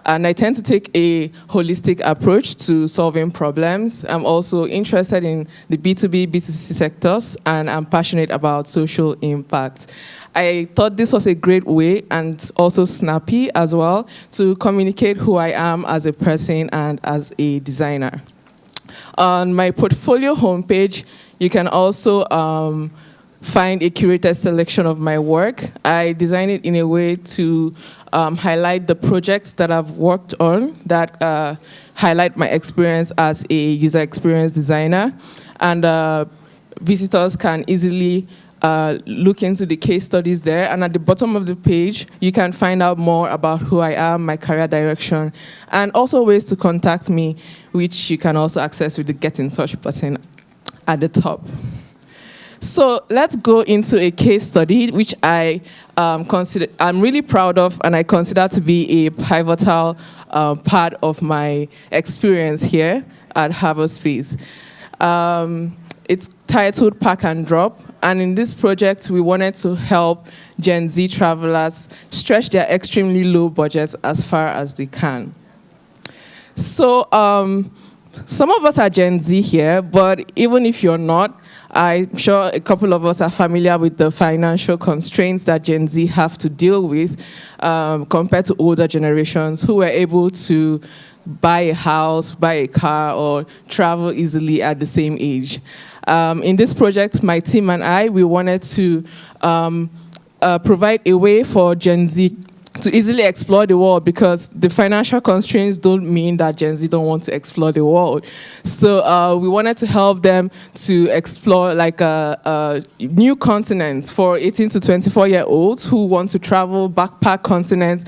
and I tend to take a holistic approach to solving problems. I'm also interested in the B2B, B2C sectors, and I'm passionate about social impact. I thought this was a great way and also snappy as well to communicate who I am as a person and as a designer. On my portfolio homepage, you can also find a curated selection of my work. I design it in a way to highlight the projects that I've worked on that highlight my experience as a user experience designer. And visitors can easily look into the case studies there. And at the bottom of the page, you can find out more about who I am, my career direction, and also ways to contact me, which you can also access with the Get in Touch button at the top. So let's go into a case study, which I'm really proud of, and I consider to be a pivotal part of my experience here at Harbour.Space. It's titled Pack and Drop, and in this project, we wanted to help Gen Z travelers stretch their extremely low budgets as far as they can. So some of us are Gen Z here, but even if you're not, I'm sure a couple of us are familiar with the financial constraints that Gen Z have to deal with compared to older generations who were able to buy a house, buy a car, or travel easily at the same age. In this project, my team and I, we wanted to provide a way for Gen Z to easily explore the world, because the financial constraints don't mean that Gen Z don't want to explore the world. So we wanted to help them to explore like new continents for 18 to 24-year-olds who want to travel, backpack continents.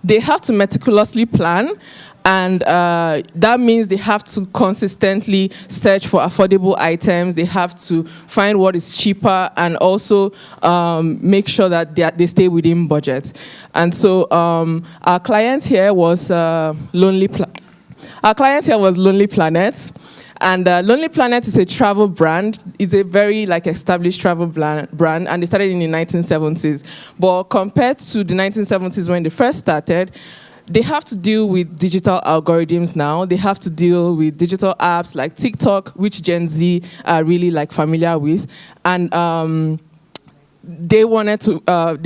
They have to meticulously plan, and that means they have to consistently search for affordable items. They have to find what is cheaper and also make sure that they stay within budget. And so our client here was Lonely Planet. And Lonely Planet is a travel brand. It's a very established travel brand, and they started in the 1970s. But compared to the 1970s when they first started, they have to deal with digital algorithms now. They have to deal with digital apps like TikTok, which Gen Z are really like familiar with. And they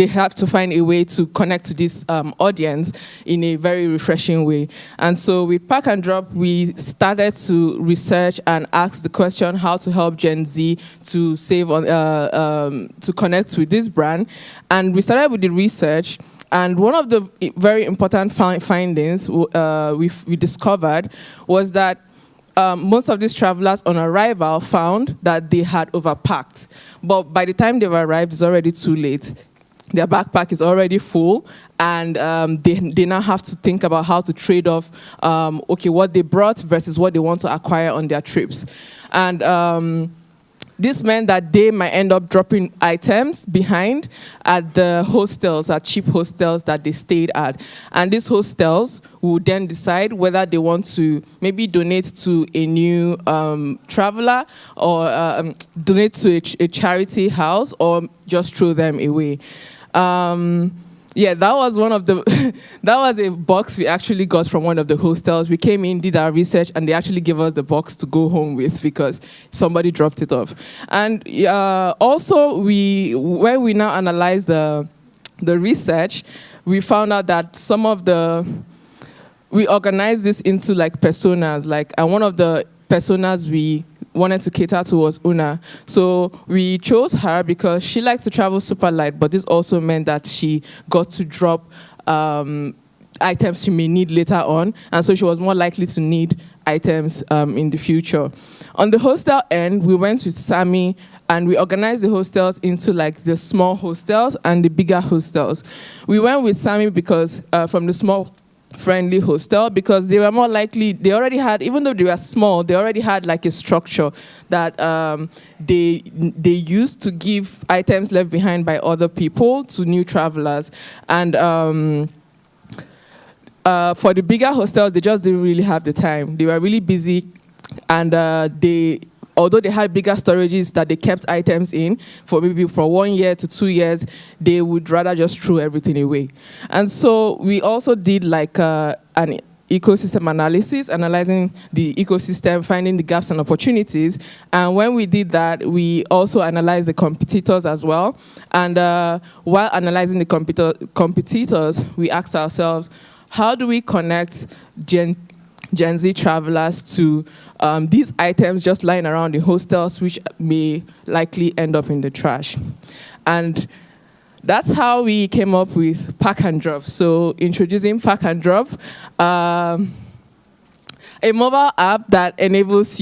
have to find a way to connect to this audience in a very refreshing way. And so with Pack and Drop, we started to research and ask the question how to help Gen Z to save on, to connect with this brand. And we started with the research. And one of the very important findings we discovered was that most of these travelers on arrival found that they had overpacked. But by the time they've arrived, it's already too late. Their backpack is already full, and they now have to think about how to trade off, what they brought versus what they want to acquire on their trips. And this meant that they might end up dropping items behind at the hostels, at cheap hostels that they stayed at. And these hostels would then decide whether they want to maybe donate to a new traveler or donate to a charity house or just throw them away. That was one of the, that was a box we actually got from one of the hostels. We came in, did our research, and they actually gave us the box to go home with because somebody dropped it off. And also, when we now analyzed the research, we found out that we organized this into like personas, and one of the personas we wanted to cater to was Una. So we chose her because she likes to travel super light, but this also meant that she got to drop items she may need later on, and so she was more likely to need items in the future. On the hostel end, we went with Sammy, and we organized the hostels into like the small hostels and the bigger hostels. We went with Sammy because from the small friendly hostel because they were more likely, they already had, even though they were small, they already had like a structure that they used to give items left behind by other people to new travelers. And for the bigger hostels, they just didn't really have the time. They were really busy, and although they had bigger storages that they kept items in for maybe for 1 year to 2 years, they would rather just throw everything away. And so we also did like an ecosystem analysis, analyzing the ecosystem, finding the gaps and opportunities. And when we did that, we also analyzed the competitors as well. And while analyzing the competitors, we asked ourselves, how do we connect Gen Z travelers to these items just lying around in hostels, which may likely end up in the trash? And that's how we came up with Pack and Drop. So introducing Pack and Drop, a mobile app that enables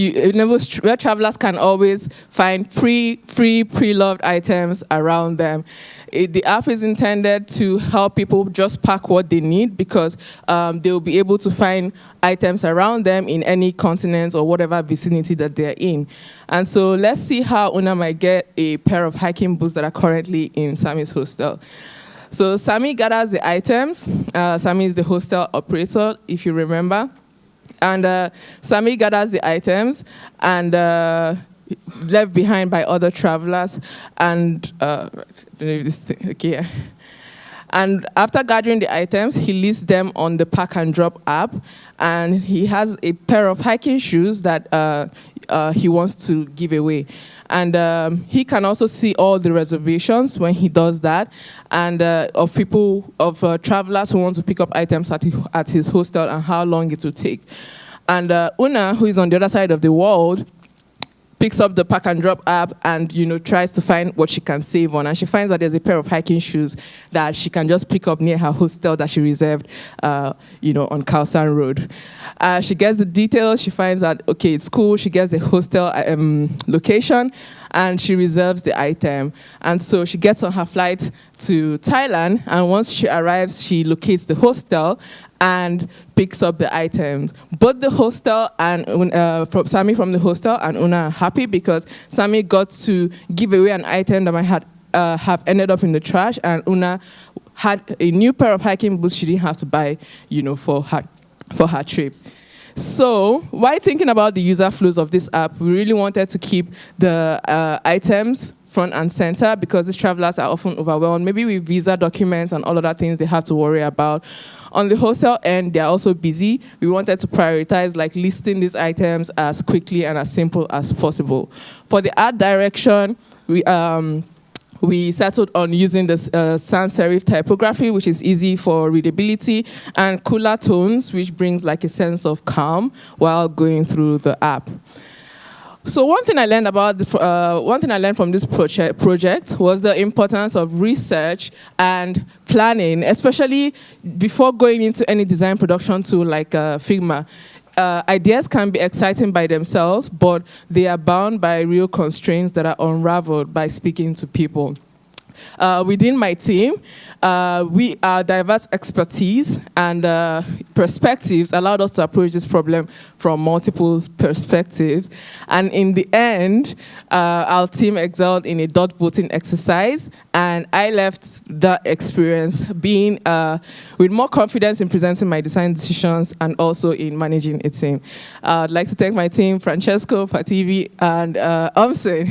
where travelers can always find pre-loved items around them. The app is intended to help people just pack what they need because they'll be able to find items around them in any continent or whatever vicinity that they're in. And so let's see how Una might get a pair of hiking boots that are currently in Sammy's hostel. So Sammy gathers the items. Sammy is the hostel operator, if you remember. And Sammy gathers the items and left behind by other travelers. And And after gathering the items, he lists them on the Pack and Drop app. And he has a pair of hiking shoes that he wants to give away. And he can also see all the reservations when he does that, and of travelers who want to pick up items at his hostel and how long it will take. And Una, who is on the other side of the world, picks up the Pack and Drop app and tries to find what she can save on. And she finds that there's a pair of hiking shoes that she can just pick up near her hostel that she reserved, on Khaosan Road. She gets the details. She finds that, okay, it's cool. She gets the hostel location and she reserves the item. And so she gets on her flight to Thailand. And once she arrives, she locates the hostel and picks up the items. Both the hostel and from Sammy from the hostel and Una are happy because Sammy got to give away an item that might have ended up in the trash, and Una had a new pair of hiking boots she didn't have to buy, for her trip. So while thinking about the user flows of this app, we really wanted to keep the items front and center because these travelers are often overwhelmed, maybe with visa documents and all other things they have to worry about. On the hostel end, they're also busy. We wanted to prioritize like listing these items as quickly and as simple as possible. For the art direction, we settled on using the sans serif typography, which is easy for readability, and cooler tones, which brings like a sense of calm while going through the app. So one thing I learned from this project was the importance of research and planning, especially before going into any design production tool like Figma. Ideas can be exciting by themselves, but they are bound by real constraints that are unraveled by speaking to people. Within my team, our diverse expertise and perspectives allowed us to approach this problem from multiple perspectives. And in the end, our team excelled in a dot voting exercise, and I left that experience being with more confidence in presenting my design decisions and also in managing a team. I'd like to thank my team, Francesco, Pativi, and Omsen.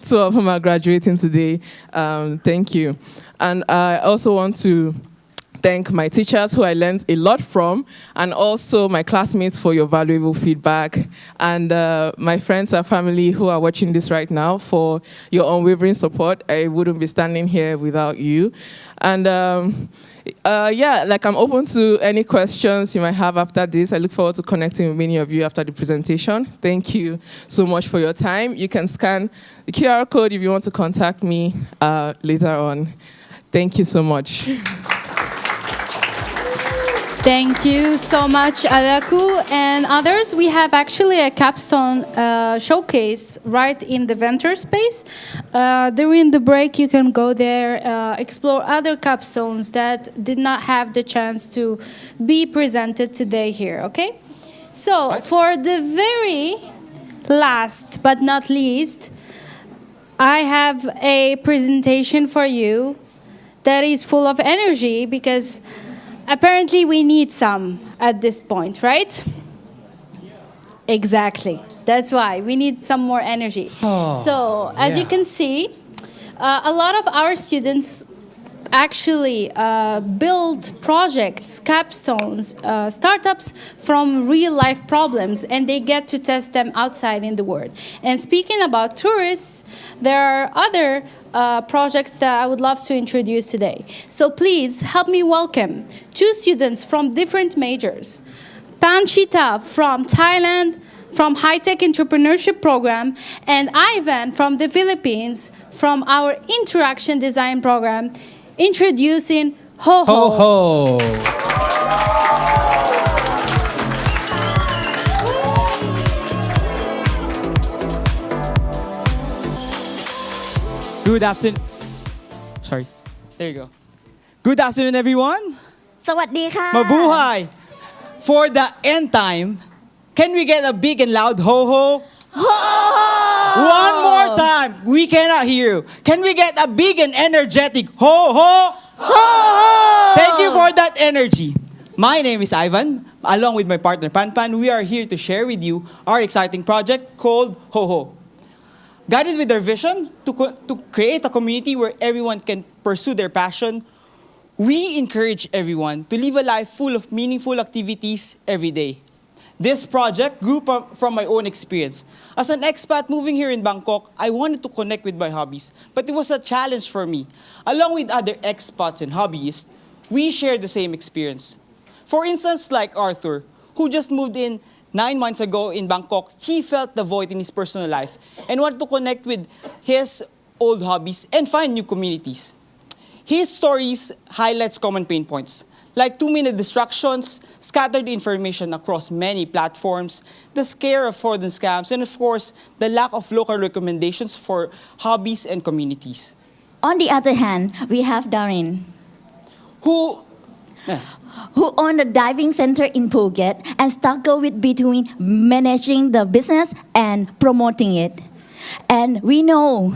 Two of whom are graduating today. Thank you. And I also want to thank my teachers who I learned a lot from, and also my classmates for your valuable feedback, and my friends and family who are watching this right now for your unwavering support. I wouldn't be standing here without you. And yeah, like I'm open to any questions you might have after this. I look forward to connecting with many of you after the presentation. Thank you so much for your time. You can scan the QR code if you want to contact me later on. Thank you so much. Thank you so much, Adaku and others. We have actually a capstone showcase right in the vendor space. During the break, you can go there, explore other capstones that did not have the chance to be presented today here, okay? So, for the very last but not least, I have a presentation for you that is full of energy because apparently we need some at this point, right? Exactly. That's why we need some more energy. So as you can see, a lot of our students actually build projects, capstones, startups from real life problems, and they get to test them outside in the world. And speaking about tourists, there are other projects that I would love to introduce today. So please help me welcome two students from different majors. Panchita from Thailand, from High-Tech Entrepreneurship Program, and Ivan from the Philippines, from our Interaction Design Program, introducing Ho Ho. Ho Ho. Good afternoon. Sorry. There you go. Good afternoon, everyone. สวัสดีค่ะ Mabuhay. For the end time, can we get a big and loud ho ho? Ho ho! One more time. We cannot hear you. Can we get a big and energetic ho ho? Ho ho! Thank you for that energy. My name is Ivan. Along with my partner Pan Pan, we are here to share with you our exciting project called Ho Ho. Guided with our vision to create a community where everyone can pursue their passion, we encourage everyone to live a life full of meaningful activities every day. This project grew from my own experience. As an expat moving here in Bangkok, I wanted to connect with my hobbies, but it was a challenge for me. Along with other expats and hobbyists, we shared the same experience. For instance, like Arthur, who just moved in 9 months ago in Bangkok, he felt the void in his personal life and wanted to connect with his old hobbies and find new communities. His stories highlights common pain points, like too-many distractions, scattered information across many platforms, the scare of fraud and scams, and of course, the lack of local recommendations for hobbies and communities. On the other hand, we have Darin, who owned a diving center in Phuket and struggled with between managing the business and promoting it. And we know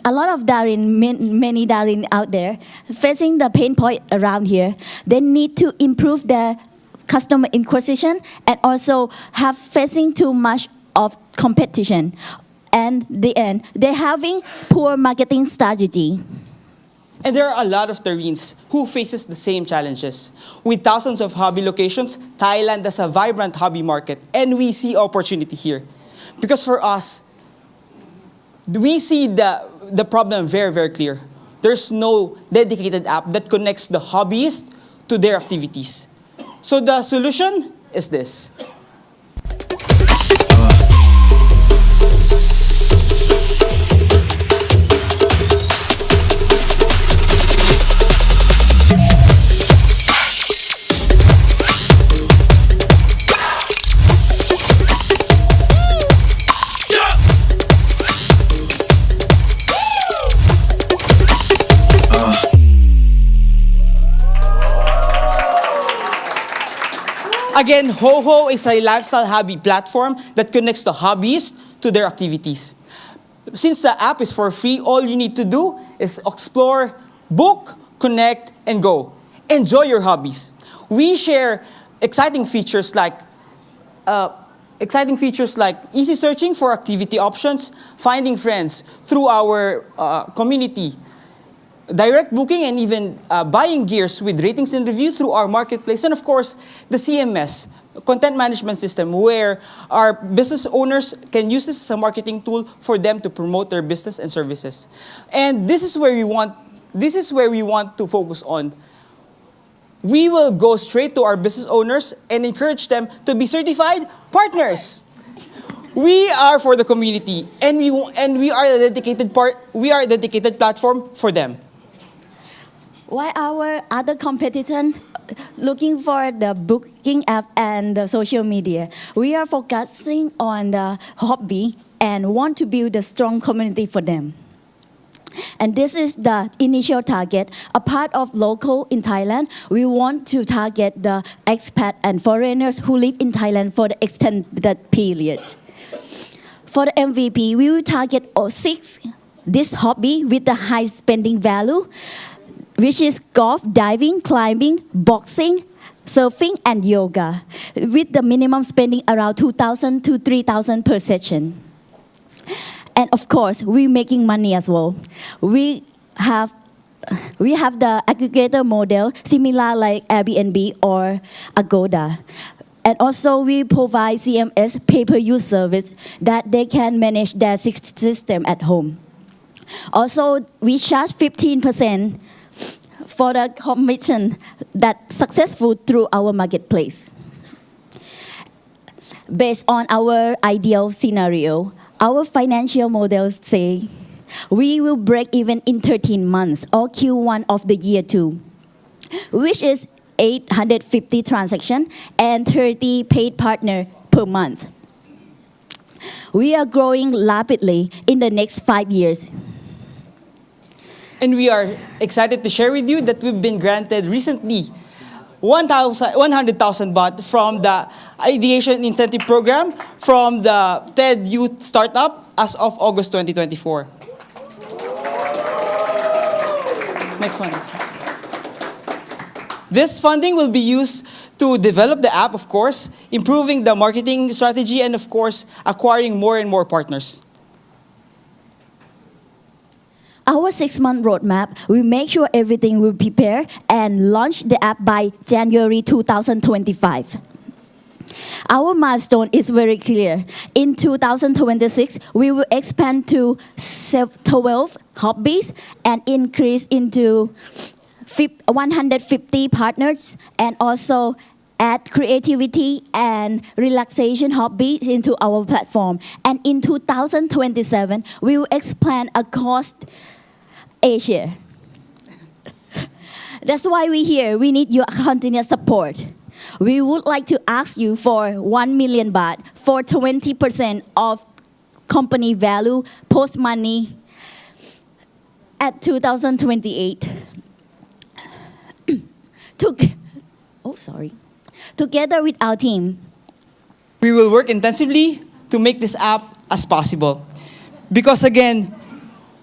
a lot of Darin, many Darin out there, facing the pain point around here. They need to improve their customer acquisition and also have facing too much of competition. and the end, they're having poor marketing strategy. And there are a lot of Terreans who faces the same challenges. With thousands of hobby locations, Thailand has a vibrant hobby market, and we see opportunity here. Because for us, we see the problem very, very clear. There's no dedicated app that connects the hobbyists to their activities. So the solution is this. Again, HoHo is a lifestyle hobby platform that connects the hobbyists to their activities. Since the app is for free, all you need to do is explore, book, connect, and go. Enjoy your hobbies. We share exciting features like easy searching for activity options, finding friends through our community, direct booking, and even buying gears with ratings and review through our marketplace. And of course, the CMS, content management system, where our business owners can use this as a marketing tool for them to promote their business and services. And this is where we want to focus on. We will go straight to our business owners and encourage them to be certified partners. We are for the community, and we are a dedicated platform for them. While our other competitors looking for the booking app and the social media, we are focusing on the hobby and want to build a strong community for them. And this is the initial target. A part of local in Thailand, we want to target the expat and foreigners who live in Thailand for the extended period. For the MVP, we will target 6 this hobby with the high spending value, which is golf, diving, climbing, boxing, surfing, and yoga, with the minimum spending around 2,000 to 3,000 per session. And of course, we're making money as well. We have the aggregator model, similar like Airbnb or Agoda. And also we provide CMS pay-per-use service that they can manage their system at home. Also, we charge 15% for the commission that's successful through our marketplace. Based on our ideal scenario, our financial models say we will break even in 13 months or Q1 of the year 2, which is 850 transactions and 30 paid partners per month. We are growing rapidly in the next 5 years. And we are excited to share with you that we've been granted recently 100,000 baht from the Ideation Incentive Program from the TED Youth Startup as of August 2024. Next one. This funding will be used to develop the app, of course, improving the marketing strategy, and of course, acquiring more and more partners. Our 6-month roadmap, we make sure everything will prepare and launch the app by January 2025. Our milestone is very clear. In 2026, we will expand to 12 hobbies and increase into 150 partners, and also add creativity and relaxation hobbies into our platform. And in 2027, we will expand across Asia. That's why we're here. We need your continuous support. We would like to ask you for 1 million baht for 20% of company value post money at 2028. Together with our team, we will work intensively to make this app as possible. Because again,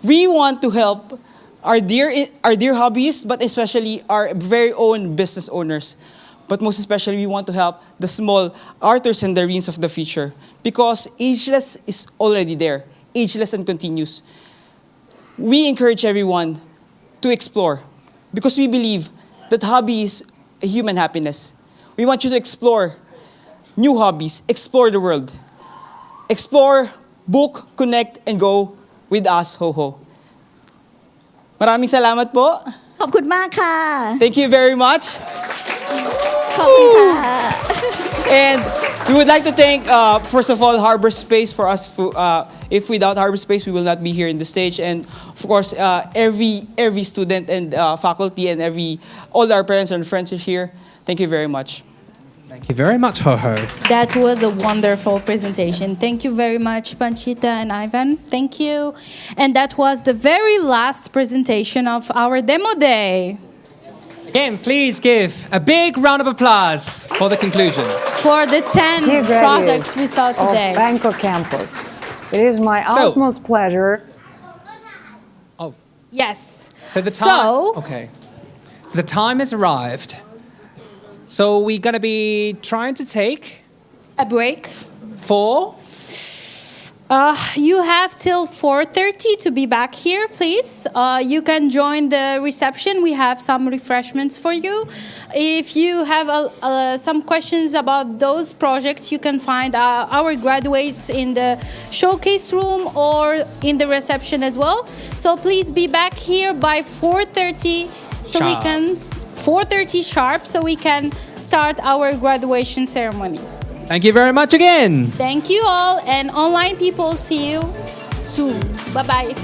we want to help our dear hobbyists, but especially our very own business owners. But most especially, we want to help the small Arthurs and Dareens of the future. Because ageless is already there. ageless and continuous. We encourage everyone to explore because we believe that hobby is a human happiness. We want you to explore new hobbies, explore the world. Explore, book, connect, and go with us, Ho-Ho. Maraming salamat po. ขอบคุณมากค่ะ Thank you very much. ขอบคุณค่ะ And we would like to thank, first of all, Harbour.Space for us. If without Harbour.Space, we will not be here in the stage. And of course, every student and faculty and all our parents and friends are here. Thank you very much. Thank you very much, Ho-Ho. That was a wonderful presentation. Thank you very much, Panchita and Ivan. Thank you. And that was the very last presentation of our demo day. Again, please give a big round of applause for the conclusion. For the 10 Dear projects we saw graduates today. of Bangkok campus, it is my So- utmost pleasure. Yes. So the time. Okay. So the time has arrived. So we're going to be trying to take a break for. You have till 4:30 to be back here, please. You can join the reception. We have some refreshments for you. If you have some questions about those projects, you can find our graduates in the showcase room or in the reception as well. So please be back here by 4:30 so we Sharp. can 4:30 sharp so we can start our graduation ceremony. Thank you very much again. Thank you all, and online people, see you soon. Bye-bye.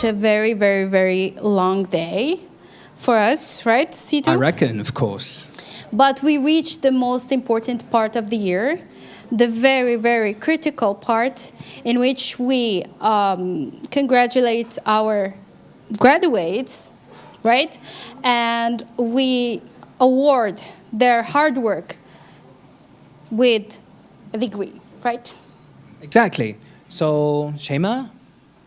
a very, very, very long day for us, right, Situ? I reckon, of course. But we reached the most important part of the year, the very, very critical part in which we congratulate our graduates, right? And we award their hard work with a degree, right? Exactly. So, Shema,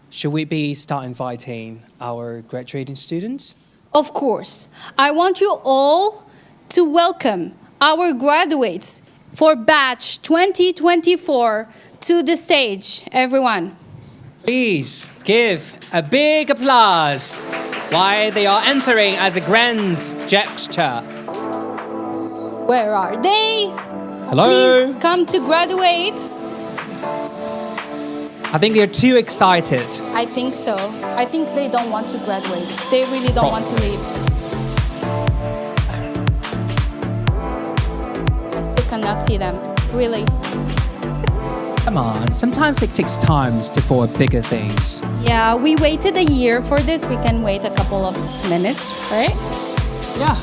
should we start inviting our graduating students? Of course. I want you all to welcome our graduates for batch 2024 to the stage, everyone. Please give a big applause while they are entering as a grand gesture. Where are they? Hello? Please come to graduate. I think they're too excited. I think so. I think they don't want to graduate. They really don't want to leave. I still cannot see them, really. Come on, sometimes it takes time for bigger things. Yeah, we waited a year for this. We can wait a couple of minutes, right? Yeah.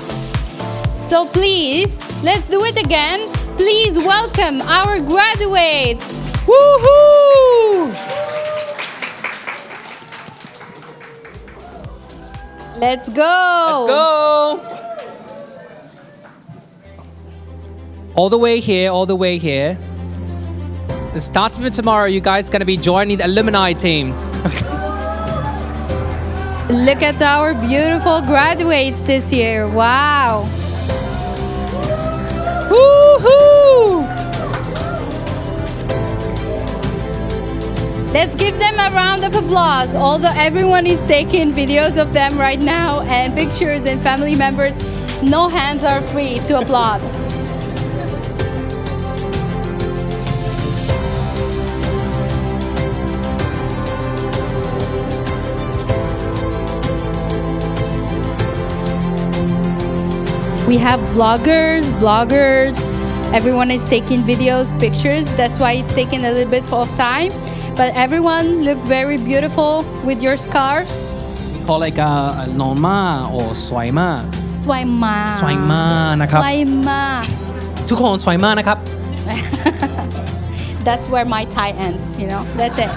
So please, let's do it again. Please welcome our graduates. Woohoo! Let's go. Let's go. All the way here, all the way here. Starting from tomorrow, you guys are going to be joining the alumni team. Look at our beautiful graduates this year. Wow. Woohoo! Let's give them a round of applause. Although everyone is taking videos of them right now and pictures and family members, no hands are free to applaud. We have vloggers, bloggers, everyone is taking videos, pictures. That's why it's taking a little bit of time. But everyone look very beautiful with your scarves. We call it Norma or Swaima. Swaima. Swaima นะครับ Swaima. ทุกคน Swaima นะครับ That's where my Thai ends, you know. That's it.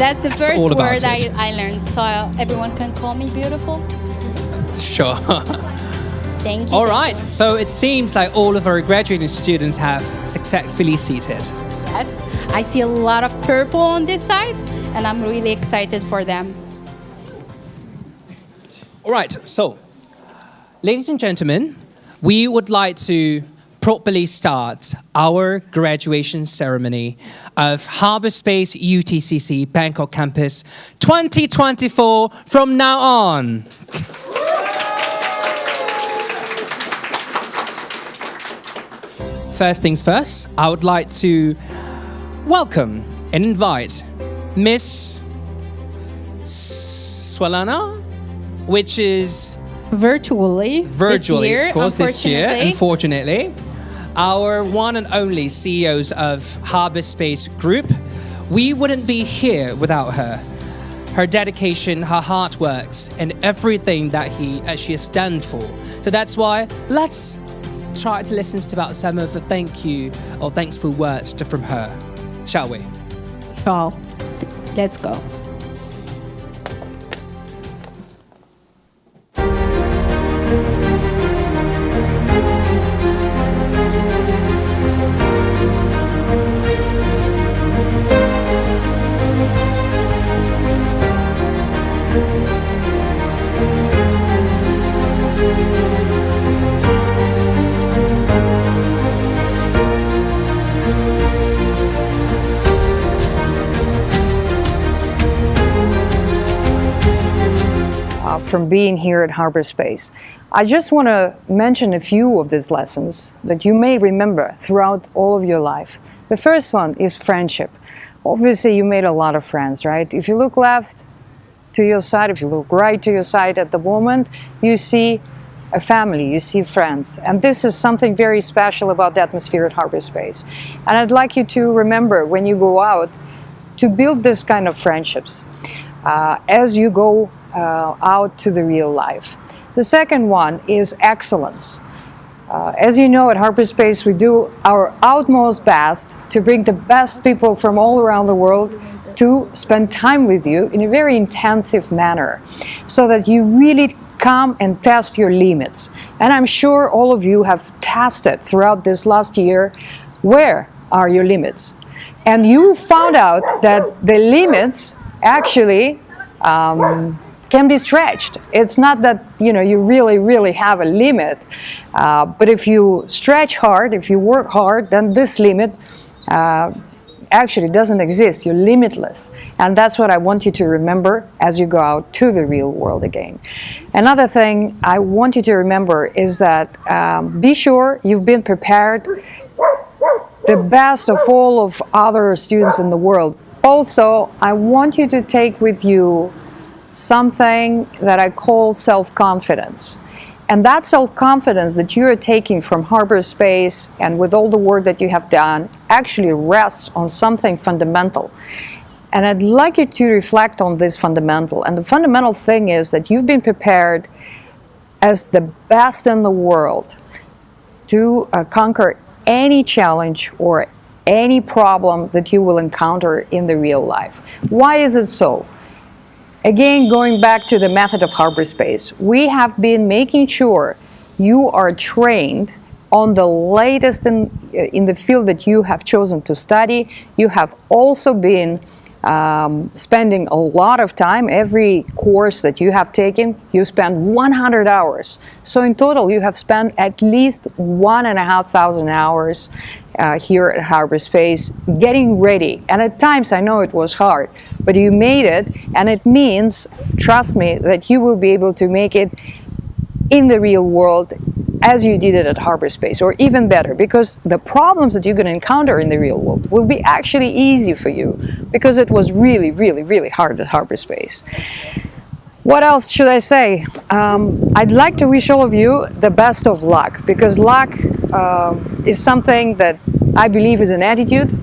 That's the first all about word it. I learned. So everyone can call me beautiful. Sure. Thank you. All right. So it seems like all of our graduating students have successfully seated. Yes, I see a lot of purple on this side, and I'm really excited for them. All right. So, ladies and gentlemen, we would like to properly start our graduation ceremony of Harbour.Space UTCC Bangkok campus 2024 from now on. First things first, I would like to welcome and invite Miss Swalana, which is virtually this year, of course, this year, unfortunately, our one and only CEOs of Harbour.Space Group. We wouldn't be here without her. Her dedication, her hard works, and everything that she has done for. So that's why let's try to listen to about some of the thank you or thankful words from her, shall we? Sure. Let's go. From being here at Harbour.Space. I just want to mention a few of these lessons that you may remember throughout all of your life. The first one is friendship. Obviously, you made a lot of friends, right? If you look left to your side, if you look right to your side at the moment, you see a family, you see friends. And this is something very special about the atmosphere at Harbour.Space. And I'd like you to remember when you go out to build this kind of friendships. As you go out to the real life. The second one is excellence. As you know, at Harbour.Space, we do our utmost best to bring the best people from all around the world to spend time with you in a very intensive manner, so that you really come and test your limits. And I'm sure all of you have tested throughout this last year, where are your limits? And you found out that the limits actually can be stretched. It's not that you really have a limit, but if you stretch hard, if you work hard, then this limit actually doesn't exist. You're limitless. And that's what I want you to remember as you go out to the real world again. Another thing I want you to remember is that be sure you've been prepared the best of all of other students in the world. Also, I want you to take with you something that I call self-confidence. And that self-confidence that you are taking from Harbour.Space and with all the work that you have done actually rests on something fundamental. And I'd like you to reflect on this fundamental. And the fundamental thing is that you've been prepared as the best in the world to conquer any challenge or any problem that you will encounter in the real life. Why is it so? Again, going back to the method of Harbour.Space, we have been making sure you are trained on the latest in the field that you have chosen to study. You have also been spending a lot of time. Every course that you have taken, you spend 100 hours. So in total, you have spent at least 1,500 hours here at Harbour.Space getting ready. And at times, I know it was hard, but you made it, and it means, trust me, that you will be able to make it in the real world as you did it at Harbour.Space, or even better, because the problems that you're going to encounter in the real world will be actually easy for you, because it was really hard at Harbour.Space. What else should I say? I'd like to wish all of you the best of luck, because luck is something that I believe is an attitude.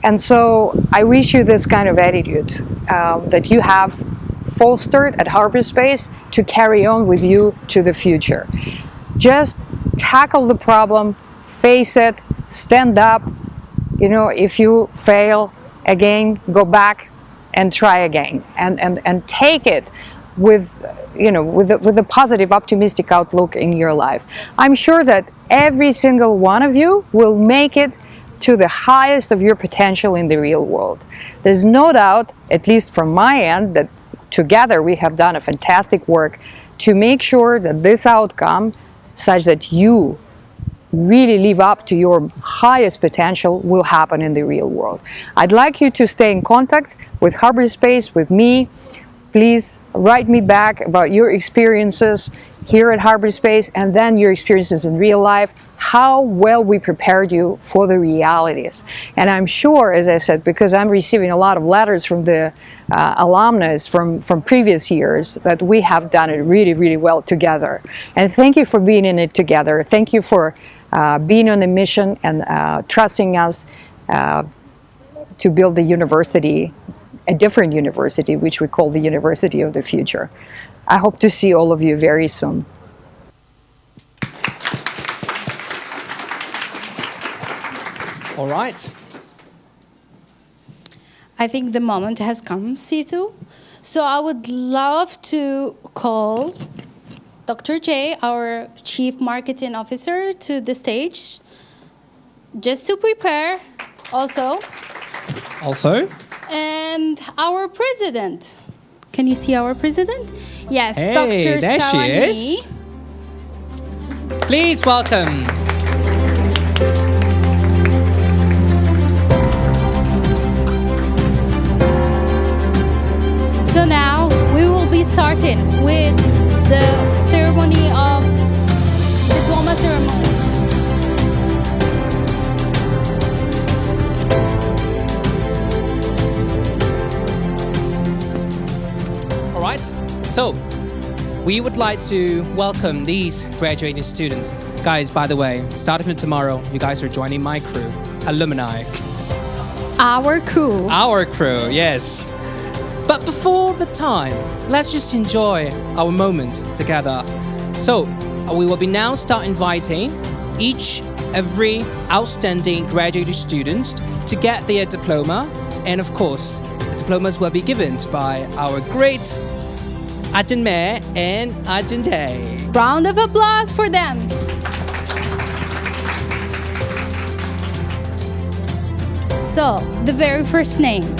And so I wish you this kind of attitude that you have fostered at Harbour.Space to carry on with you to the future. Just tackle the problem, face it, stand up. If you fail again, go back and try again, and take it with a positive, optimistic outlook in your life. I'm sure that every single one of you will make it to the highest of your potential in the real world. There's no doubt, at least from my end, that together we have done a fantastic work to make sure that this outcome, such that you really live up to your highest potential, will happen in the real world. I'd like you to stay in contact with Harbour.Space, with me. Please write me back about your experiences here at Harbour.Space, and then your experiences in real life, how well we prepared you for the realities. And I'm sure, as I said, because I'm receiving a lot of letters from the alumni from previous years, that we have done it really well together. And thank you for being in it together. Thank you for being on a mission and trusting us to build the university, a different university, which we call the University of the Future. I hope to see all of you very soon. All right. I think the moment has come, Situ. So I would love to call Dr. J, our Chief Marketing Officer, to the stage, just to prepare also. And our president. Can you see our president? Yes, Hey, Dr. there she Salani. is. Please welcome. So now we will be starting with the ceremony of diploma ceremony. All right. So we would like to welcome these graduating students. Guys, by the way, starting from tomorrow, you guys are joining my crew, alumni. Our crew. Our crew, yes. But before the time, let's just enjoy our moment together. So, we will be now start inviting every outstanding graduate student to get their diploma, and of course, the diplomas will be given by our great Ajahn Mae and Ajahn Tae. Round of applause for them. So, the very first name.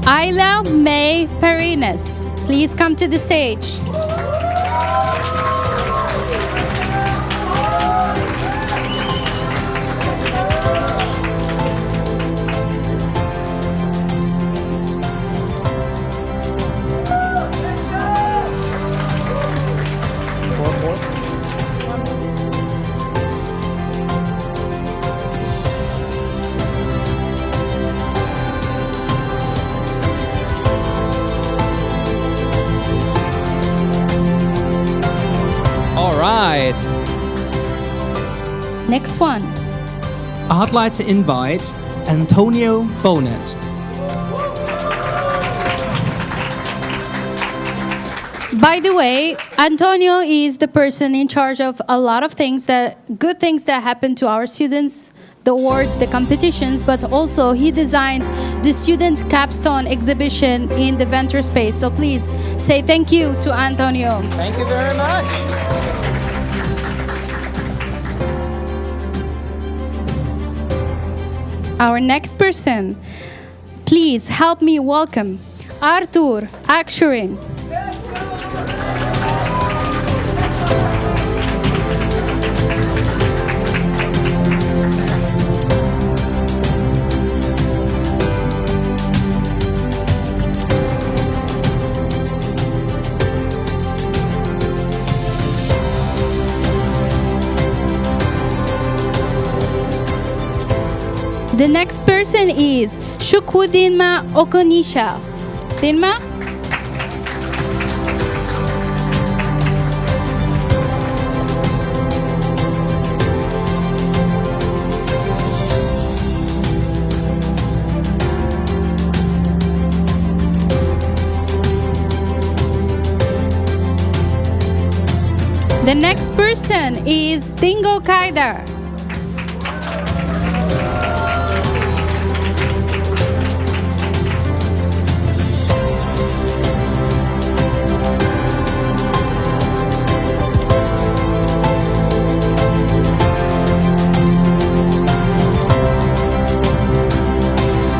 Ayla May Perines. Please come to the stage. Next one. I'd like to invite Antonio Bonnet. By the way, Antonio is the person in charge of a lot of good things that happen to our students, the awards, the competitions, but also he designed the student capstone exhibition in the Venture Space. So please say thank you to Antonio. Thank you very much. Our next person, please help me welcome Arthur Akshurin. The next person is Shukwudinma Okonisha. Dinma? The next person is Dingo Kaidar.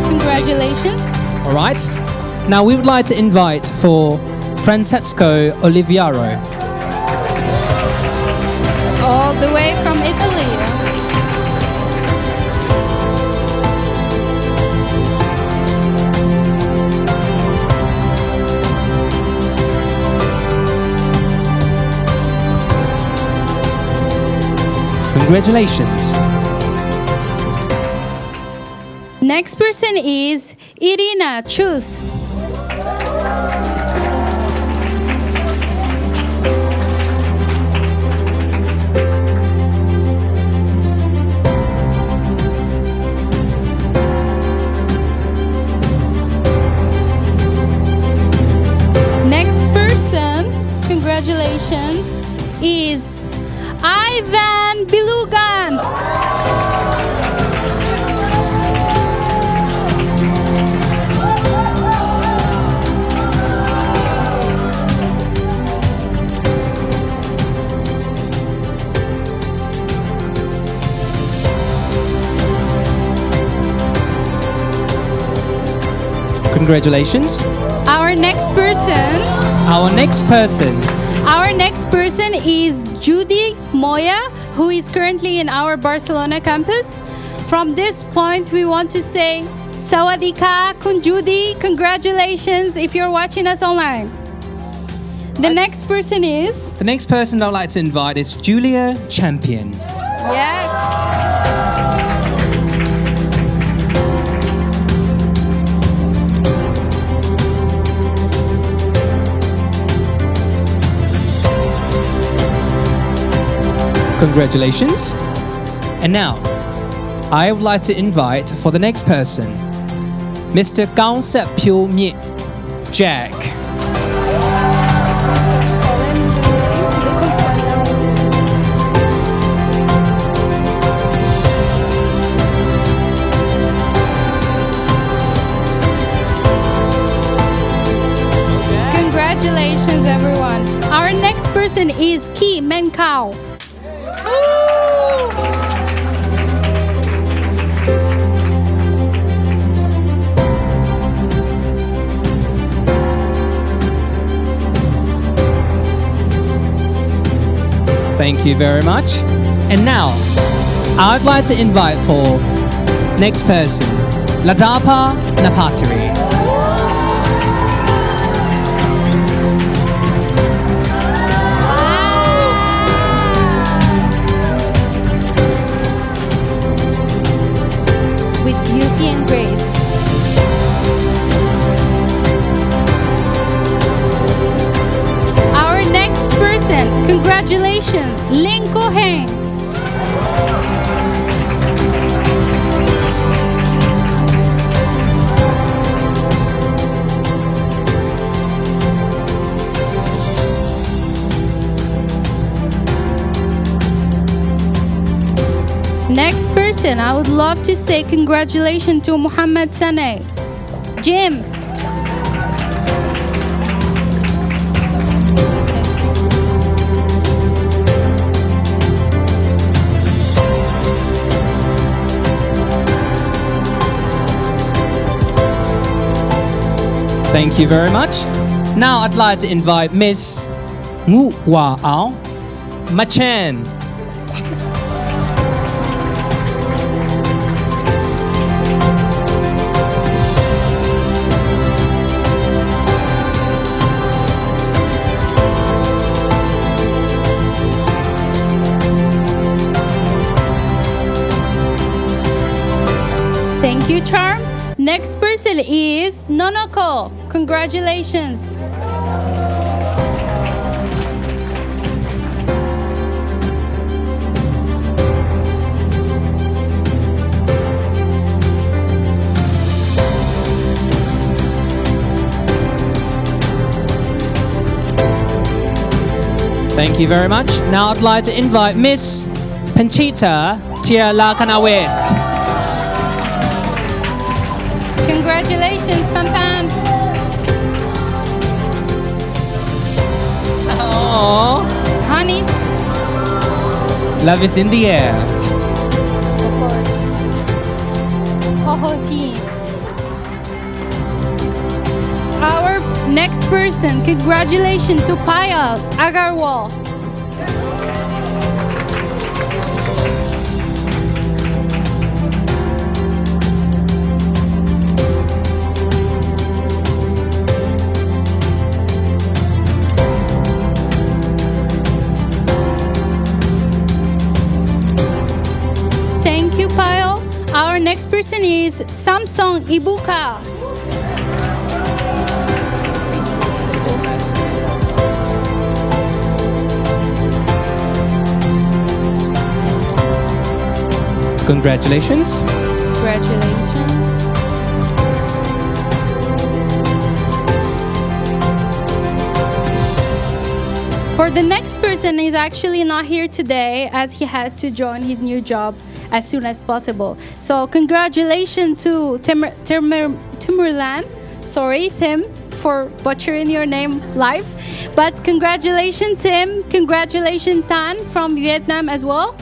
Congratulations. All right. Now we would like to invite for Francesco Oliviero. All the way from Italy. Congratulations. Next person is Irina Chus. Next person, congratulations, is Ivan Bilugan. Congratulations. Our next person. Our next person. Our next person is Judy Moya, who is currently in our Barcelona campus. From this point, we want to say Sawadee ka, Kun Judy. Congratulations if you're watching us online. The next person is? The next person I'd like to invite is Julia Champion. Yes. Congratulations. And now, I would like to invite for the next person, Mr. Kaunset Pyo Myit Jack. Congratulations, everyone. Our next person is Ki Men Kao. Thank you very much. And now, I'd like to invite for next person, Ladapa Napasiri. With beauty and grace. Our next person, congratulations, Ling Ko Heng. Next person, I would love to say congratulations to Muhammad Saneh. Jim. Thank you very much. Now I'd like to invite Miss Ngu Wa Ao Machan. Thank you, Charm. Next person is Nonoko. Congratulations. Thank you very much. Now I'd like to invite Miss Panchita Tialakanawe. Congratulations, Pan Pan. Aww. Honey. Love is in the air. Of course. Ho team. Our next person, congratulations to Payal Agarwal. Thank you, Payal. Our next person is Samsung Ibuka. Congratulations. Congratulations. For the next person, is actually not here today as he had to join his new job as soon as possible. So congratulations to Timurlan. Sorry, Tim, for butchering your name live. But congratulations, Tim. Congratulations, Tan from Vietnam as well.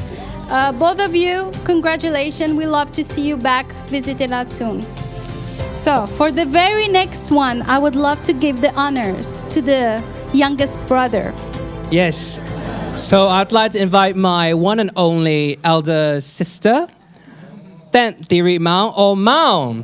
Both of you, congratulations. We love to see you back visiting us soon. So for the very next one, I would love to give the honors to the youngest brother. Yes. So I'd like to invite my one and only elder sister, Tan Tiri Mao or Mao.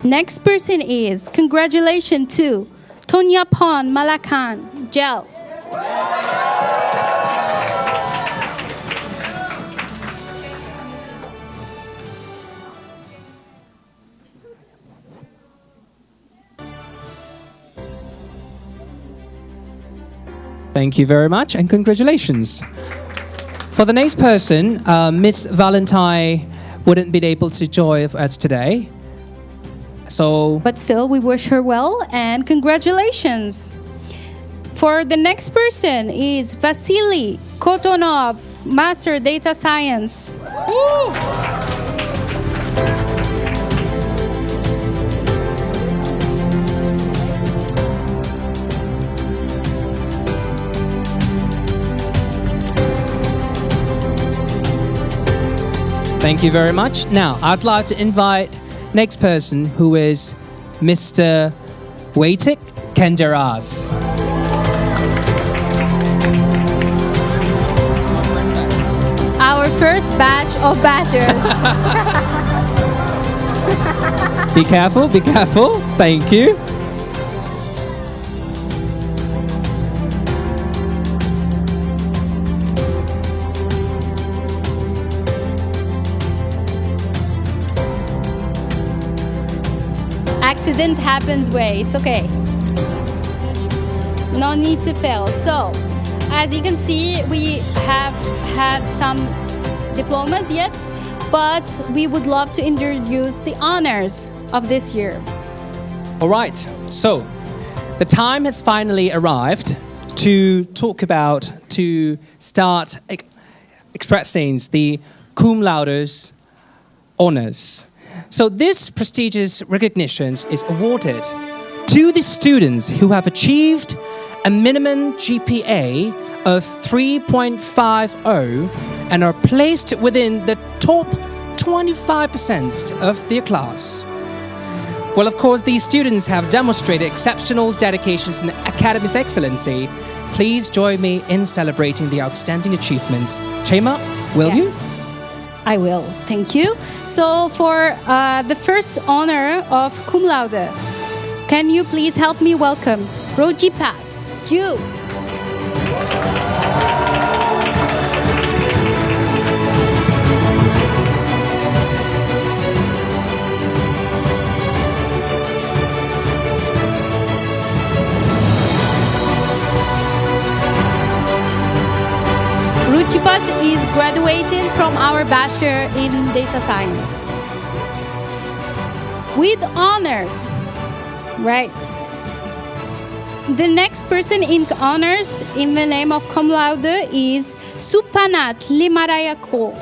Next person is, congratulations to Tonyapon Malakan Gel. Thank you very much and congratulations. For the next person, Miss Valentine wouldn't be able to join us today. So, but still, we wish her well and congratulations. For the next person is Vasily Kotonov, Master Data Science. thank you very much. Now, I'd like to invite next person who is Mr. Waitik Kenderas. Our first batch of bashers. Be careful, be careful. Thank you. Accident happens way, it's okay. No need to fail. So, as you can see, we have had some diplomas yet, but we would love to introduce the honors of this year. All right, so the time has finally arrived to talk about, to start expressing the cum laude's honors. So this prestigious recognition is awarded to the students who have achieved a minimum GPA of 3.50 and are placed within the top 25% of their class. Well, of course, these students have demonstrated exceptional dedications and academic excellency. Please join me in celebrating the outstanding achievements. Chema, will you? I will. Thank you. So for the first honor of cum laude, can you please help me welcome Roji Pass? You. Ruchipas is graduating from our bachelor in data science with honors, right? The next person in honors in the name of cum laude is Supanat Limarayako,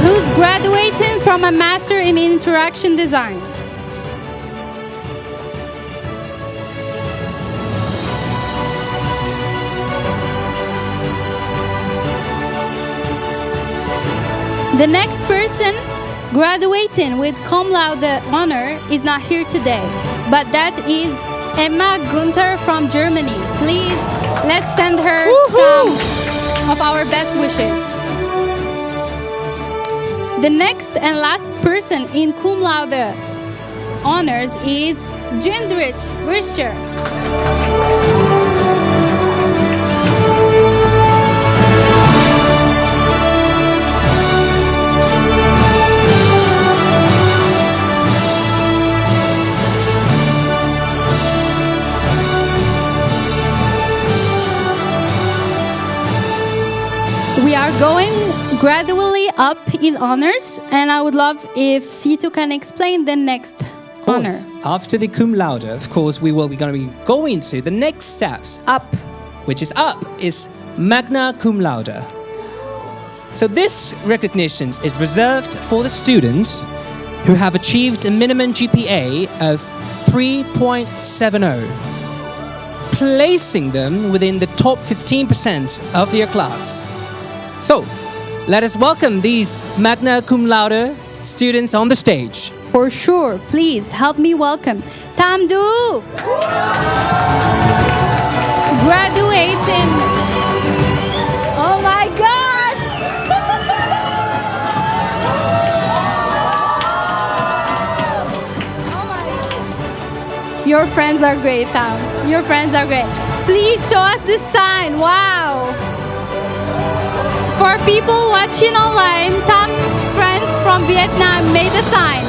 who's graduating from a master in interaction design. The next person graduating with cum laude honor is not here today, but that is Emma Gunther from Germany. Please, let's send her some of our best wishes. The next and last person in cum laude honors is Jindrich Richter. We are going gradually up in honors, and I would love if Situ can explain the next honor. After the cum laude, of course, we will be going to be going to the next steps. Up. Which is up, is magna cum laude. So this recognition is reserved for the students who have achieved a minimum GPA of 3.70, placing them within the top 15% of their class. So, let us welcome these magna cum laude students on the stage. For sure, please help me welcome Tamdu, graduating. Oh my God! Oh my God. Your friends are great, Tam. Your friends are great. Please show us this sign. Wow. For people watching online, Tam friends from Vietnam made a sign.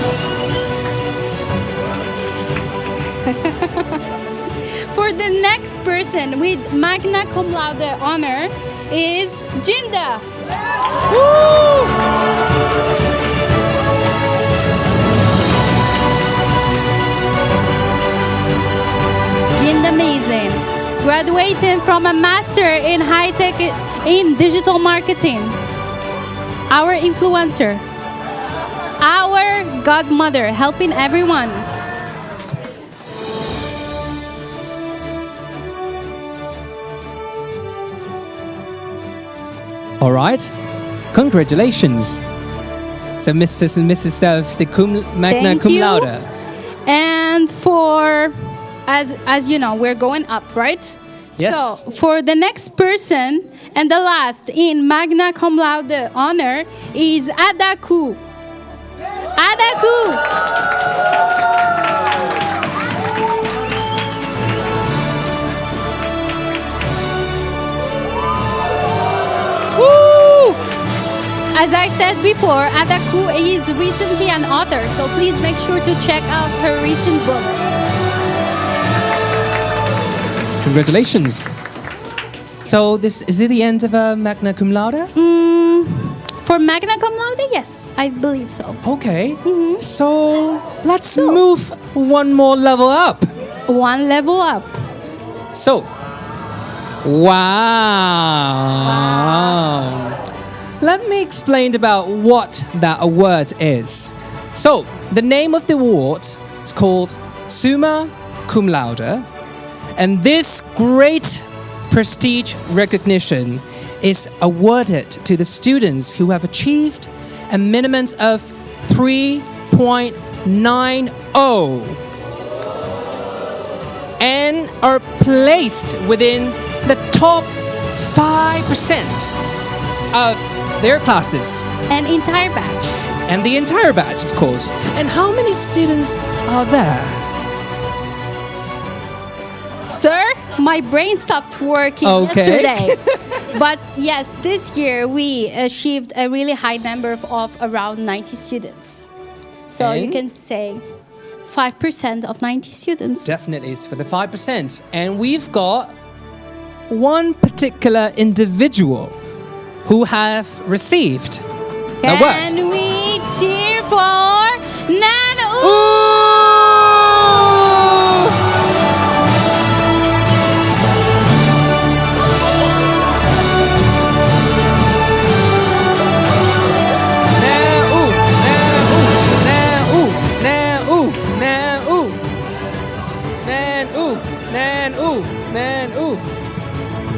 For the next person with magna cum laude honor is Jinda. Jinda Mason, graduating from a master in high-tech in digital marketing. Our influencer, our godmother, helping everyone. All right, congratulations. So, Mr. and Mrs. of the magna Thank cum you. laude. And for, as you know, we're going up, right? Yes. So for the next person and the last in magna cum laude honor is Adaku. Adaku. As I said before, Adaku is recently an author, so please make sure to check out her recent book. Congratulations. So this is it the end of magna cum laude? For magna cum laude, yes, I believe so. Okay. So let's move one more level up. One level up. So, wow. Let me explain about what that award is. So, the name of the award is called Summa Cum Laude, and this great prestige recognition is awarded to the students who have achieved a minimum of 3.90 and are placed within the top 5% of their classes. An entire batch. And the entire batch, of course. And how many students are there? Sir, my brain stopped working yesterday. But yes, this year we achieved a really high number of around 90 students. So you And? can say 5% of 90 students. Definitely, it's for the 5%. And we've got one particular individual who have received the award. Can we cheer for Nan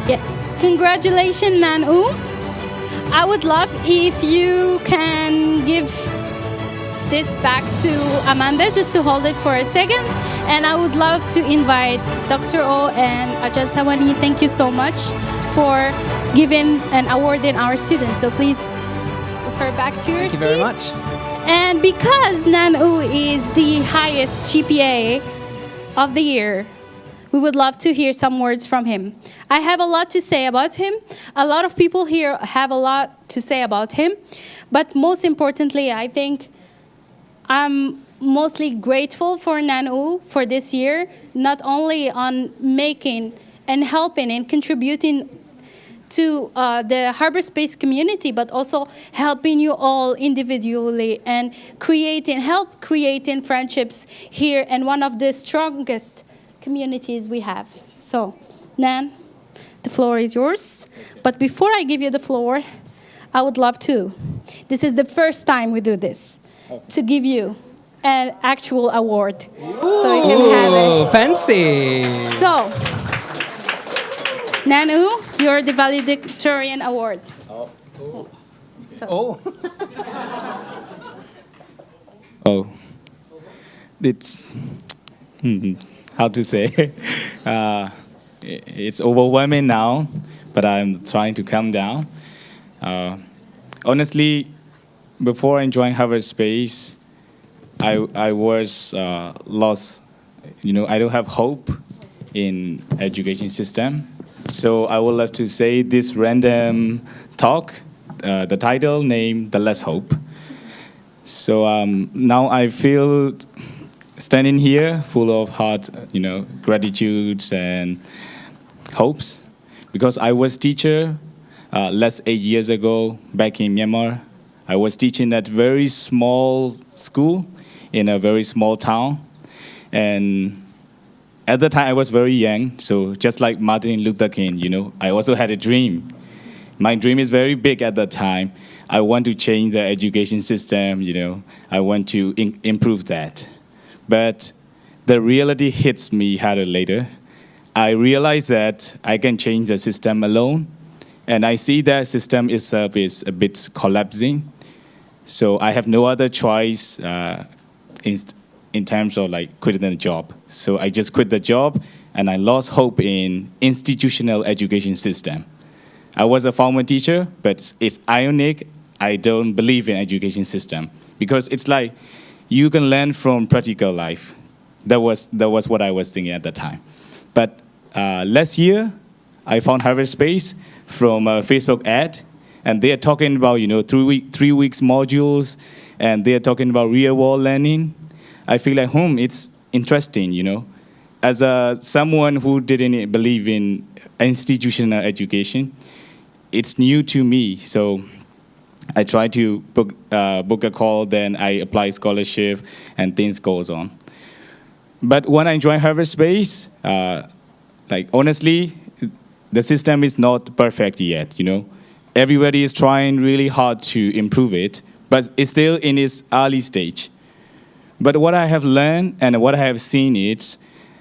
Yes, congratulations, Nan-U. I would love if you can give this back to Amanda just to hold it for a second. And I would love to invite Dr. O and Ajahn Sawani. Thank you so much for giving and awarding our students. So please refer back to your Thank you very seats. much. And because Nan-U is the highest GPA of the year, we would love to hear some words from him. I have a lot to say about him. A lot of people here have a lot to say about him. But most importantly, I think I'm mostly grateful for Nan-U for this year, not only on making and helping and contributing to the Harbour.Space community, but also helping you all individually and help creating friendships here and one of the strongest communities we have. So, Nan, the floor is yours. But before I give you the floor, I would love to. This is the first time we do this, to give you an actual award. So you can have it. Fancy. So, Nan-U, you're the valedictorian award. It's how to say. It's overwhelming now, but I'm trying to calm down. Honestly, before enjoying Harbour.Space, I was lost. You know, I don't have hope in education system. So I would love to say this random talk, the title name, The Less Hope. So now I feel standing here full of heart, gratitudes and hopes, because I was teacher last 8 years ago back in Myanmar. I was teaching at very small school in a very small town, and at the time I was very young. So just like Martin Luther King, I also had a dream. My dream is very big at that time. I want to change the education system. I want to improve that. But the reality hits me harder later. I realize that I can change the system alone, and I see that system itself is a bit collapsing. So I have no other choice in terms of like quitting the job. So I just quit the job, and I lost hope in institutional education system. I was a former teacher, but it's ironic. I don't believe in education system because it's like you can learn from practical life. That was what I was thinking at the time. But last year, I found Harbour.Space from a Facebook ad, and they are talking about 3 weeks modules, and they are talking about real world learning. I feel like it's interesting. As someone who didn't believe in institutional education, it's new to me. So I try to book a call, then I apply scholarship, and things goes on. But when I joined Harbour.Space, honestly, the system is not perfect yet. Everybody is trying really hard to improve it, but it's still in its early stage. But what I have learned and what I have seen is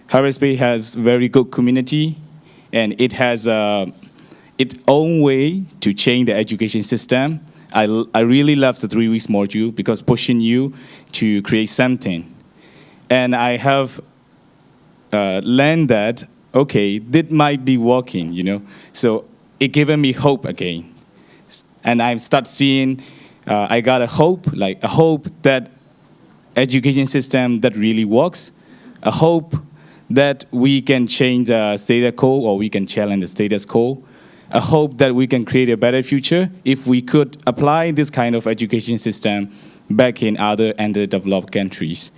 Harbour.Space has very good community, and it has its own way to change the education system. I really love the 3 weeks module because pushing you to create something. And I have learned that, okay, this might be working, So it given me hope again. And I start seeing, I got a hope that education system that really works, a hope that we can change the status quo or we can challenge the status quo, a hope that we can create a better future if we could apply this kind of education system back in other underdeveloped countries.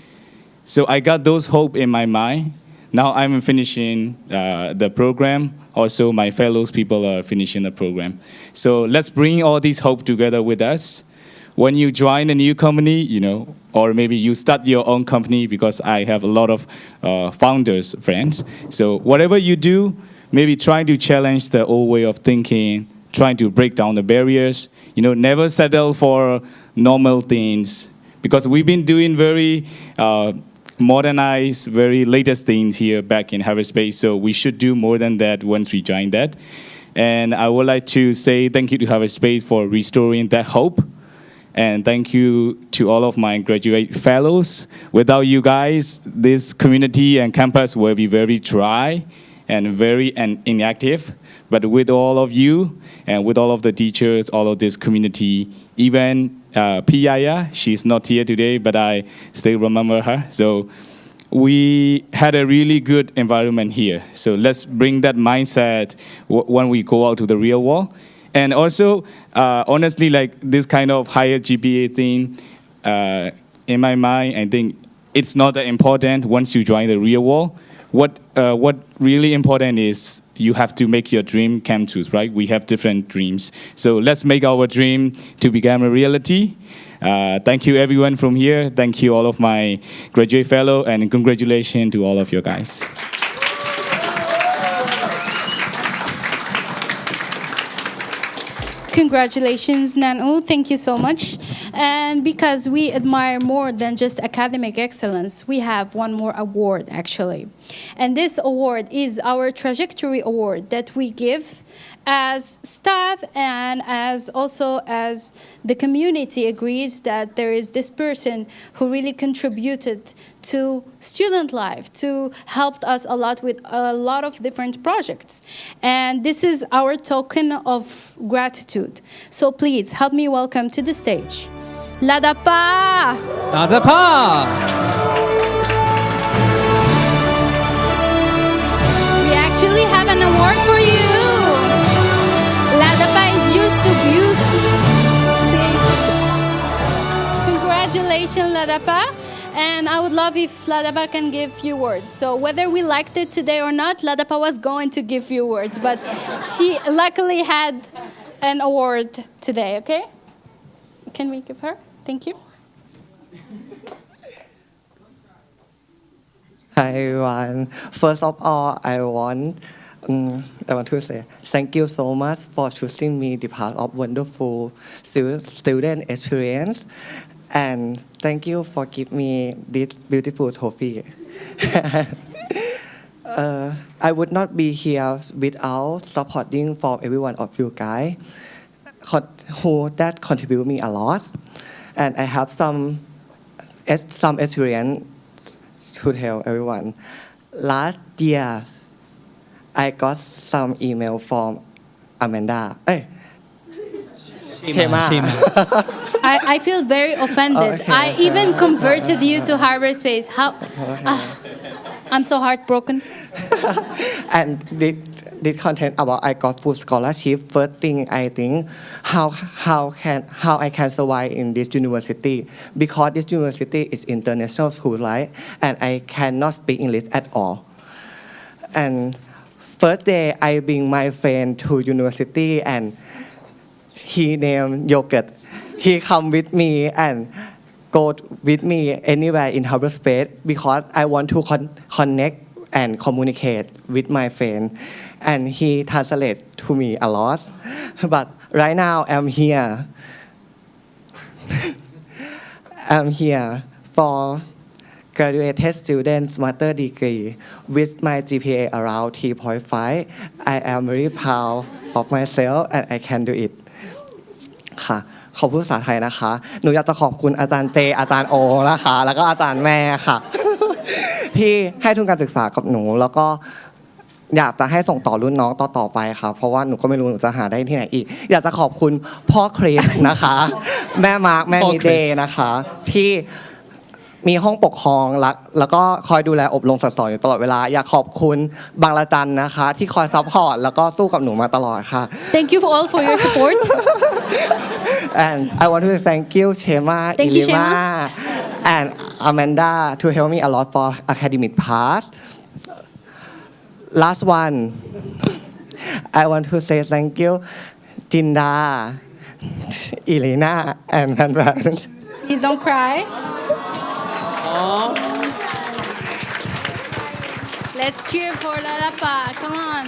So I got those hope in my mind. Now I'm finishing the program. Also, my fellows people are finishing the program. So let's bring all these hope together with us. When you join a new company, or maybe you start your own company, because I have a lot of founders, friends. So whatever you do, maybe try to challenge the old way of thinking, trying to break down the barriers. Never settle for normal things, because we've been doing very modernized, very latest things here back in Harbour.Space. So we should do more than that once we join that. And I would like to say thank you to Harbour.Space for restoring that hope. And thank you to all of my graduate fellows. Without you guys, this community and campus will be very dry and very inactive. But with all of you and with all of the teachers, all of this community, even Piyaya, she's not here today, but I still remember her. So we had a really good environment here. So let's bring that mindset when we go out to the real world. And also, honestly, this kind of higher GPA thing, in my mind, I think it's not that important once you join the real world. What really important is you have to make your dream come true, right? We have different dreams. So let's make our dream to become a reality. Thank you, everyone from here. Thank you, all of my graduate fellow, and congratulations to all of you guys. Congratulations, Nanu. Thank you so much. And because we admire more than just academic excellence, we have one more award, actually. And this award is our Trajectory Award that we give as staff and as the community agrees that there is this person who really contributed to student life, to helped us a lot with a lot of different projects. And this is our token of gratitude. So please help me welcome to the stage, Ladapa! Ladapa! We actually have an award for you. Ladapa is used to beauty. Congratulations, Ladapa. And I would love if Ladapa can give few words. So whether we liked it today or not, Ladapa was going to give few words, but she luckily had an award today, okay? Can we give her? Thank you. Hi everyone. First of all, I want to say thank you so much for choosing me the path of wonderful student experience, and thank you for giving me this beautiful trophy. I would not be here without supporting from every one of you guys who that contribute me a lot, and I have some experience to tell everyone. Last year, I got some email from Amanda. Shema. I feel very offended. Okay, I even converted you to Harbour.Space. How? I'm so heartbroken. And the content about I got full scholarship. First thing I think, how I can survive in this university, because this university is international school, right? And I cannot speak English at all. And first day I bring my friend to university, and he named Yogurt. He come with me and go with me anywhere in Harbour.Space because I want to connect and communicate with my friend, and he translates to me a lot. But right now I'm here. I'm here for graduated students master degree with my GPA around 3.5. I am very proud of myself and I can do it. ค่ะขอพูดภาษาไทยนะคะ หนูอยากจะขอบคุณอาจารย์เจ อาจารย์โอนะคะ แล้วก็อาจารย์แม่ค่ะ ที่ให้ทุนการศึกษากับหนู แล้วก็อยากจะให้ส่งต่อรุ่นน้องต่อไปค่ะ เพราะว่าหนูก็ไม่รู้หนูจะหาได้ที่ไหนอีก อยากจะขอบคุณพ่อคริสนะคะ แม่มาร์คแม่มิเดย์นะคะ ที่มีห้องปกครองแล้วก็คอยดูแลอบรมสั่งสอนอยู่ตลอดเวลา อยากขอบคุณบางละจันนะคะ ที่คอยซัพพอร์ตแล้วก็สู้กับหนูมาตลอดค่ะ Thank you all for your support. And I want to thank you Shema, Thank you, Ilima, and Amanda to help me a lot for academic part. Last one, I want to say thank you Jinda, Elena, and Pan. Please don't cry. Let's cheer for Ladapa. Come on.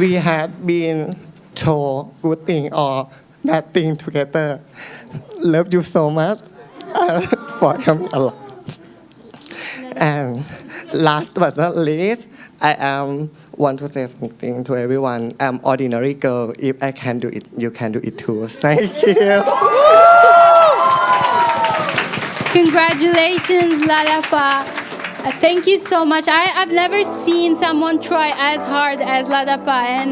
We had been through good thing or bad thing together. Love you so much for helping a lot. And last but not least, I want to say something to everyone. I'm ordinary girl. If I can do it, you can do it too. Thank you. Congratulations, Ladapa. Thank you so much. I've never seen someone try as hard as Ladapa. And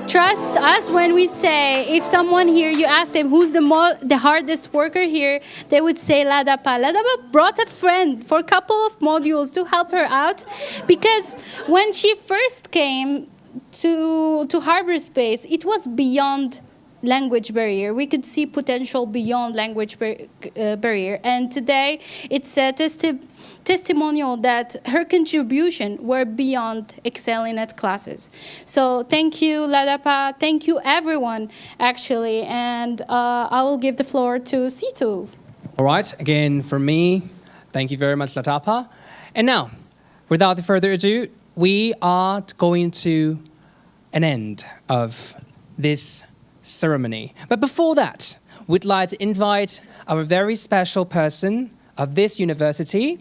trust us when we say, if someone here, you ask them who's the hardest worker here, they would say Ladapa. Ladapa brought a friend for a couple of modules to help her out, because when she first came to Harbour.Space, it was beyond language barrier. We could see potential beyond language barrier. And today, it's a testimonial that her contribution were beyond excelling at classes. So thank you, Ladapa. Thank you, everyone, actually. And I will give the floor to Situ. All right, again, from me, thank you very much, Ladapa. And now, without further ado, we are going to an end of this ceremony. But before that, we'd like to invite our very special person of this university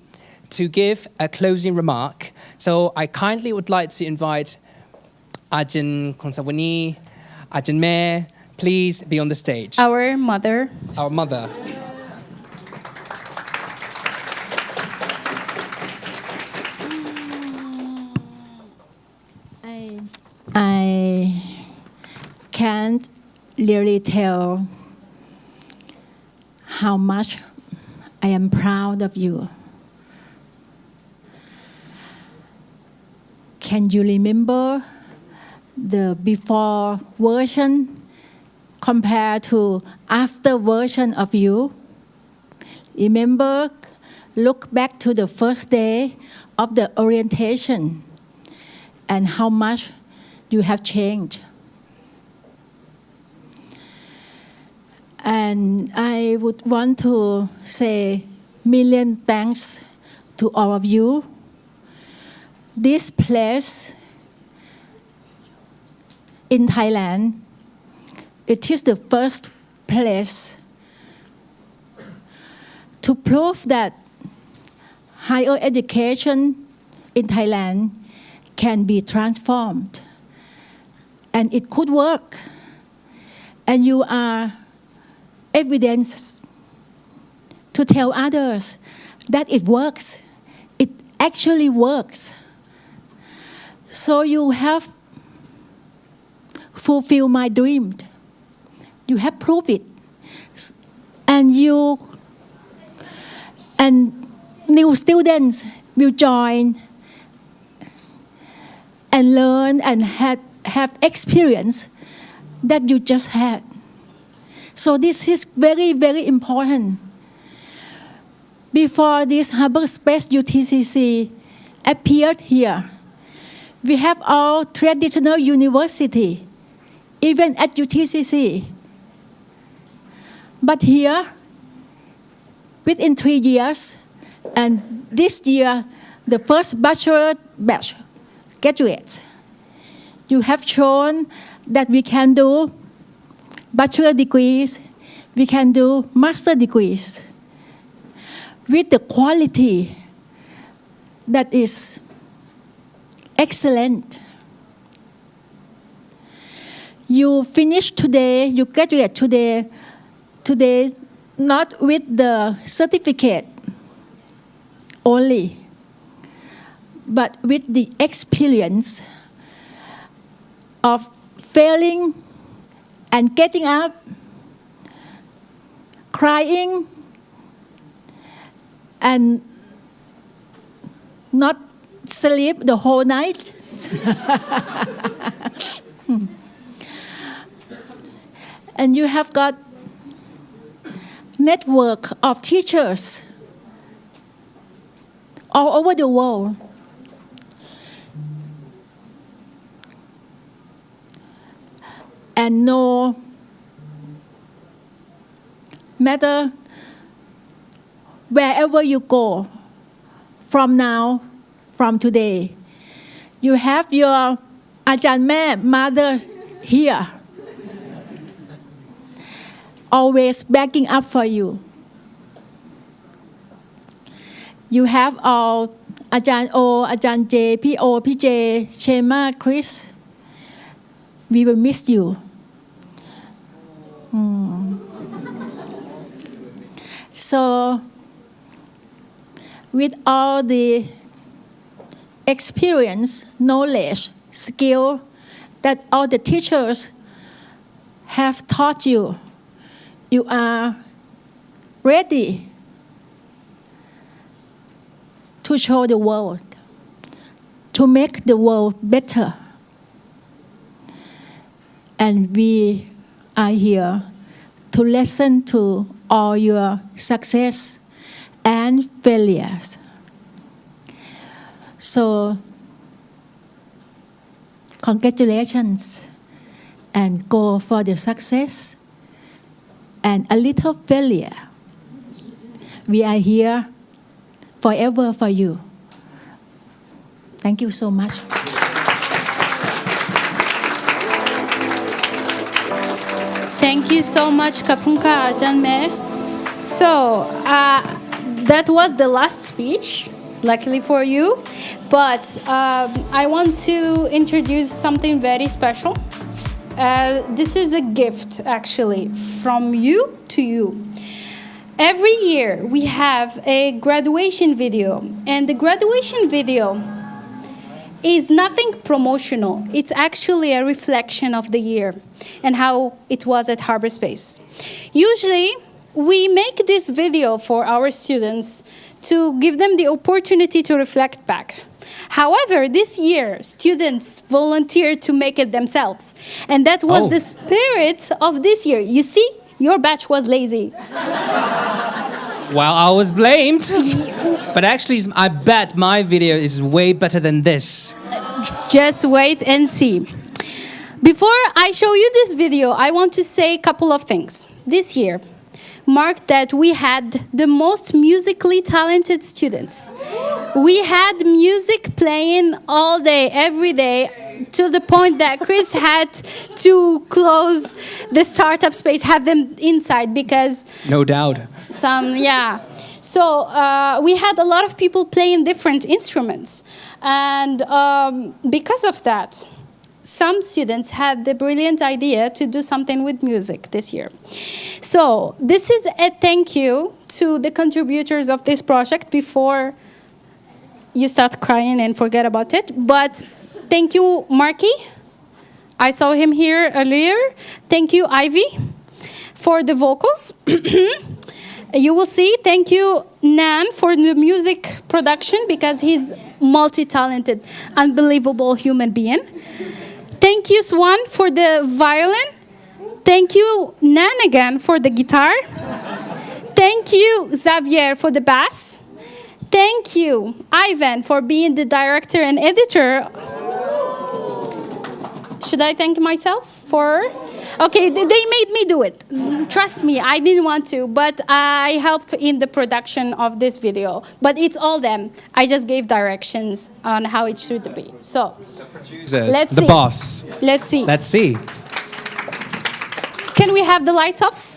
to give a closing remark. So I kindly would like to invite Ajahn Konsawani, Ajahn Mayor, please be on the stage. Our mother. Our mother. I can't really tell how much I am proud of you. Can you remember the before version compared to after version of you? Remember look back to the first day of the orientation and how much you have changed. And I would want to say million thanks to all of you. This place in Thailand, it is the first place to prove that higher education in Thailand can be transformed. And it could work. And you are evidence to tell others that it works. It actually works. So you have fulfilled my dream. You have proved it. And new students will join and learn and have experience that you just had. So this is very, very important. Before this Harbour.Space UTCC appeared here, we have our traditional university, even at UTCC. But here, within 3 years, and this year, the first bachelor batch graduates, you have shown that we can do bachelor degrees, we can do master degrees with the quality that is excellent. You finish today, you graduate today not with the certificate only, but with the experience of failing and getting up, crying, and not sleep the whole night. And you have got network of teachers all over the world. And no matter wherever you go from now, from today, you have your Ajahn Mae, mother here, always backing up for you. You have all Ajahn O, Ajahn J, P.O, P.J, Shema, Chris. We will miss you. So, with all the experience, knowledge, skill that all the teachers have taught you, you are ready to show the world, to make the world better. And we are here to listen to all your success and failures. So, congratulations, and go for the success and a little failure. We are here forever for you. Thank you so much. Thank you so much, Kapunka Ajahn Mae. So, that was the last speech, luckily for you. But I want to introduce something very special. This is a gift, actually, from you to you. Every year, we have a graduation video. And the graduation video is nothing promotional. It's actually a reflection of the year and how it was at Harbour.Space. Usually, we make this video for our students to give them the opportunity to reflect back. However, this year, students volunteered to make it themselves. And that was the spirit of this year. You see, your batch was lazy. Well, I was blamed. But actually, I bet my video is way better than this. Just wait and see. Before I show you this video, I want to say a couple of things. This year marked that we had the most musically talented students. We had music playing all day, every day, to the point that Chris had to close the startup space, have them inside because... No doubt. So we had a lot of people playing different instruments. And because of that, some students had the brilliant idea to do something with music this year. So this is a thank you to the contributors of this project before you start crying and forget about it. But thank you, Marky. I saw him here earlier. Thank you, Ivy, for the vocals. You will see. Thank you, Nan, for the music production because he's multi-talented, unbelievable human being. Thank you, Swan, for the violin. Thank you, Nan, again, for the guitar. Thank you, Xavier, for the bass. Thank you, Ivan, for being the director and editor. Should I thank myself for... Okay, they made me do it. Trust me, I didn't want to, but I helped in the production of this video. But it's all them. I just gave directions on how it should be. So, let's see. The boss. Let's see. Let's see. Can we have the lights off?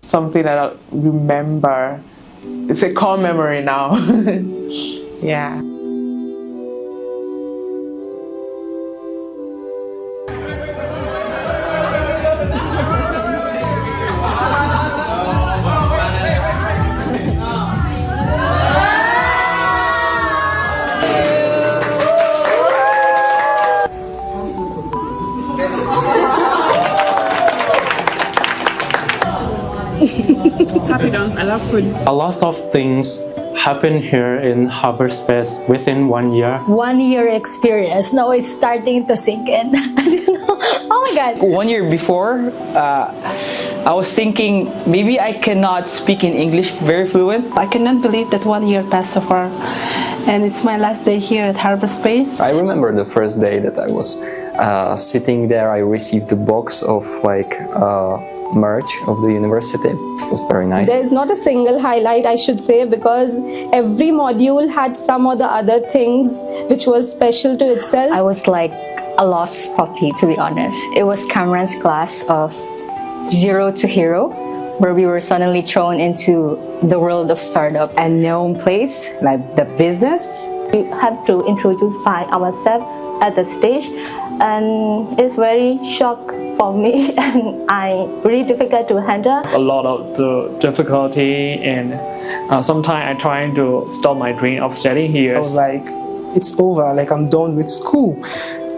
Something that I remember. It's a core memory now. Yeah. Happy dance, I love food. A lot of things happen here in Harbour.Space within 1 year. 1 year experience. Now it's starting to sink in. Oh my God. 1 year before, I was thinking maybe I cannot speak in English very fluent. I cannot believe that 1 year passed so far. And it's my last day here at Harbour.Space. I remember the first day that I was sitting there. I received a box of merch of the university. It was very nice. There's not a single highlight, I should say, because every module had some of the other things which was special to itself. I was like a lost puppy, to be honest. It was Cameron's class of Zero to Hero, where we were suddenly thrown into the world of startup. A known place, like the business. We had to introduce by ourselves at the stage, and it's very shock for me and really difficult to handle. A lot of the difficulty, and sometimes I trying to stop my dream of studying here. I was like, it's over, like I'm done with school.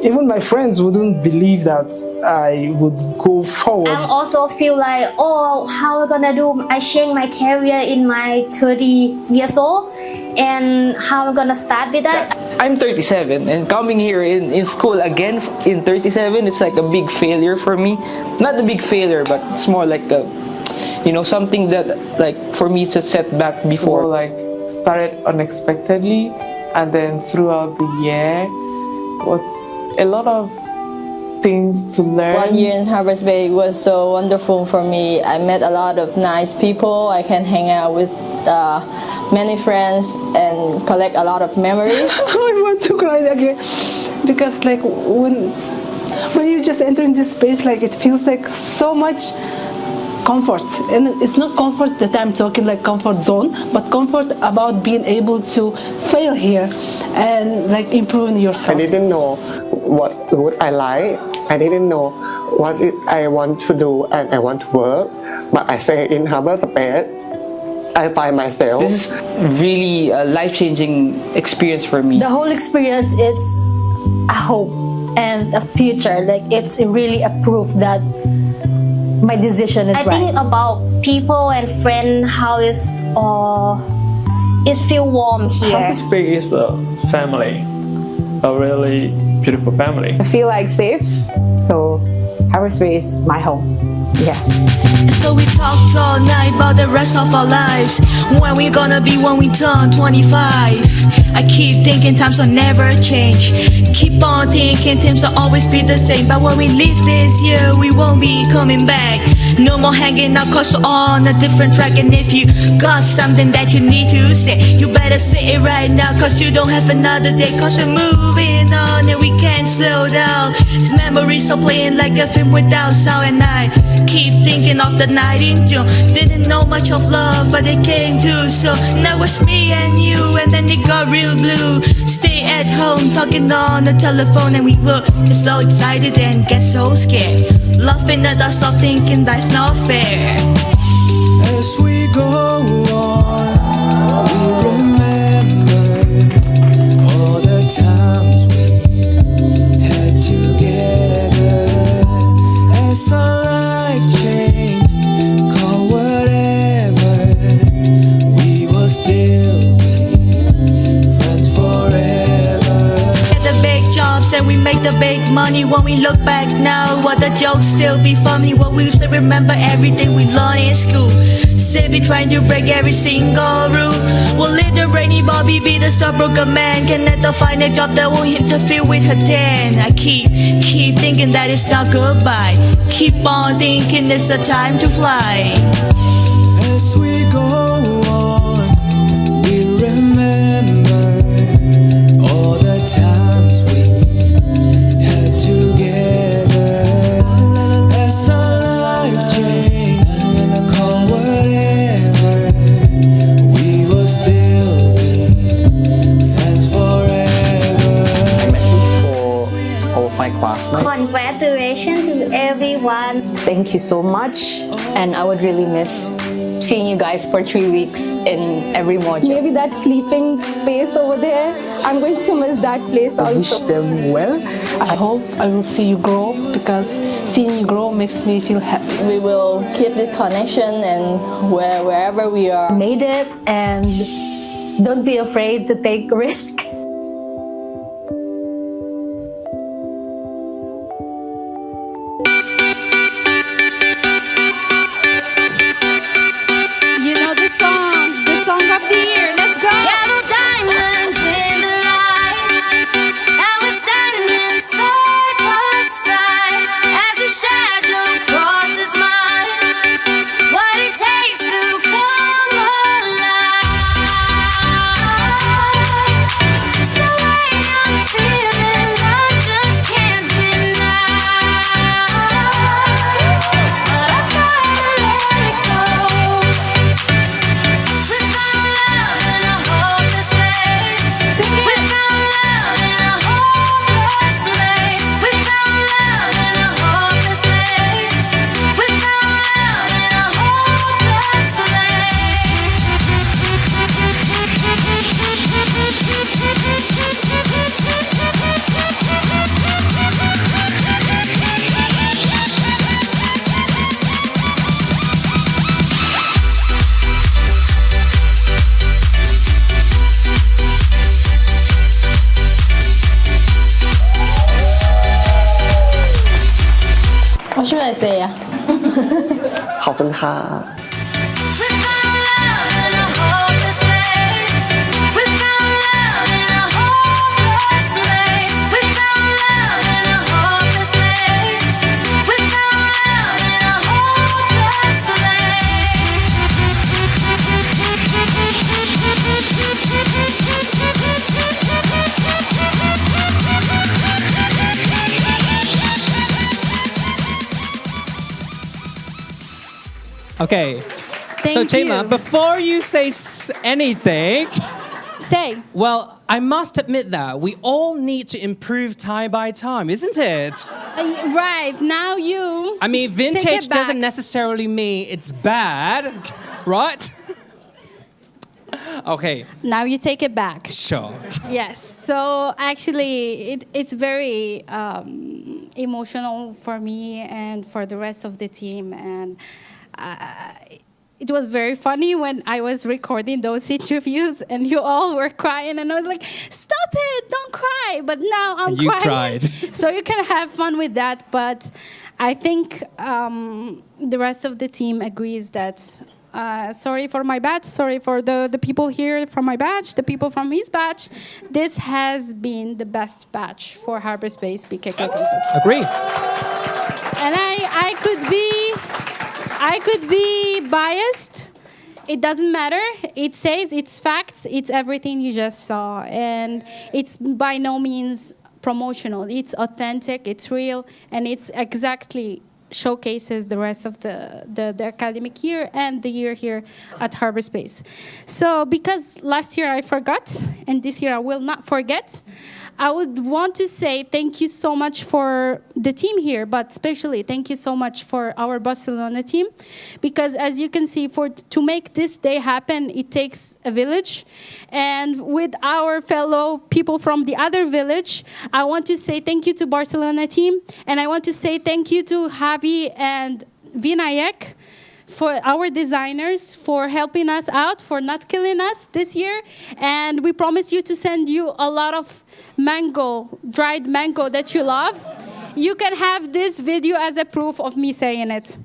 Even my friends wouldn't believe that I would go forward. I also feel like, oh, how am I gonna do? I change my career in my 30 years old, and how am I gonna start with that? I'm 37, and coming here in school again in 37, it's like a big failure for me. Not a big failure, but it's more like a, something that, like, for me, it's a setback before. People, like, started unexpectedly, and then throughout the year was a lot of things to learn. 1 year in Harbour.Space was so wonderful for me. I met a lot of nice people. I can hang out with many friends and collect a lot of memories. I want to cry again because, like, when you just enter in this space, like, it feels like so much comfort. And it's not comfort that I'm talking like comfort zone, but comfort about being able to fail here and, like, improving yourself. I didn't know what would I like. I didn't know what I want to do and I want to work. But I say in Harbour.Space, by myself. This is really a life-changing experience for me. The whole experience, it's a hope and a future. Like, it's really a proof that my decision is I right. think about people and friends, how it feel warm here. Harbour.Space is a family, a really beautiful family. I feel like safe, so Harbour.Space is my home. Yeah. So we talked all night about the rest of our lives. When we gonna be when we turn 25. I keep thinking times will never change. Keep on thinking things will always be the same. But when we leave this year, we won't be coming back. No more hanging out cause we're on a different track. And if you got something that you need to say, you better say it right now, cause you don't have another day. Cause we're moving on and we can't slow down. These memories are playing like a film without sound. And I keep thinking of the night in June. Didn't know much of love, but it came too soon. Now it's me and you, and then it got real blue. Stay at home, talking on the telephone, and we would get so excited and get so scared. Laughing at ourselves, thinking life's not fair. As we go on, we remember all the times we had together. As our life changed, call whatever, we will still be friends forever. Get the big jobs and we make the big money. When we look back now, what the jokes still be funny. What we used to remember everything we learned in school. Still be trying to break every single rule. Will let the rainy Bobby be the stockbroker man? Can let her find a job that won't interfere with her then? I keep thinking that it's not goodbye. Keep on thinking it's the time to fly. As we go on, we remember all the times we had together. As our life changed, call whatever, we will still be friends forever. A message for all of my classmates. Congratulations to everyone. Thank you so much, and I would really miss seeing you guys for 3 weeks in every module. Maybe that sleeping space over there, I'm going to miss that place I wish also. them well. I hope I will see you grow, because seeing you grow makes me feel happy. We will keep the connection, and wherever we are. Made it, and don't be afraid to take risk. You know the song of the year. Let's go. Yellow diamonds in the light, and we're standing side by side as your shadow crosses mine. What it takes to come alive. It's the way I'm feeling, I just can't deny. But I gotta let it go. We found love in a hopeless place. We found love in a hopeless place. We found love in a hopeless place. We found love in a hopeless What should I say? ขอบคุณค่ะ in a hopeless place. We found love in a hopeless place. We found love in a hopeless place. We found love in a hopeless Okay. Thank So Taylor, you. before you say anything, Say. well, I must admit that we all need to improve time by time, isn't it? Right, now you. I mean, Take vintage it back. doesn't necessarily mean it's bad, right? Okay. Now you take it back. Sure. Yes. So actually, it's very emotional for me and for the rest of the team. And it was very funny when I was recording those interviews and you all were crying. And I was like, stop it, don't cry. But now I'm You crying. cried. So you can have fun with that. But I think the rest of the team agrees that sorry for my batch, sorry for the people here from my batch, the people from his batch. This has been the best batch for Harbour.Space BKK campus. Agree. And I could be biased. It doesn't matter. It says it's facts. It's everything you just saw. And it's by no means promotional. It's authentic. It's real. And it's exactly showcases the rest of the academic year and the year here at Harbour.Space. So because last year I forgot, and this year I will not forget, I would want to say thank you so much for the team here, but especially thank you so much for our Barcelona team, because as you can see, to make this day happen, it takes a village. And with our fellow people from the other village, I want to say thank you to Barcelona team, and I want to say thank you to Javi and Vinayak, for our designers, for helping us out, for not killing us this year. And we promise you to send you a lot of mango, dried mango that you love. You can have this video as a proof of me saying it.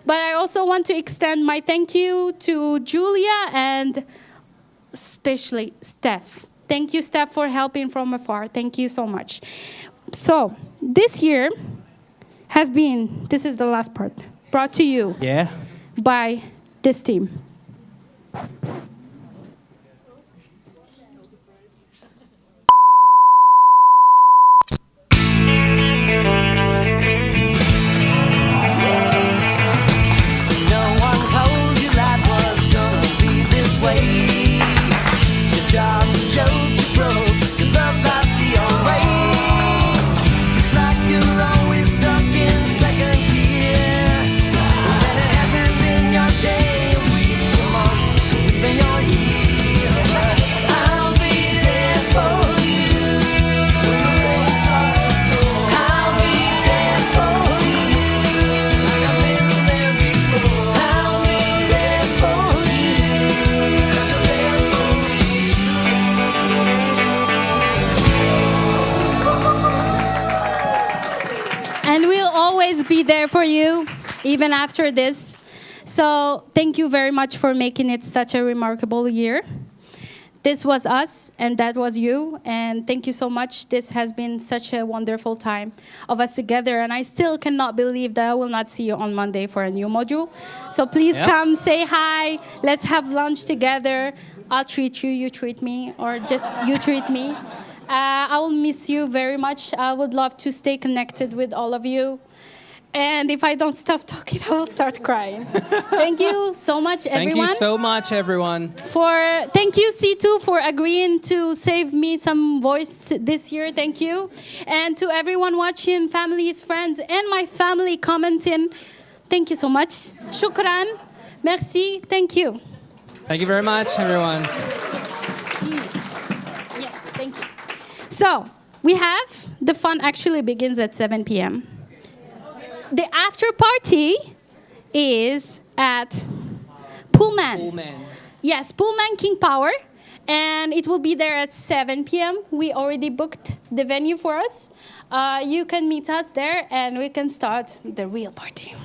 But I also want to extend my thank you to Julia and especially Steph. Thank you, Steph, for helping from afar. Thank you so much. So this year has been, this is the last part, brought to you. Yeah. By this team. Be there for you even after this. So thank you very much for making it such a remarkable year. This was us and that was you, and thank you so much. This has been such a wonderful time of us together, and I still cannot believe that I will not see you on Monday for a new module. So please come, say hi, let's have lunch together. I'll treat you, you treat me, or just you treat me. I will miss you very much. I would love to stay connected with all of you. And if I don't stop talking, I will start crying. Thank you so much, everyone. Thank you so much, everyone. Thank you, C2, for agreeing to save me some voice this year. Thank you. And to everyone watching, families, friends, and my family commenting, thank you so much. Shukran. Merci. Thank you. Thank you very much, everyone. Yes, thank you. So, we have, the fun actually begins at 7 p.m. The after party is at Pullman. Yes, Pullman King Power. And it will be there at 7 p.m. We already booked the venue for us. You can meet us there and we can start the real party.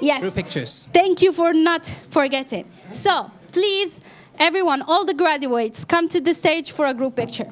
Yes. Group pictures. Thank you for not forgetting. So, please, everyone, all the graduates, come to the stage for a group picture.